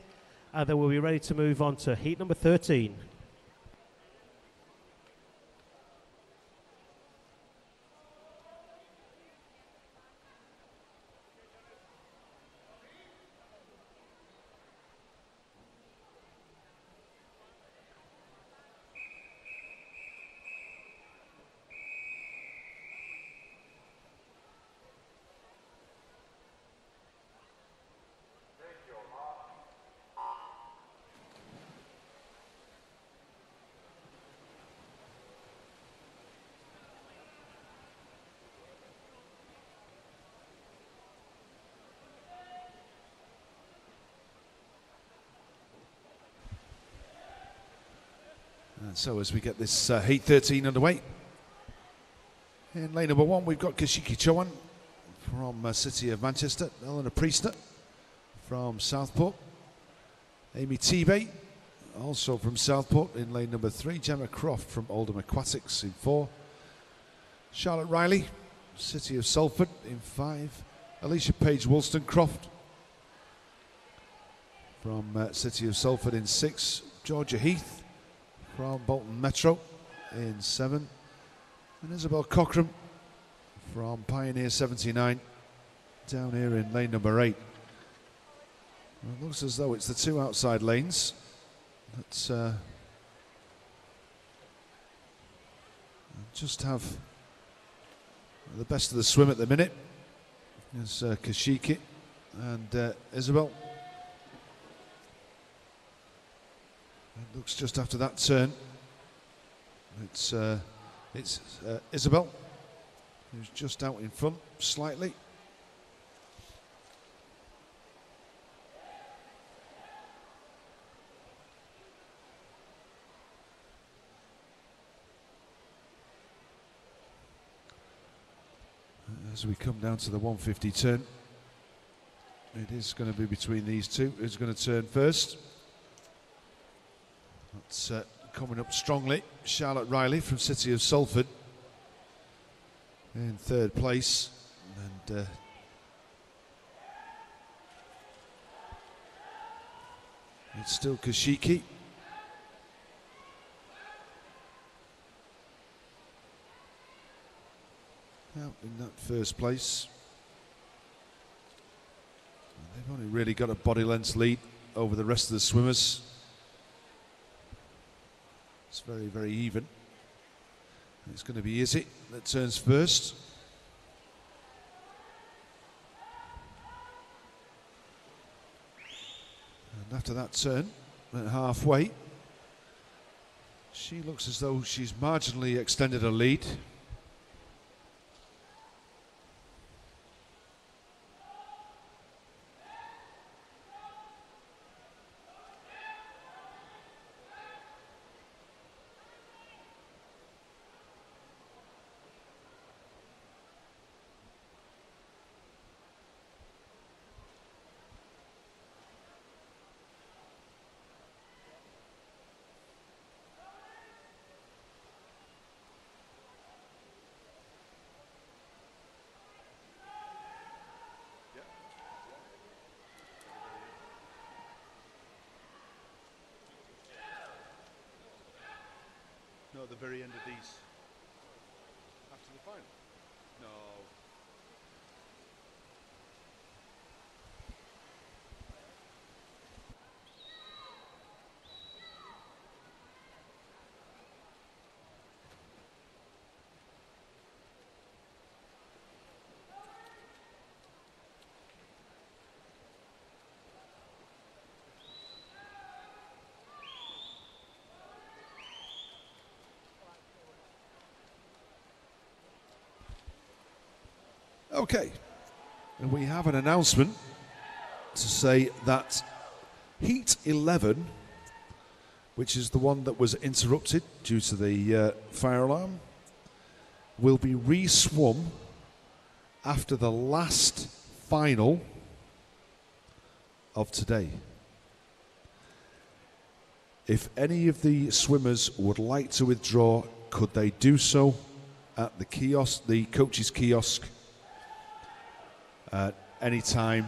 And then we'll be ready to move on to heat number 13. And so as we get this Heat 13 underway, in lane number 1 we've got Kashiki Chowan from City of Manchester, Eleanor Priestner from Southport, Amy Tebay also from Southport in lane number 3, Gemma Croft from Oldham Aquatics in 4, Charlotte Riley, City of Salford in 5, Alicia Page Wollstonecroft from City of Salford in 6, Georgia Heath from Bolton Metro in 7, and Isabel Cockram from Pioneer 79 down here in lane number 8. Well, it looks as though it's the 2 outside lanes that just have the best of the swim at the minute. There's Kashiki and Isabel. It looks just after that turn. It's Isabel who's just out in front slightly. As we come down to the 150 turn, it is going to be between these two. Who's going to turn first? That's coming up strongly. Charlotte Riley from City of Salford in 3rd place, and it's still Kashiki. Out in that 1st place. And they've only really got a body length lead over the rest of the swimmers. It's very, very even. It's going to be Izzy that turns first. And after that turn, at halfway, she looks as though she's marginally extended her lead. No, at the very end of these. After the final? No. Okay, and we have an announcement to say that Heat 11, which is the one that was interrupted due to the fire alarm, will be re-swum after the last final of today. If any of the swimmers would like to withdraw, could they do so at the kiosk, the coach's kiosk, at any time,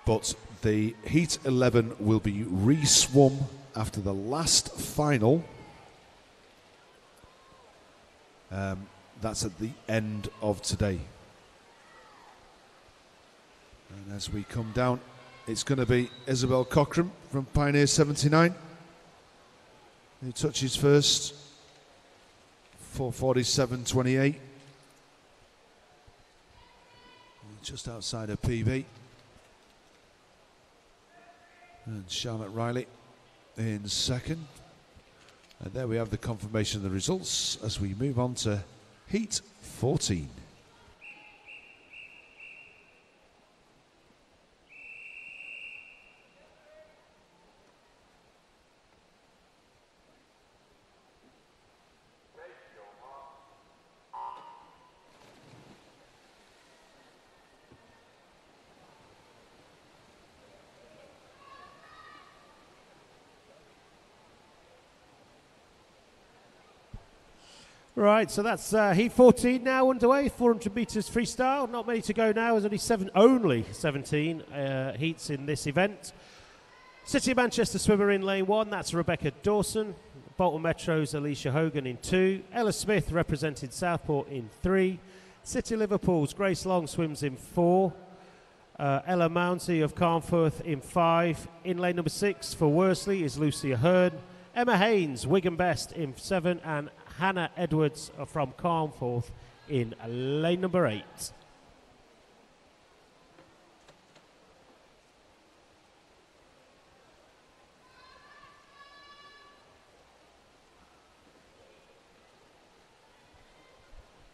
but the Heat 11 will be re-swum after the last final. That's at the end of today. And as we come down, it's going to be Isabel Cockram from Pioneer 79 who touches first, 4:47.28. Just outside of PB. And Charlotte Riley in 2nd. And there we have the confirmation of the results as we move on to Heat 14. Right, so that's heat 14 now underway, 400 metres freestyle. Not many to go now, there's only 17 heats in this event. City of Manchester swimmer in lane 1, that's Rebecca Dawson. Bolton Metro's Alicia Hogan in 2. Ella Smith represented Southport in 3. City Liverpool's Grace Long swims in 4. Ella Mounsey of Carnforth in 5. In lane number 6 for Worsley is Lucia Hearn. Emma Haynes, Wigan Best in 7, and Hannah Edwards from Carnforth in lane number 8.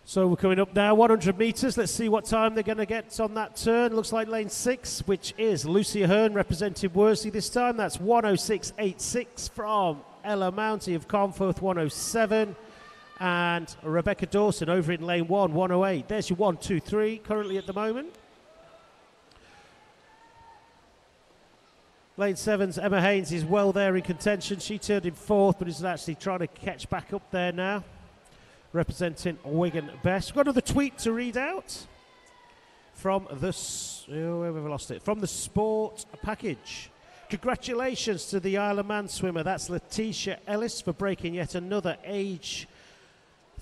So we're coming up now, 100 metres. Let's see what time they're going to get on that turn. Looks like lane 6, which is Lucia Hearn, representing Worsley this time. That's 106.86 from Ella Mounsey of Carnforth, 107. And Rebecca Dawson over in lane 1, 108. There's your 1, 2, 3 currently at the moment. Lane 7's Emma Haynes is well there in contention. She turned in 4th, but is actually trying to catch back up there now, representing Wigan Best. We've got another tweet to read out from the from the sport package. Congratulations to the Isle of Man swimmer. That's Letitia Ellis for breaking yet another age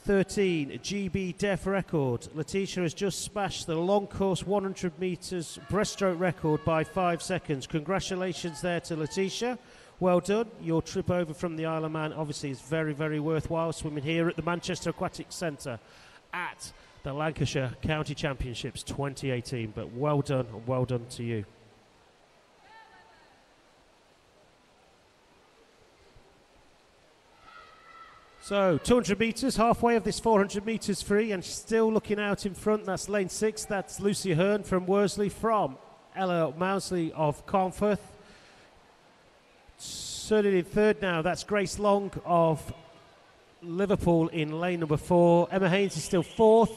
13 GB deaf record. Letitia has just smashed the long course 100 metres breaststroke record by 5 seconds. Congratulations there to Letitia. Well done. Your trip over from the Isle of Man obviously is very, very worthwhile, swimming here at the Manchester Aquatic Centre at the Lancashire County Championships 2018. But well done, and well done to you. So 200 metres, halfway of this 400 metres free, and still looking out in front. That's lane 6. That's Lucia Hearn from Worsley, from Ella Mounsey of Carnforth. Turning in 3rd now, that's Grace Long of Liverpool in lane number 4. Emma Haynes is still 4th,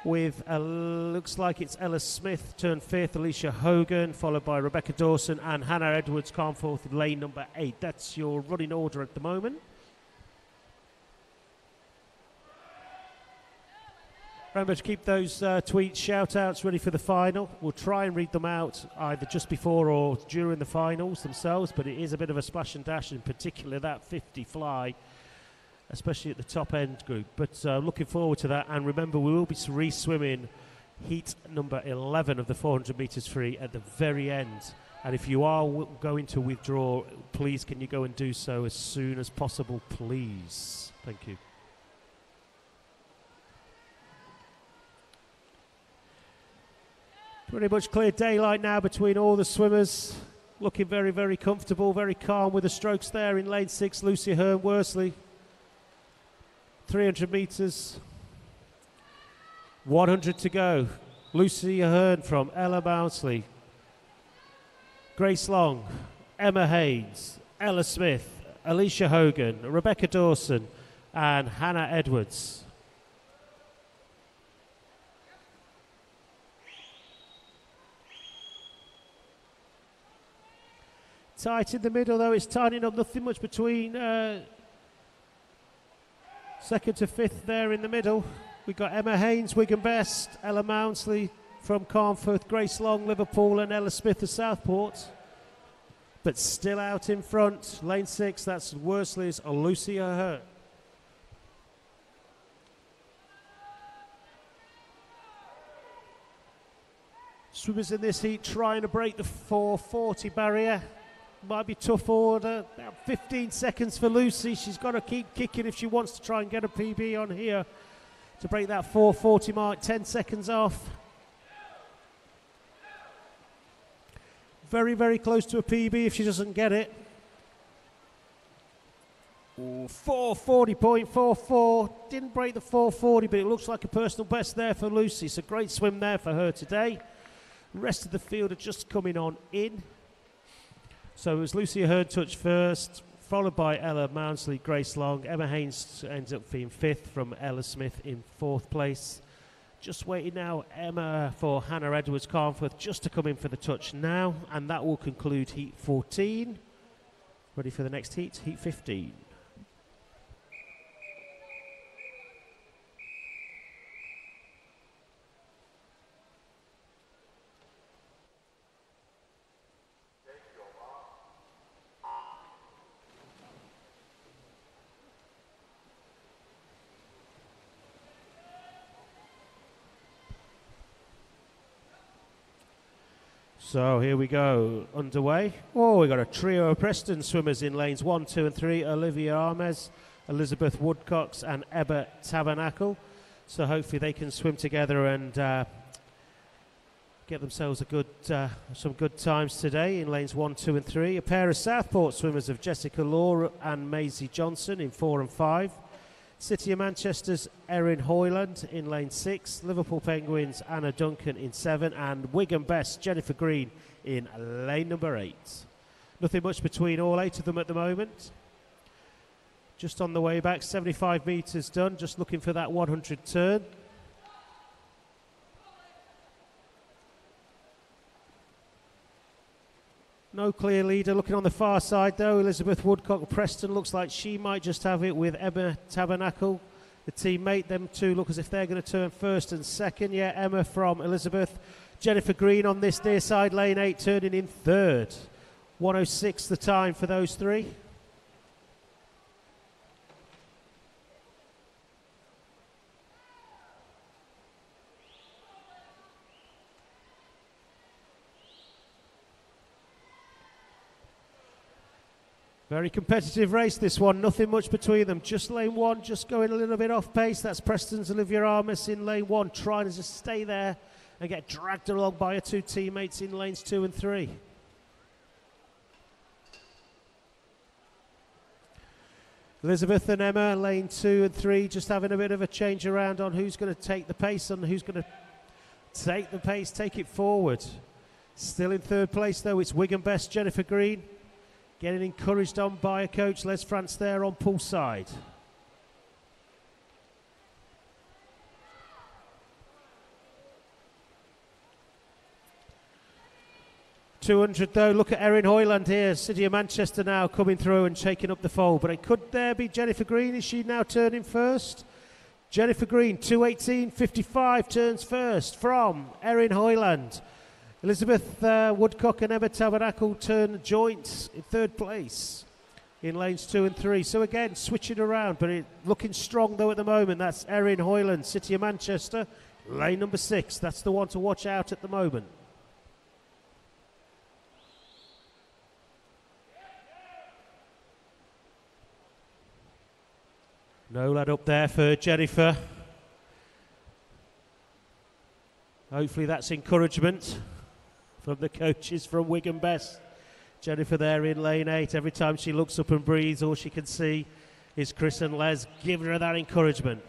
with looks like it's Ella Smith turned 5th, Alicia Hogan, followed by Rebecca Dawson and Hannah Edwards, Carnforth in lane number 8. That's your running order at the moment. Remember to keep those tweets, shout-outs ready for the final. We'll try and read them out either just before or during the finals themselves, but it is a bit of a splash and dash, in particular that 50 fly, especially at the top end group. But looking forward to that. And remember, we will be re-swimming heat number 11 of the 400 metres free at the very end. And if you are going to withdraw, please can you go and do so as soon as possible, please. Thank you. Pretty much clear daylight now between all the swimmers. Looking very, very comfortable, very calm with the strokes there in lane 6, Lucia Hearn, Worsley. 300 metres. 100 to go. Lucia Hearn from Ella Mounsey. Grace Long, Emma Haynes, Ella Smith, Alicia Hogan, Rebecca Dawson, and Hannah Edwards. Tight in the middle, though. It's tightening up. Nothing much between 2nd to 5th there in the middle. We've got Emma Haynes, Wigan Best, Ella Mounsey from Carnforth, Grace Long, Liverpool, and Ella Smith of Southport. But still out in front. Lane 6, that's Worsley's Lucia Hearn. Swimmers in this heat trying to break the 440 barrier. Might be tough order. About 15 seconds for Lucy. She's got to keep kicking if she wants to try and get a PB on here to break that 440 mark. 10 seconds off. Very, very close to a PB if she doesn't get it. 440.44. Didn't break the 440, but it looks like a personal best there for Lucy. It's a great swim there for her today. The rest of the field are just coming on in. So it was Lucia Hearn touch first, followed by Ella Mounsey, Grace Long. Emma Haynes ends up being 5th from Ella Smith in 4th place. Just waiting now, Emma for Hannah Edwards, Carnforth, just to come in for the touch now. And that will conclude heat 14. Ready for the next heat, heat 15. So here we go, underway. Oh, we got a trio of Preston swimmers in lanes 1, 2 and 3. Olivia Armes, Elizabeth Woodcocks and Ebba Tabernacle. So hopefully they can swim together and get themselves a good, some good times today in lanes 1, 2 and 3. A pair of Southport swimmers of Jessica Law and Maisie Johnson in 4 and 5. City of Manchester's Erin Hoyland in lane 6, Liverpool Penguins Anna Duncan in 7, and Wigan Best Jennifer Green in lane number 8. Nothing much between all 8 of them at the moment. Just on the way back, 75 metres done, just looking for that 100 turn. No clear leader. Looking on the far side though, Elizabeth Woodcock of Preston looks like she might just have it with Emma Tabernacle, the teammate. Them two look as if they're going to turn first and second. Yeah, Emma from Elizabeth. Jennifer Green on this near side, lane 8, turning in third. 1:06 the time for those three. Very competitive race, this one. Nothing much between them. Just lane 1, just going a little bit off pace. That's Preston's Olivia Armes in lane 1, trying to just stay there and get dragged along by her two teammates in lanes 2 and 3. Elizabeth and Emma, lane 2 and 3, just having a bit of a change around on who's going to take the pace and who's going to take the pace, take it forward. Still in third place, though, it's Wigan Best Jennifer Green. Getting encouraged on by a coach, Les France there on poolside. $200 though, look at Erin Hoyland here, City of Manchester now coming through and shaking up the fold. But it could there be Jennifer Green, is she now turning first? Jennifer Green, 2:18.55 turns first from Erin Hoyland. Elizabeth Woodcock and Emma Tabernacle turn joint in third place in lanes 2 and 3. So again, switching around, but looking strong though at the moment. That's Erin Hoyland, City of Manchester, lane number 6. That's the one to watch out at the moment. No lad up there for Jennifer. Hopefully that's encouragement from the coaches from Wigan Best. Jennifer there in lane 8. Every time she looks up and breathes, all she can see is Chris and Les giving her that encouragement.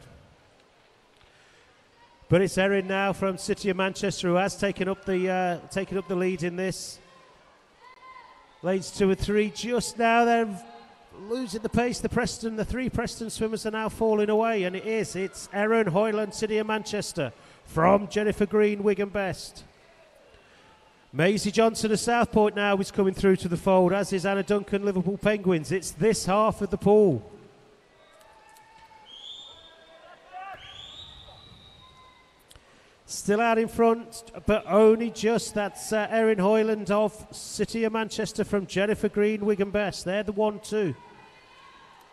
But it's Erin now from City of Manchester who has taken up the lead in this. Lanes 2 and 3 just now they're losing the pace. The 3 Preston swimmers are now falling away, and it's Erin Hoyland, City of Manchester, from Jennifer Green, Wigan Best. Maisie Johnson of Southport now is coming through to the fold, as is Anna Duncan, Liverpool Penguins. It's this half of the pool. Still out in front, but only just. That's Erin Hoyland of City of Manchester from Jennifer Green, Wigan Best. They're the 1-2.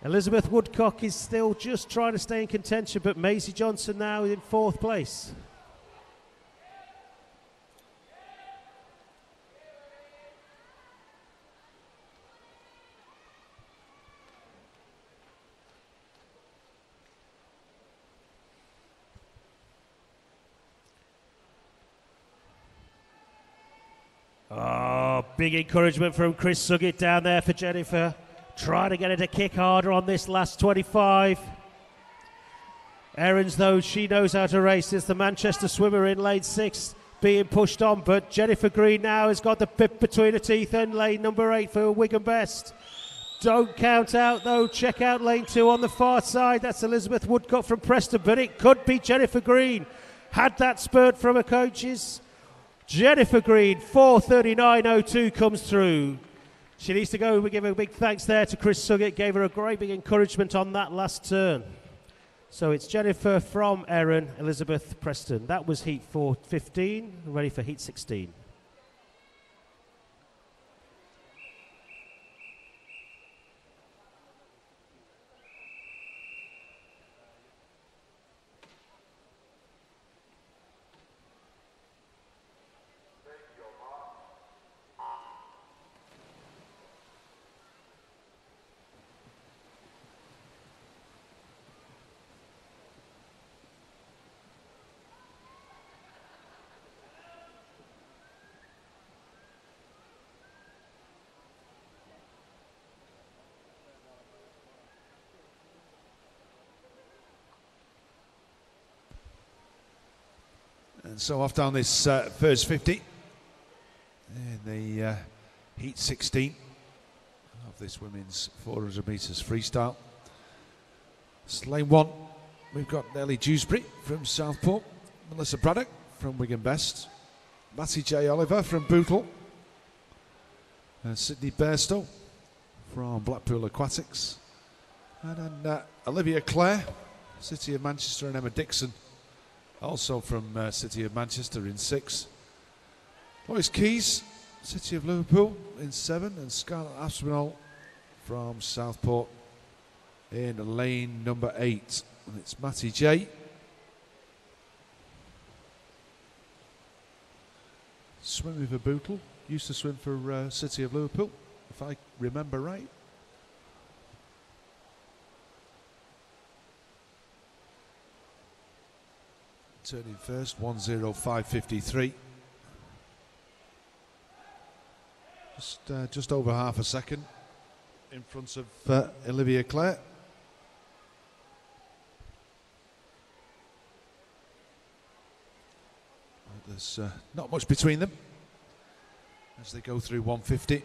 Elizabeth Woodcock is still just trying to stay in contention, but Maisie Johnson now in 4th place. Oh, big encouragement from Chris Suggett down there for Jennifer. Trying to get her to kick harder on this last 25. Erin's, though, she knows how to race. It's the Manchester swimmer in lane 6 being pushed on. But Jennifer Green now has got the pip between her teeth, and lane number 8 for Wigan Best. Don't count out, though. Check out lane 2 on the far side. That's Elizabeth Woodcock from Preston. But it could be Jennifer Green. Had that spurt from her coaches. Jennifer Green, 4:39.02 comes through. She needs to go. We give a big thanks there to Chris Suggett. Gave her a great big encouragement on that last turn. So it's Jennifer from Erin, Elizabeth Preston. That was heat 4:15. Ready for heat 16. So off down this first 50 in the heat 16 of this women's 400 metres freestyle. It's lane 1. We've got Nellie Dewsbury from Southport, Melissa Braddock from Wigan Best, Matty J. Oliver from Bootle, and Sydney Bairstow from Blackpool Aquatics, and then Olivia Clare, City of Manchester, and Emma Dixon, also from City of Manchester in 6. Lois Keys, City of Liverpool in 7, and Scarlett Aspinall from Southport in lane number 8. And it's Matty J. Swimming for Bootle, used to swim for City of Liverpool, if I remember right. Turning first, 1:05.53. Just over half a second in front of Olivia Clare. There's not much between them as they go through 150.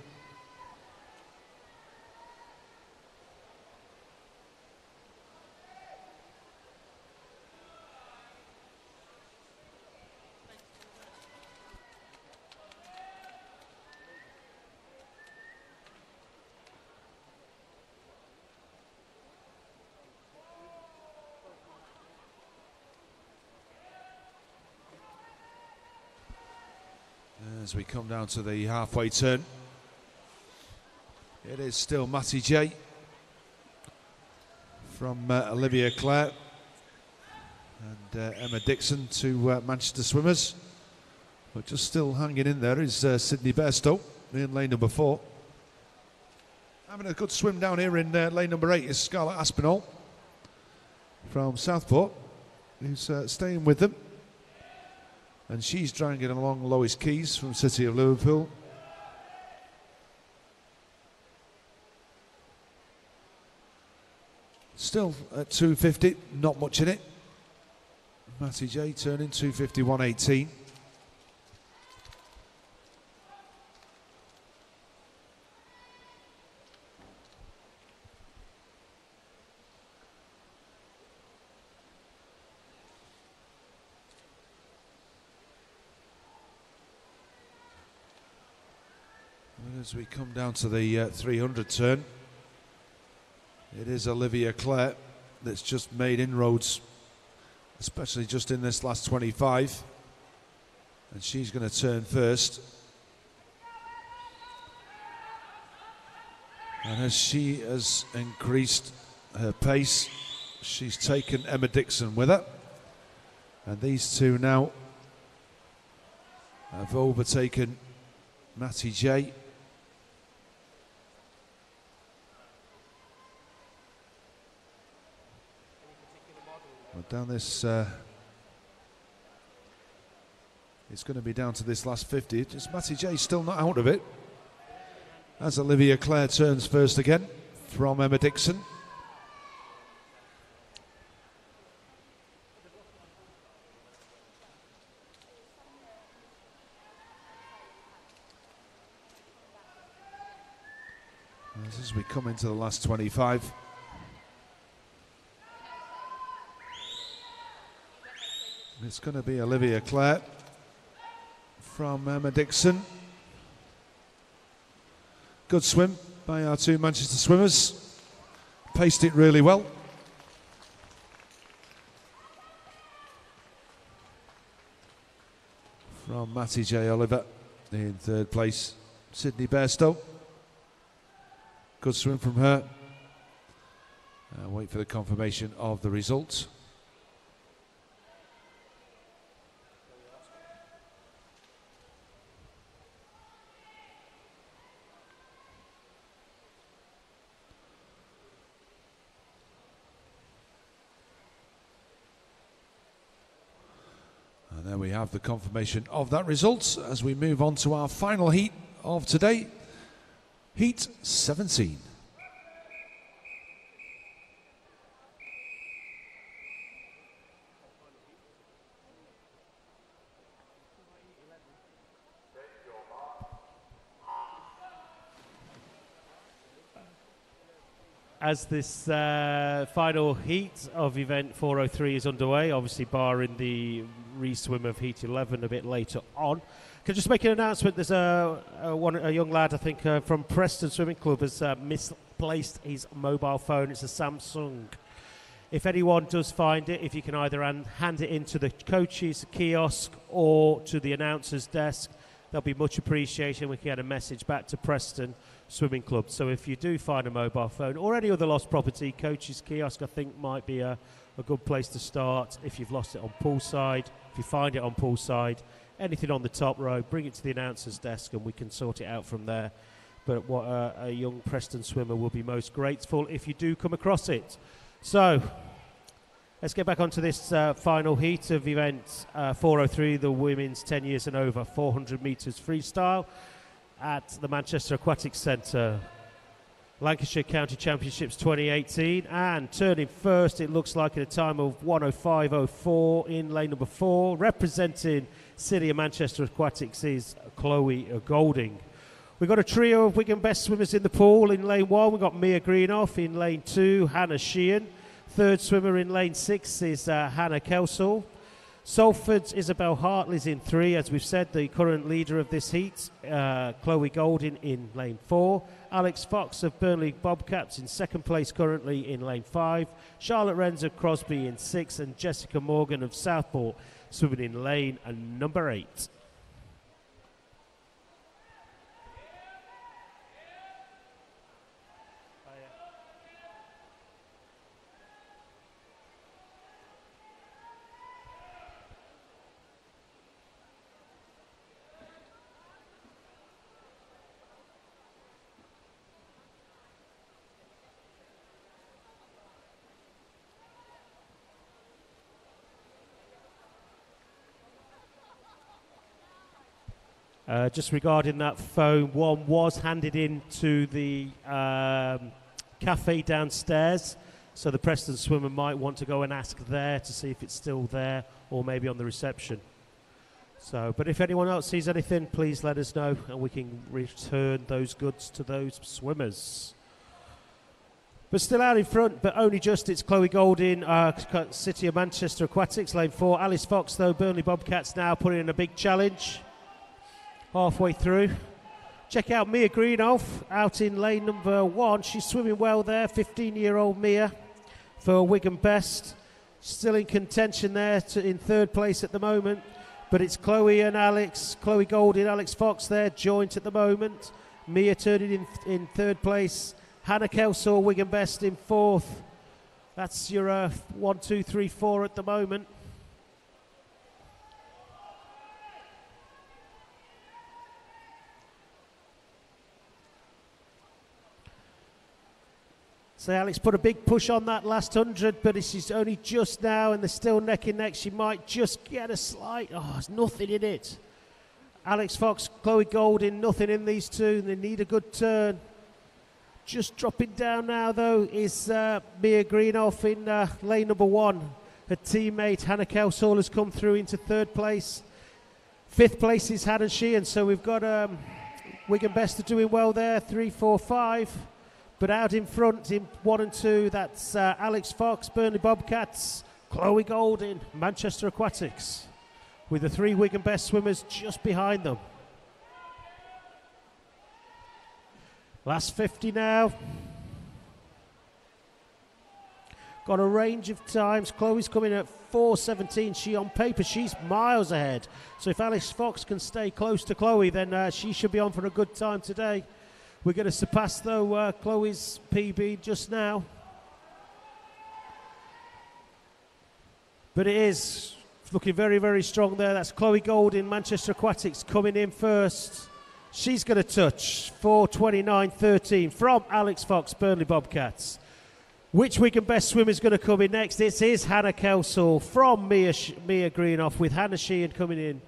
As we come down to the halfway turn, it is still Matty J from Olivia Clare and Emma Dixon to Manchester Swimmers. But just still hanging in there is Sydney Bairstow in lane number 4. Having a good swim down here in lane number 8 is Scarlett Aspinall from Southport, who's staying with them. And she's dragging along Lois Keys from City of Liverpool. Still at 250, not much in it. Matty J turning 251.18. As we come down to the 300 turn, it is Olivia Clare that's just made inroads, especially just in this last 25, and she's going to turn first. And as she has increased her pace, she's taken Emma Dixon with her, and these two now have overtaken Matty J. Down this, it's going to be down to this last 50. Just Matty J still not out of it, as Olivia Clare turns first again from Emma Dixon. As we come into the last 25. It's going to be Olivia Clare from Emma Dixon. Good swim by our two Manchester swimmers. Paced it really well. From Matty J. Oliver in 3rd place, Sydney Bairstow. Good swim from her. Wait for the confirmation of the results. And there we have the confirmation of that result as we move on to our final heat of today, Heat 17. as this final heat of event 403 is underway, obviously barring the re-swim of heat 11 a bit later on. Can I just make an announcement? There's a young lad, I think, from Preston Swimming Club has misplaced his mobile phone. It's a Samsung. If anyone does find it, if you can either hand it into the coaches kiosk or to the announcer's desk, that'll be much appreciated. We can get a message back to Preston Swimming Club. So if you do find a mobile phone or any other lost property, coaches kiosk I think might be a good place to start. If you've lost it on poolside, if you find it on poolside, anything on the top row, bring it to the announcer's desk and we can sort it out from there. But what a young Preston swimmer will be most grateful if you do come across it. So let's get back onto this final heat of event 403, the women's 10 years and over 400 metres freestyle at the Manchester Aquatic Centre. Lancashire County Championships 2018, and turning first, it looks like, at a time of 1:05.04 in lane number 4. Representing City of Manchester Aquatics is Chloe Golding. We've got a trio of Wigan best swimmers in the pool. In lane 1, we've got Mia Greenoff. In lane 2, Hannah Sheehan. Third swimmer in lane 6 is Hannah Kelsall. Salford's Isabel Hartley's in 3, as we've said, the current leader of this heat. Chloe Golding in lane 4. Alex Fox of Burnley Bobcats in 2nd place currently in lane 5. Charlotte Renz of Crosby in 6, and Jessica Morgan of Southport swimming in lane number 8. Just regarding that phone, one was handed in to the cafe downstairs, so the Preston swimmer might want to go and ask there to see if it's still there, or maybe on the reception. So, but if anyone else sees anything, please let us know and we can return those goods to those swimmers. But still out in front, but only just, it's Chloe Golding, City of Manchester Aquatics, lane 4. Alice Fox, though, Burnley Bobcats now putting in a big challenge. Halfway through. Check out Mia Greenoff out in lane number 1. She's swimming well there, 15-year-old Mia for Wigan Best. Still in contention there in 3rd place at the moment. But it's Chloe and Alex, Chloe Golding, Alex Fox there, joint at the moment. Mia turning in 3rd place. Hannah Kelsall, Wigan Best in 4th. That's your 1, 2, 3, 4 at the moment. So Alex put a big push on that last 100, but she's only just now, and they're still neck and neck. She might just get a slight. Oh, there's nothing in it. Alex Fox, Chloe Golding, nothing in these two. They need a good turn. Just dropping down now, though, is Mia Greenoff in lane number 1. Her teammate Hannah Kelsall has come through into 3rd place. 5th place is Hannah Sheehan, so we've got Wigan Best are doing well there, 3, 4, 5. But out in front in 1 and 2, that's Alex Fox, Burnley Bobcats, Chloe Golding, Manchester Aquatics, with the 3 Wigan Best swimmers just behind them. Last 50 now. Got a range of times. Chloe's coming at 4:17. On paper, she's miles ahead. So if Alex Fox can stay close to Chloe, then she should be on for a good time today. We're going to surpass, though, Chloe's PB just now. But it is looking very, very strong there. That's Chloe Golding, Manchester Aquatics, coming in first. She's going to touch 4:29.13 from Alex Fox, Burnley Bobcats. Which Wigan Best swimmer is going to come in next? It is Hannah Kelsall from Mia Greenoff, with Hannah Sheehan coming in.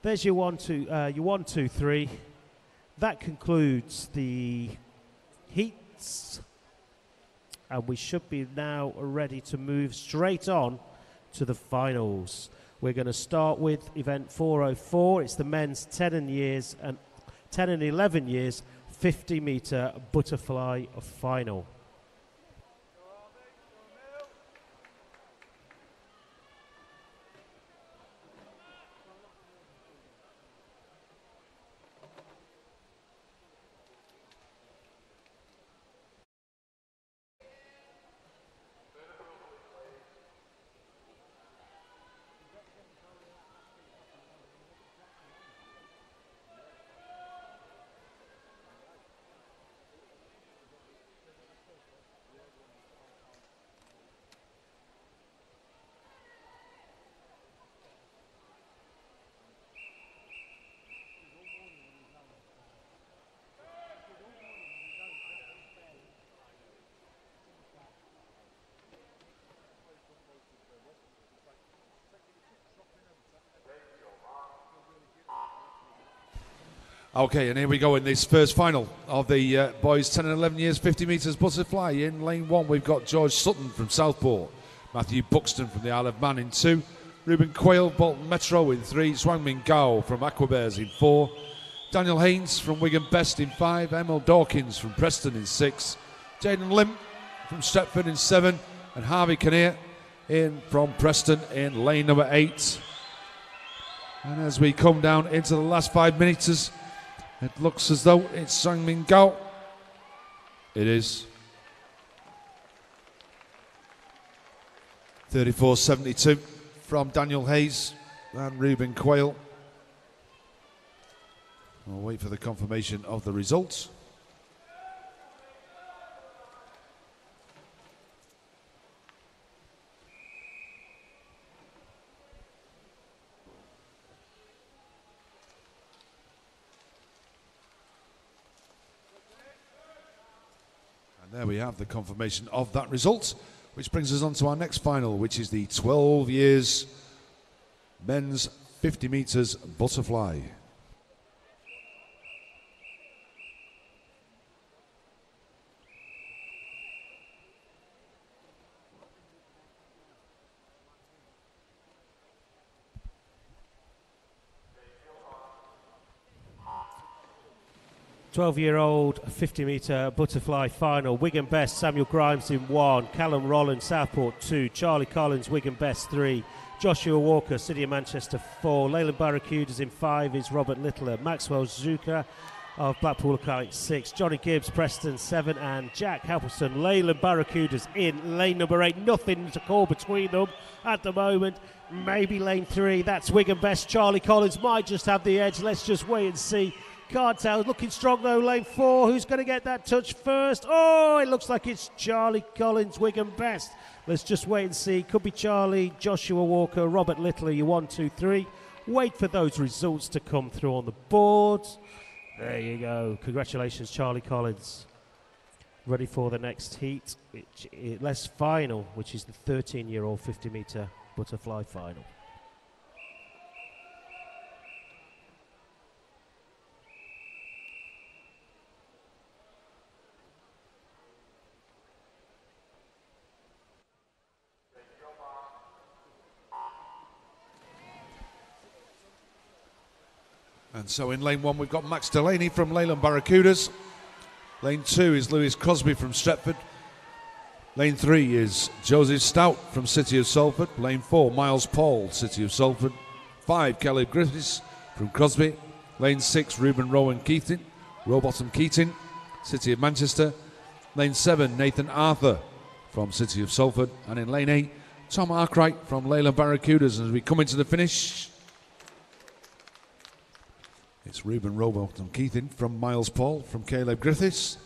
There's your 1, 2, 3. That concludes the heats, and we should be now ready to move straight on to the finals. We're going to start with event 404. It's the men's 10 and 11 years 50-metre butterfly final. Okay, and here we go in this first final of the boys 10 and 11 years 50 metres butterfly. In lane 1 we've got George Sutton from Southport, Matthew Buxton from the Isle of Man in 2, Ruben Quayle, Bolton Metro in 3, Swangmin Gao from Aquabears in 4, Daniel Haynes from Wigan Best in 5, Emil Dawkins from Preston in 6, Jaden Lim from Stretford in 7, and Harvey Kinnear in from Preston in lane number 8. And as we come down into the last 5 minutes, it looks as though it's Swangmin Gao. It is. 34.72 from Daniel Hayes and Ruben Quayle. We'll wait for the confirmation of the results. And there we have the confirmation of that result, which brings us on to our next final, which is the 12 years men's 50 metres butterfly. Twelve-year-old 50-metre butterfly final. Wigan Best, Samuel Grimes in 1, Callum Rollins, Southport 2, Charlie Collins, Wigan Best 3, Joshua Walker, City of Manchester 4, Leyland Barracudas in 5 is Robert Littler, Maxwell Zuka of Blackpool Academy 6, Johnny Gibbs, Preston 7, and Jack Halpelson, Leyland Barracudas in lane number 8. Nothing to call between them at the moment. Maybe lane 3, that's Wigan Best. Charlie Collins might just have the edge. Let's just wait and see. Can't tell. Looking strong though. Lane 4. Who's going to get that touch first? Oh, it looks like it's Charlie Collins, Wigan Best. Let's just wait and see. Could be Charlie, Joshua Walker, Robert Littler. You 1, 2, 3. Wait for those results to come through on the board. There you go. Congratulations, Charlie Collins. Ready for the next heat, less final, which is the 13-year-old 50-metre butterfly final. And so in lane 1 we've got Max Delaney from Leyland Barracudas. Lane 2 is Lewis Crosby from Stretford. Lane 3 is Joseph Stout from City of Salford. Lane 4, Miles Paul, City of Salford. 5, Caleb Griffiths from Crosby. Lane 6, Ruben Rowbottom Keating, City of Manchester. Lane 7, Nathan Arthur from City of Salford. And in lane 8, Tom Arkwright from Leyland Barracudas. And as we come into the finish, it's Ruben Rowbottom Keating from Miles Paul from Caleb Griffiths.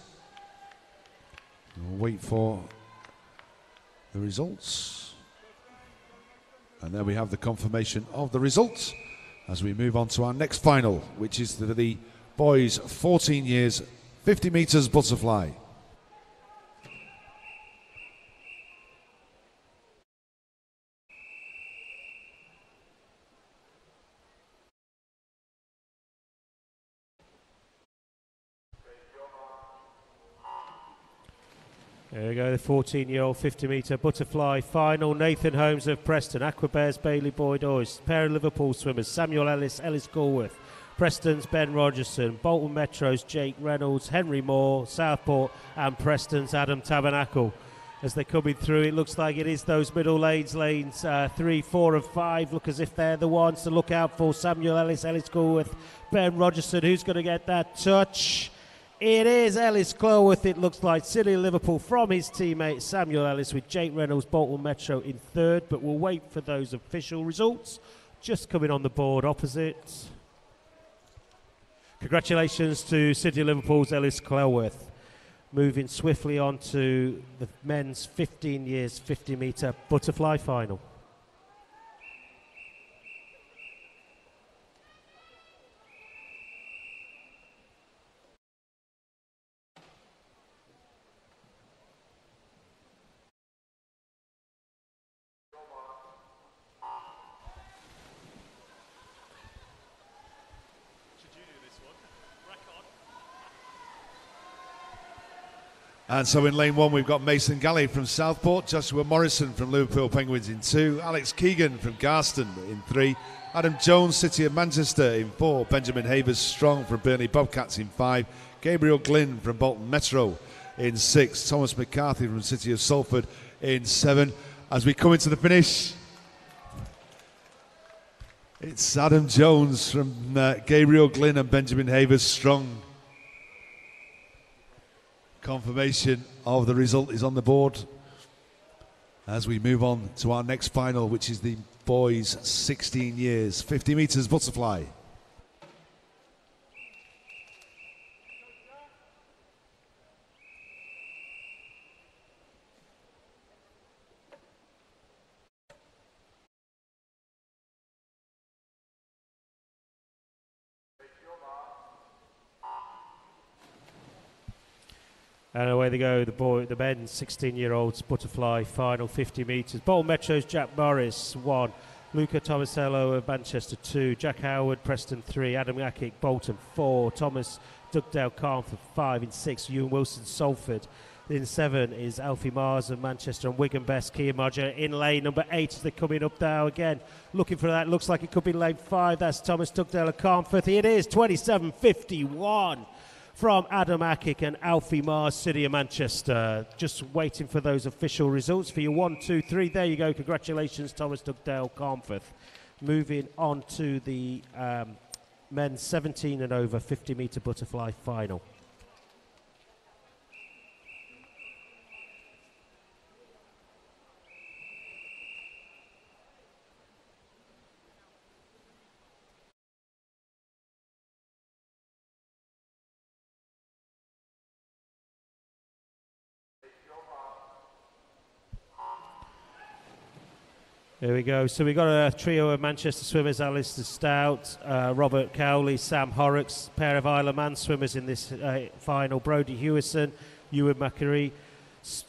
We'll wait for the results. And there we have the confirmation of the results as we move on to our next final, which is the boys 14 years 50 metres butterfly. There we go, the 14-year-old 50-metre butterfly final. Nathan Holmes of Preston, Aquabears, Bailey Boyd Oyce, pair of Liverpool swimmers, Samuel Ellis, Ellis Galworth, Preston's Ben Rogerson, Bolton Metro's Jake Reynolds, Henry Moore, Southport, and Preston's Adam Tabernacle. As they're coming through, it looks like it is those middle lanes, lanes 3, 4 and 5, look as if they're the ones to look out for. Samuel Ellis, Ellis Galworth, Ben Rogerson, who's going to get that touch? It is Ellis Cloworth, it looks like. City of Liverpool from his teammate Samuel Ellis, with Jake Reynolds, Bolton Metro in 3rd, but we'll wait for those official results. Just coming on the board opposite. Congratulations to City of Liverpool's Ellis Cloworth. Moving swiftly on to the men's 15 years 50 metre butterfly final. And so in lane 1 we've got Mason Galley from Southport, Joshua Morrison from Liverpool Penguins in 2, Alex Keegan from Garston in 3, Adam Jones, City of Manchester in 4, Benjamin Havers Strong from Burnley Bobcats in 5, Gabriel Glynn from Bolton Metro in 6, Thomas McCarthy from City of Salford in 7. As we come into the finish, it's Adam Jones from Gabriel Glynn and Benjamin Havers Strong. Confirmation of the result is on the board as we move on to our next final, which is the boys 16 years 50 meters butterfly. And away they go, the men's 16-year-olds butterfly final 50 metres. Bolton Metro's Jack Morris 1, Luca Tomasello of Manchester 2, Jack Howard, Preston 3, Adam Akic, Bolton 4, Thomas Dugdale Carnforth 5 in 6, Ewan Wilson Salford. In 7 is Alfie Mars of Manchester and Wigan Best, Kia Modger in lane number 8 as they're coming up now again. Looking for that, looks like it could be lane 5, that's Thomas Dugdale of Carnforth. It is 27.51. From Adam Akic and Alfie Mars, City of Manchester. Just waiting for those official results for your 1, 2, 3. There you go. Congratulations, Thomas Dugdale Carnforth. Moving on to the men's 17 and over 50 metre butterfly final. There we go. So we got a trio of Manchester swimmers: Alistair Stout, Robert Cowley, Sam Horrocks. Pair of Isle of Man swimmers in this final: Brodie Hewison, Ewan Macquarie.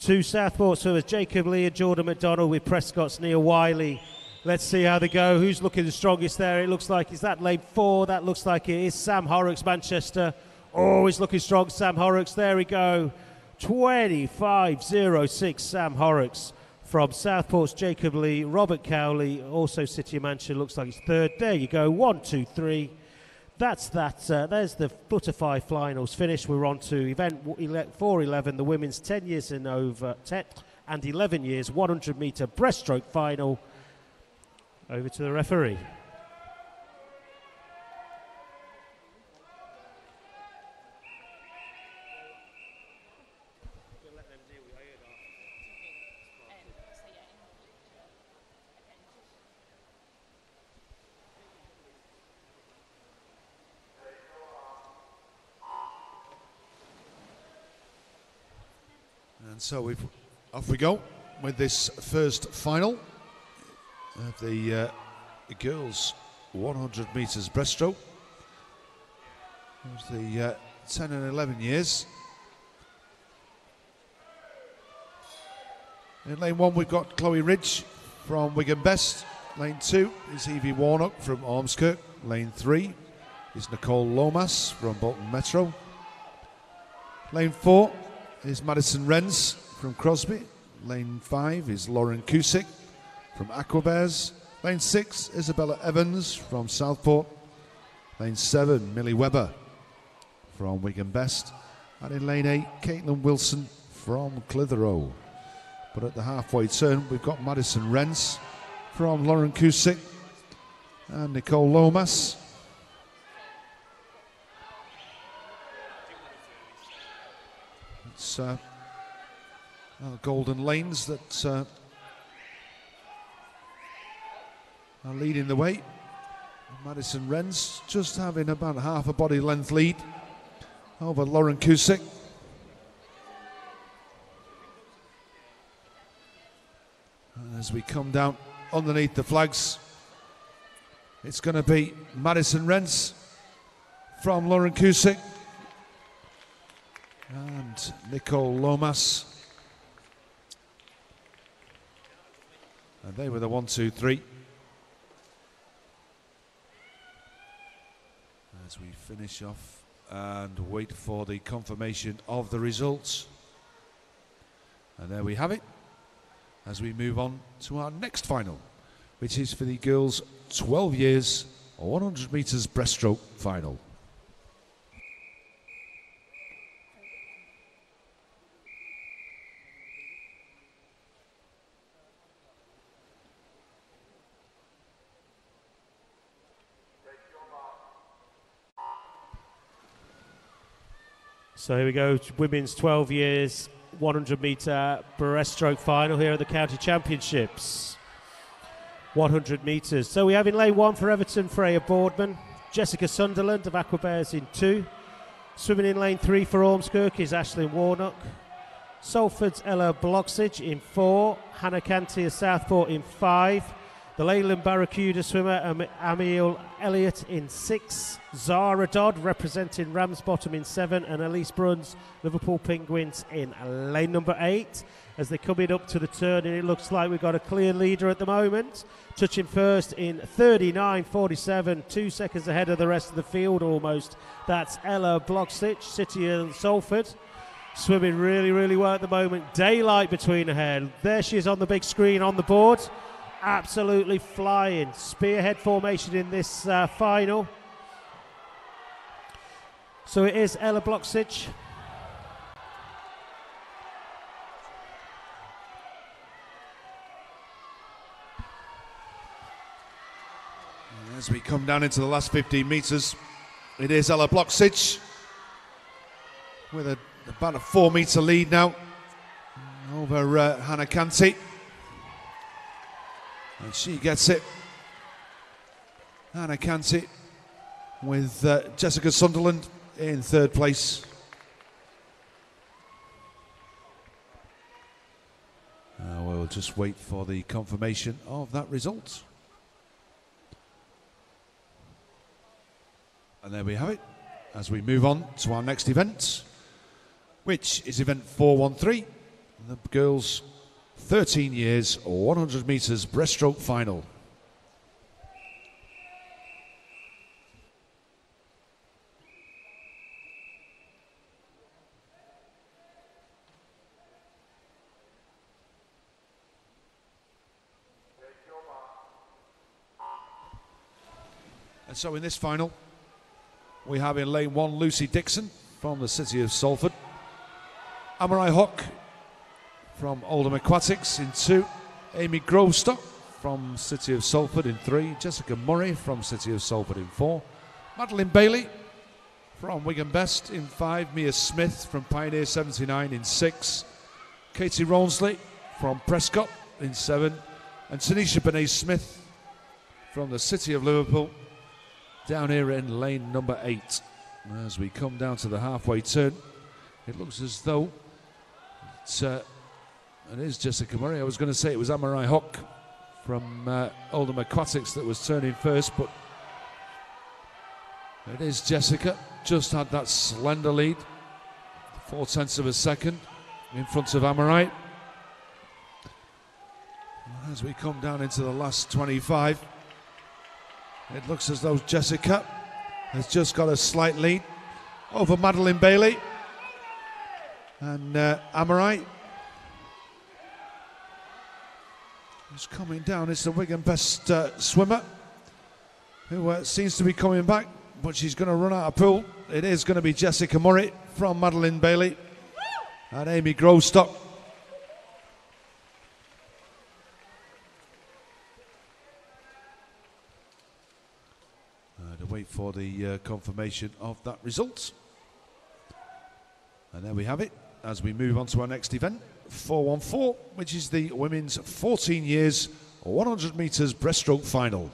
2 Southport swimmers: Jacob Lee and Jordan McDonald, with Prescott's Neil Wiley. Let's see how they go. Who's looking the strongest there? It looks like, is that lane 4? That looks like it is Sam Horrocks, Manchester. Oh, he's looking strong, Sam Horrocks. There we go. 25.06, Sam Horrocks. From Southport's Jacob Lee, Robert Cowley, also City of Manchester, looks like he's 3rd. There you go, 1, 2, 3. That's that. There's the butterfly finals finished. We're on to event 411, the women's 10 years and over, 10 and 11 years, 100 metre breaststroke final. Over to the referee. And so off we go with this first final of the girls 100 metres breaststroke. There's the 10 and 11 years. In lane 1 we've got Chloe Ridge from Wigan Best. Lane 2 is Evie Warnock from Ormskirk. Lane 3 is Nicole Lomas from Bolton Metro. Lane 4 is Madison Renz from Crosby. Lane 5 is Lauren Cusick from Aquabears. Lane 6, Isabella Evans from Southport. Lane 7, Millie Webber from Wigan Best. And in lane 8, Caitlin Wilson from Clitheroe. But at the halfway turn, we've got Madison Renz from Lauren Cusick and Nicole Lomas. It's golden lanes that are leading the way. Madison Renz just having about half a body length lead over Lauren Cusick. And as we come down underneath the flags, it's going to be Madison Renz from Lauren Cusick and Nicole Lomas. And they were the 1, 2, 3. As we finish off and wait for the confirmation of the results. And there we have it, as we move on to our next final, which is for the girls 12 years, 100 metres breaststroke final. So here we go, women's 12 years, 100 metre breaststroke final here at the County Championships. 100 metres. So we have in lane 1 for Everton, Freya Boardman. Jessica Sunderland of Aquabears in 2. Swimming in lane 3 for Ormskirk is Ashlyn Warnock. Salford's Ella Bloxage in 4. Hannah Canty of Southport in 5. The Leyland Barracuda swimmer Amiel Elliott in 6. Zara Dodd representing Ramsbottom in 7. And Elise Bruns, Liverpool Penguins in lane number 8. As they're coming up to the turn, and it looks like we've got a clear leader at the moment. Touching first in 39.47, 2 seconds ahead of the rest of the field almost. That's Ella Bloxage, City of Salford. Swimming really, really well at the moment. Daylight between her head. There she is on the big screen on the board. Absolutely flying. Spearhead formation in this final. So it is Ella Bloxage. As we come down into the last 15 metres, it is Ella Bloxage with about a 4 metre lead now over Hannah Canty. And she gets it. Hannah Canty with Jessica Sunderland in 3rd place. We'll just wait for the confirmation of that result. And there we have it, as we move on to our next event, which is event 413, the girls 13 years, 100 metres breaststroke final. And so in this final, we have in lane 1 Lucy Dixon from the City of Salford. Amarai Hock from Oldham Aquatics in 2. Amy Grovestock from City of Salford in 3. Jessica Murray from City of Salford in 4. Madeline Bailey from Wigan Best in 5. Mia Smith from Pioneer 79 in 6. Katie Rawnsley from Prescott in 7. And Tanisha Benet-Smith from the City of Liverpool down here in lane number 8. As we come down to the halfway turn, it looks as though it is Jessica Murray. I was going to say it was Amarai Hock from Oldham Aquatics that was turning first, but it is Jessica. Just had that slender lead, 0.4 of a second in front of Amarai. As we come down into the last 25, it looks as though Jessica has just got a slight lead over Madeline Bailey and Amarai. Who's coming down? It's the Wigan Best swimmer who seems to be coming back, but she's going to run out of pool. It is going to be Jessica Murray from Madeline Bailey and Amy Grovestock. To wait for the confirmation of that result. And there we have it, as we move on to our next event, 414, which is the women's 14 years, 100 metres breaststroke final.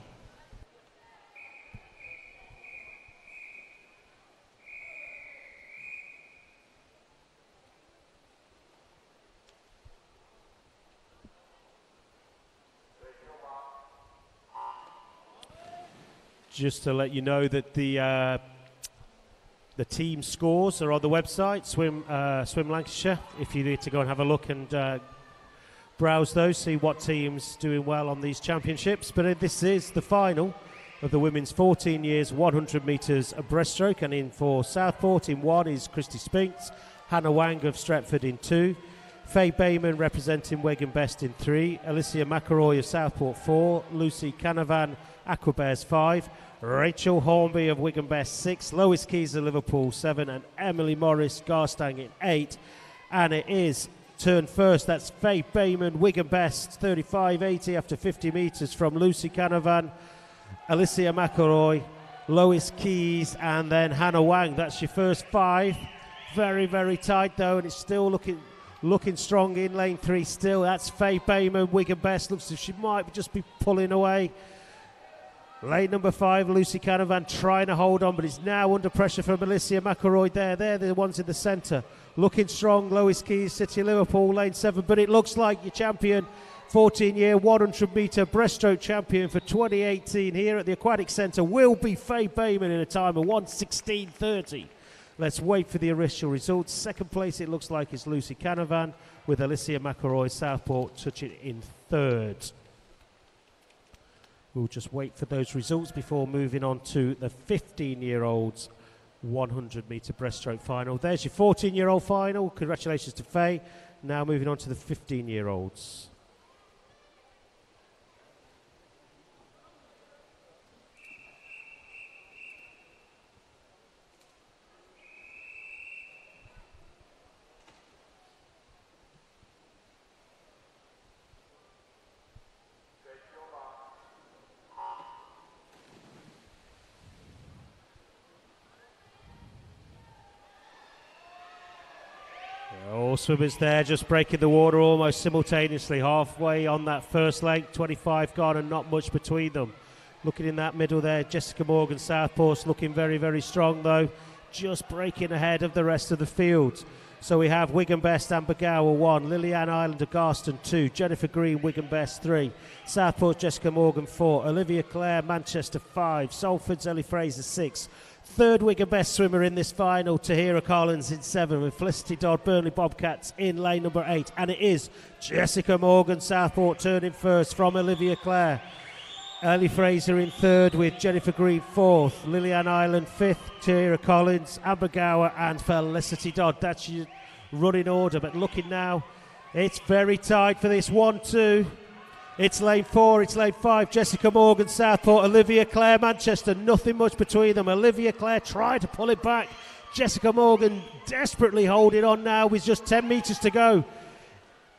Just to let you know that the team scores are on the website, Swim Lancashire, if you need to go and have a look and browse those, see what team's doing well on these championships. But this is the final of the women's 14 years 100 metres breaststroke, and in for Southport in 1 is Christy Spinks, Hannah Wang of Stretford in 2, Faye Bayman representing Wigan Best in 3. Alicia McElroy of Southport 4. Lucy Canavan, Aquabears 5. Rachel Hornby of Wigan Best 6. Lois Keys of Liverpool 7. And Emily Morris Garstang in 8. And it is turn first. That's Faye Bayman, Wigan Best 35.80 after 50 metres from Lucy Canavan, Alicia McElroy, Lois Keys, and then Hannah Wang. That's your first 5. Very, very tight though, and it's still looking strong in lane 3 still. That's Faye Bayman, Wigan Best. Looks as if she might just be pulling away. Lane number 5, Lucy Canavan trying to hold on, but it's now under pressure from Alicia McElroy there. They're the ones in the centre. Looking strong, Lois Keys, City of Liverpool, lane 7, but it looks like your champion, 14-year, 100-metre breaststroke champion for 2018 here at the Aquatic Centre will be Faye Bayman in a time of 1:16.30. Let's wait for the initial results. Second place, it looks like, is Lucy Canavan, with Alicia McElroy, Southport, touching in 3rd. We'll just wait for those results before moving on to the 15-year-olds 100-metre breaststroke final. There's your 14-year-old final. Congratulations to Faye. Now moving on to the 15-year-olds. All swimmers there just breaking the water almost simultaneously, halfway on that first leg, 25 gone and not much between them. Looking in that middle there, Jessica Morgan, Southport's looking very, very strong though, just breaking ahead of the rest of the field. So we have Wigan Best, Amber Gower 1, Lillian Islander Garston 2, Jennifer Green, Wigan Best 3, Southport Jessica Morgan 4, Olivia Clare, Manchester 5, Salford's Ellie Fraser 6, third Wigan Best swimmer in this final, Tahira Collins in 7, with Felicity Dodd, Burnley Bobcats in lane number 8. And it is Jessica Morgan, Southport, turning first from Olivia Clare. Ellie Fraser in 3rd with Jennifer Green 4th, Lillian Ireland 5th, Tahira Collins, Amber Gower and Felicity Dodd. That's your running order, but looking now, it's very tight for this 1-2. It's lane 4, it's lane 5, Jessica Morgan, Southport, Olivia Clare, Manchester, nothing much between them. Olivia Clare tried to pull it back. Jessica Morgan desperately holding on now with just 10 metres to go.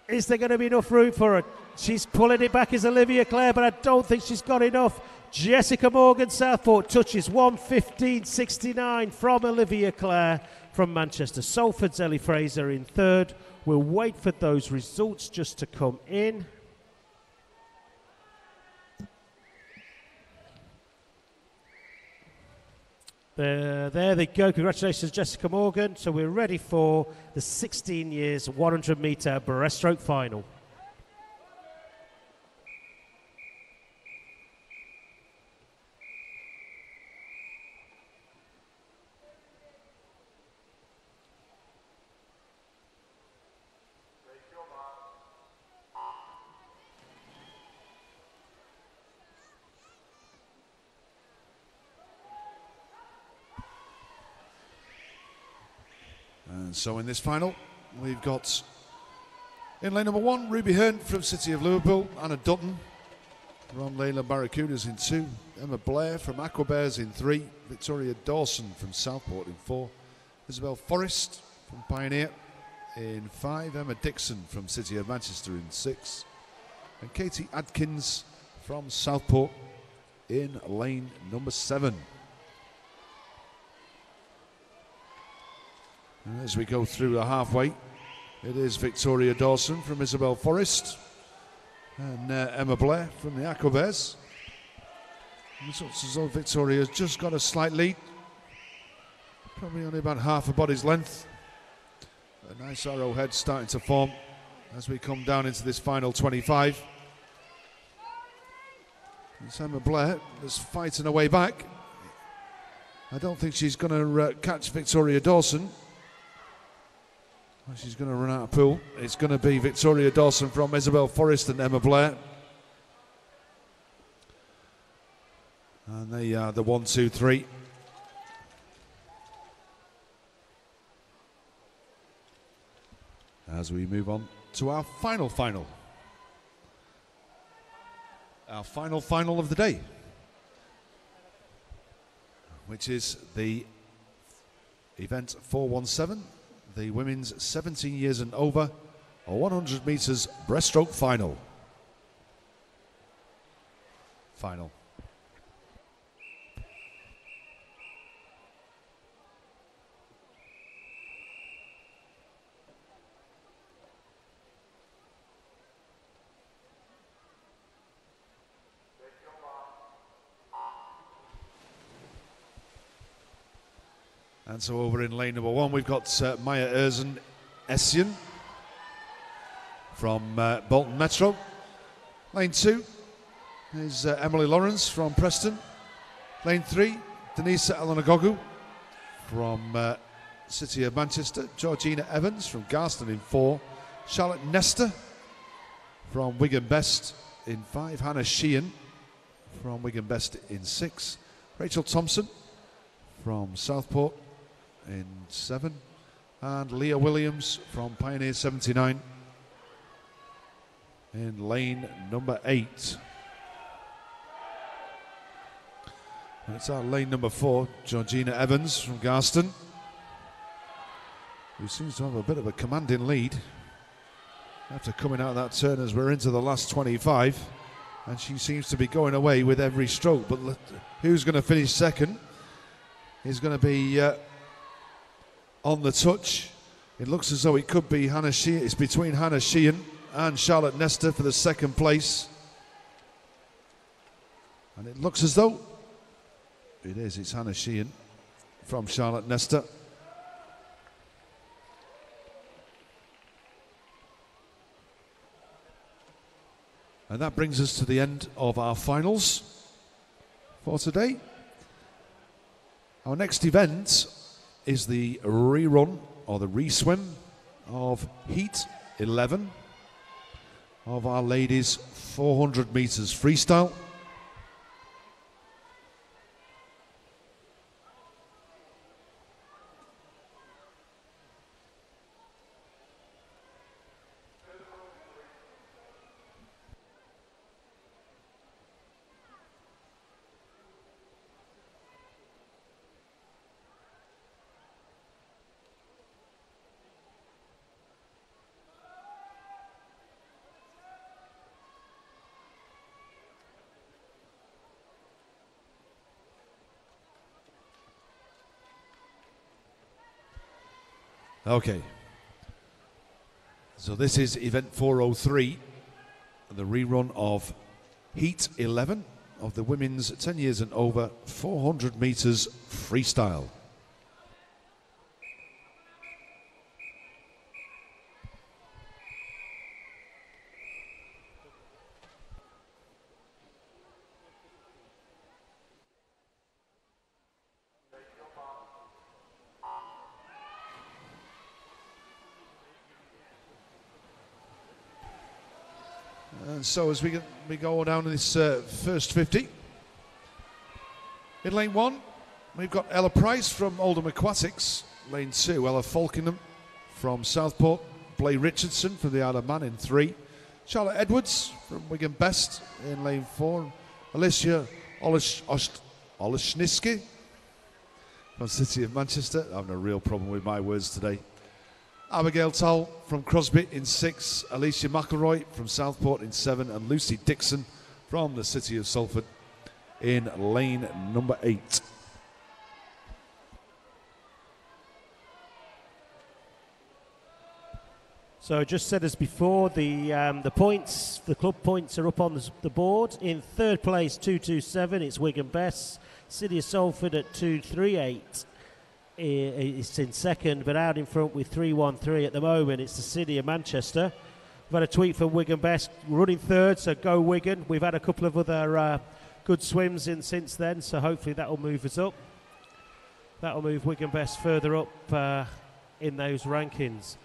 Is there going to be enough room for her? She's pulling it back as Olivia Clare, but I don't think she's got enough. Jessica Morgan, Southport touches 1:15.69 from Olivia Clare from Manchester. Salford's Ellie Fraser in 3rd. We'll wait for those results just to come in. There they go. Congratulations, Jessica Morgan. So we're ready for the 16 years 100-metre breaststroke final. And so in this final, we've got in lane number 1, Ruby Hearn from City of Liverpool, Anna Dutton from Leyland Barracudas in 2, Emma Blair from Aquabears in 3, Victoria Dawson from Southport in 4, Isabel Forrest from Pioneer in 5, Emma Dixon from City of Manchester in 6, and Katie Adkins from Southport in lane number 7. And as we go through the halfway, it is Victoria Dawson from Isabel Forrest and Emma Blair from the Aquabears. It looks as though Victoria's just got a slight lead, probably only about half a body's length. A nice arrowhead starting to form as we come down into this final 25. It's Emma Blair that's fighting her way back. I don't think she's going to catch Victoria Dawson. She's going to run out of pool. It's going to be Victoria Dawson from Isabel Forrest and Emma Blair. And they are the 1, 2, 3. as we move on to our final. Our final of the day, which is the event 417, the women's 17 years and over, a 100 metres breaststroke final. And so over in lane number 1, we've got Maya Erzen Essian from Bolton Metro. Lane 2 is Emily Lawrence from Preston. Lane 3, Denisa Elanagogu from City of Manchester. Georgina Evans from Garston in 4. Charlotte Nesta from Wigan Best in 5. Hannah Sheehan from Wigan Best in 6. Rachel Thompson from Southport in 7, and Leah Williams from Pioneer 79 in lane number 8. It's our lane number 4, Georgina Evans from Garston, who seems to have a bit of a commanding lead after coming out of that turn as we're into the last 25, and she seems to be going away with every stroke. But who's going to finish second is going to be on the touch. It looks as though it could be Hannah Sheehan. It's between Hannah Sheehan and Charlotte Nesta for the second place. And it looks as though it's Hannah Sheehan from Charlotte Nesta. And that brings us to the end of our finals for today. Our next event is the rerun or the reswim of Heat 11 of our ladies 400 metres freestyle. Okay, so this is event 403, the rerun of Heat 11 of the women's 10 years and over 400 metres freestyle. And so as we go down to this first 50, in lane 1 we've got Ella Price from Oldham Aquatics. Lane 2, Ella Falkingham from Southport. Blay Richardson from the Isle of Man in 3. Charlotte Edwards from Wigan Best in lane 4. Alicia Oleszniski from City of Manchester. I'm having a real problem with my words today. Abigail Towell from Crosby in 6, Alicia McElroy from Southport in 7, and Lucy Dixon from the City of Salford in lane number 8. So just said as before, the points, the club points are up on the board. In third place, 227, it's Wigan Best. City of Salford at 238. It's in second, but out in front with 313 at the moment. It's the City of Manchester. We've had a tweet from Wigan Best running third, so go Wigan. We've had a couple of other good swims in since then, so hopefully that will move us up. That will move Wigan Best further up in those rankings.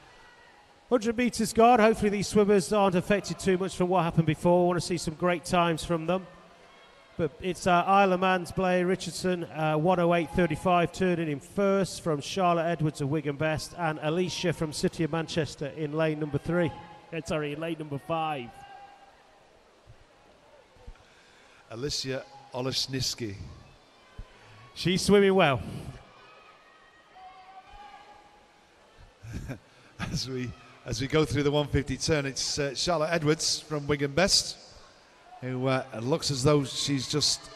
100 metres guard. Hopefully these swimmers aren't affected too much from what happened before. I want to see some great times from them. But it's Isle of Man's Blair Richardson, 108.35, turning in first from Charlotte Edwards of Wigan Best, and Alicia from City of Manchester in lane number 3. In lane number 5. Alicia Oleszniski. She's swimming well. As we go through the 150 turn, it's Charlotte Edwards from Wigan Best, who looks as though she's just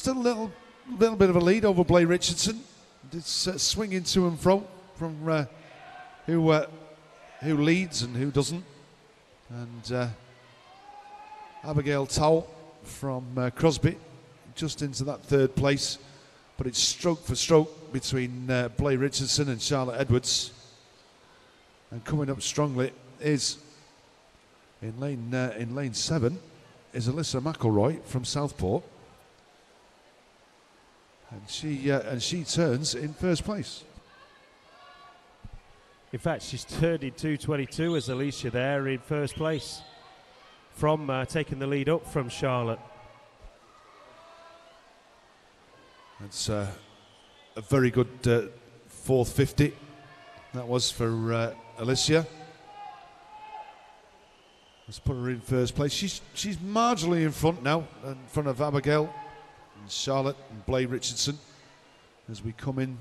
a little bit of a lead over Blair Richardson. It's swinging to and fro from who leads and who doesn't. And Abigail Towell from Crosby just into that 3rd place, but it's stroke for stroke between Blair Richardson and Charlotte Edwards. And coming up strongly is in lane 7 is Alyssa McElroy from Southport, and she turns in 1st place. In fact, she's turned in 2:22 as Alicia there in 1st place, from taking the lead up from Charlotte. It's a very good 4th 50. That was for Alicia. Let's put her in 1st place. She's marginally in front now, in front of Abigail and Charlotte and Blair Richardson as we come in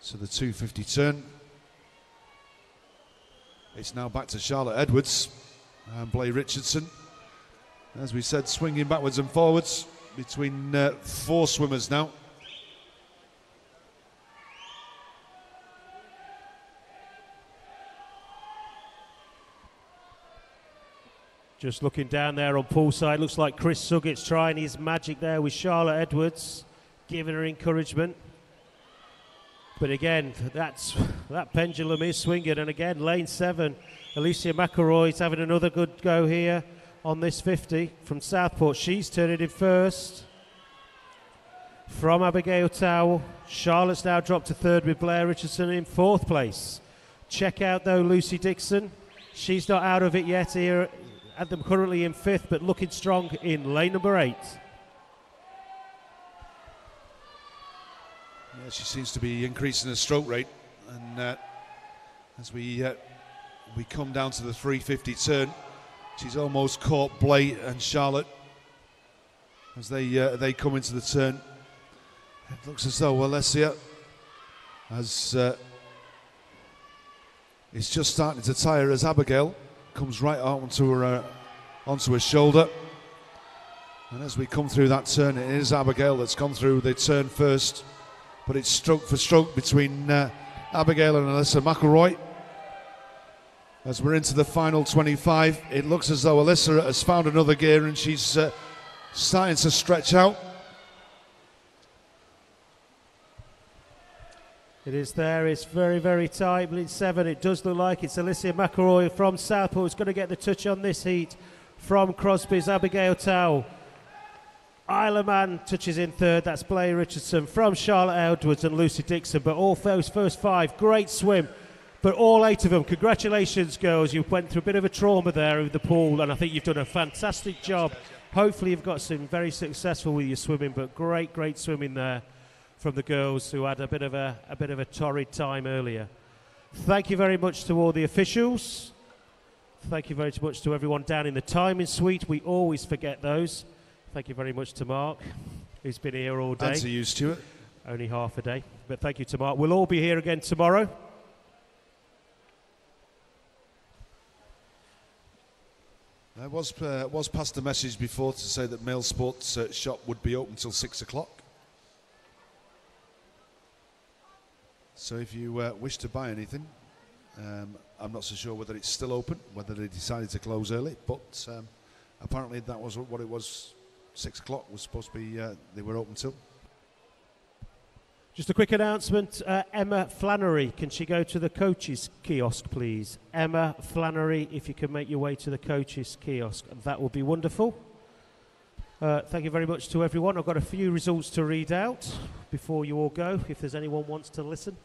to the 250 turn. It's now back to Charlotte Edwards and Blair Richardson. As we said, swinging backwards and forwards between 4 swimmers now. Just looking down there on poolside, looks like Chris Suggett's trying his magic there with Charlotte Edwards, giving her encouragement. But again, that pendulum is swinging, and again, lane 7, Alicia McElroy's having another good go here on this 50 from Southport. She's turning in 1st from Abigail Towell. Charlotte's now dropped to 3rd with Blair Richardson in 4th place. Check out though Lucy Dixon. She's not out of it yet here. At them currently in 5th, but looking strong in lane number 8. Yeah, she seems to be increasing her stroke rate, and as we come down to the 350 turn, she's almost caught Blair and Charlotte as they come into the turn. It looks as though Alessia is just starting to tire as Abigail comes right out onto her shoulder. And as we come through that turn, it is Abigail that's gone through the turn first, but it's stroke for stroke between Abigail and Alyssa McElroy. As we're into the final 25, it looks as though Alyssa has found another gear and she's starting to stretch out. It is there, it's very, very tight. Lead 7, it does look like it's Alicia McElroy from Southport who's going to get the touch on this heat from Crosby's Abigail Towell. Isle of Man touches in 3rd, that's Blair Richardson from Charlotte Edwards and Lucy Dixon. But all those first 5, great swim. But all 8 of them, congratulations girls, you went through a bit of a trauma there with the pool, and I think you've done a fantastic job. Hopefully you've got some very successful with your swimming, but great swimming there from the girls who had a bit of a torrid time earlier. Thank you very much to all the officials. Thank you very much to everyone down in the timing suite. We always forget those. Thank you very much to Mark, who's been here all day. And to you, Stuart. Only half a day, but thank you to Mark. We'll all be here again tomorrow. I was passed a message before to say that Male Sports shop would be open till 6 o'clock. So if you wish to buy anything, I'm not so sure whether it's still open, whether they decided to close early, but apparently that was what it was. 6 o'clock was supposed to be, they were open till. Just a quick announcement, Emma Flannery, can she go to the coaches kiosk please? Emma Flannery, if you can make your way to the coaches kiosk, that will be wonderful. Thank you very much to everyone. I've got a few results to read out before you all go, if there's anyone wants to listen,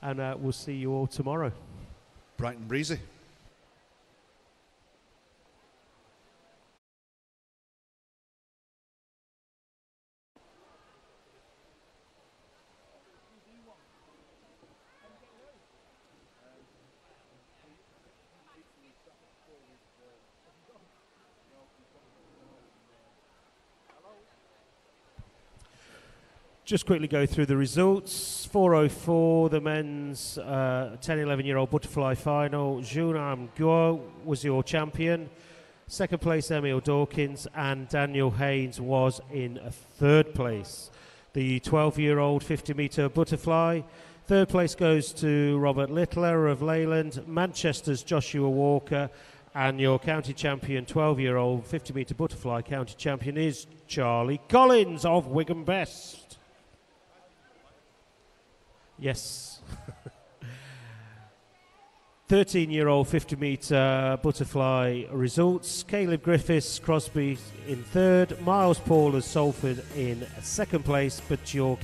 and we'll see you all tomorrow. Bright and breezy. Just quickly go through the results. 4:04, the men's 10-11-year-old butterfly final. Junam Guo was your champion. Second place, Emil Dawkins, and Daniel Haynes was in third place. The 12-year-old 50-metre butterfly. Third place goes to Robert Littler of Leyland, Manchester's Joshua Walker, and your county champion, 12-year-old 50-metre butterfly county champion is Charlie Collins of Wigan Best. Yes. 13-year-old 50-metre butterfly results. Caleb Griffiths Crosby in third. Miles Paul of Salford in second place. But your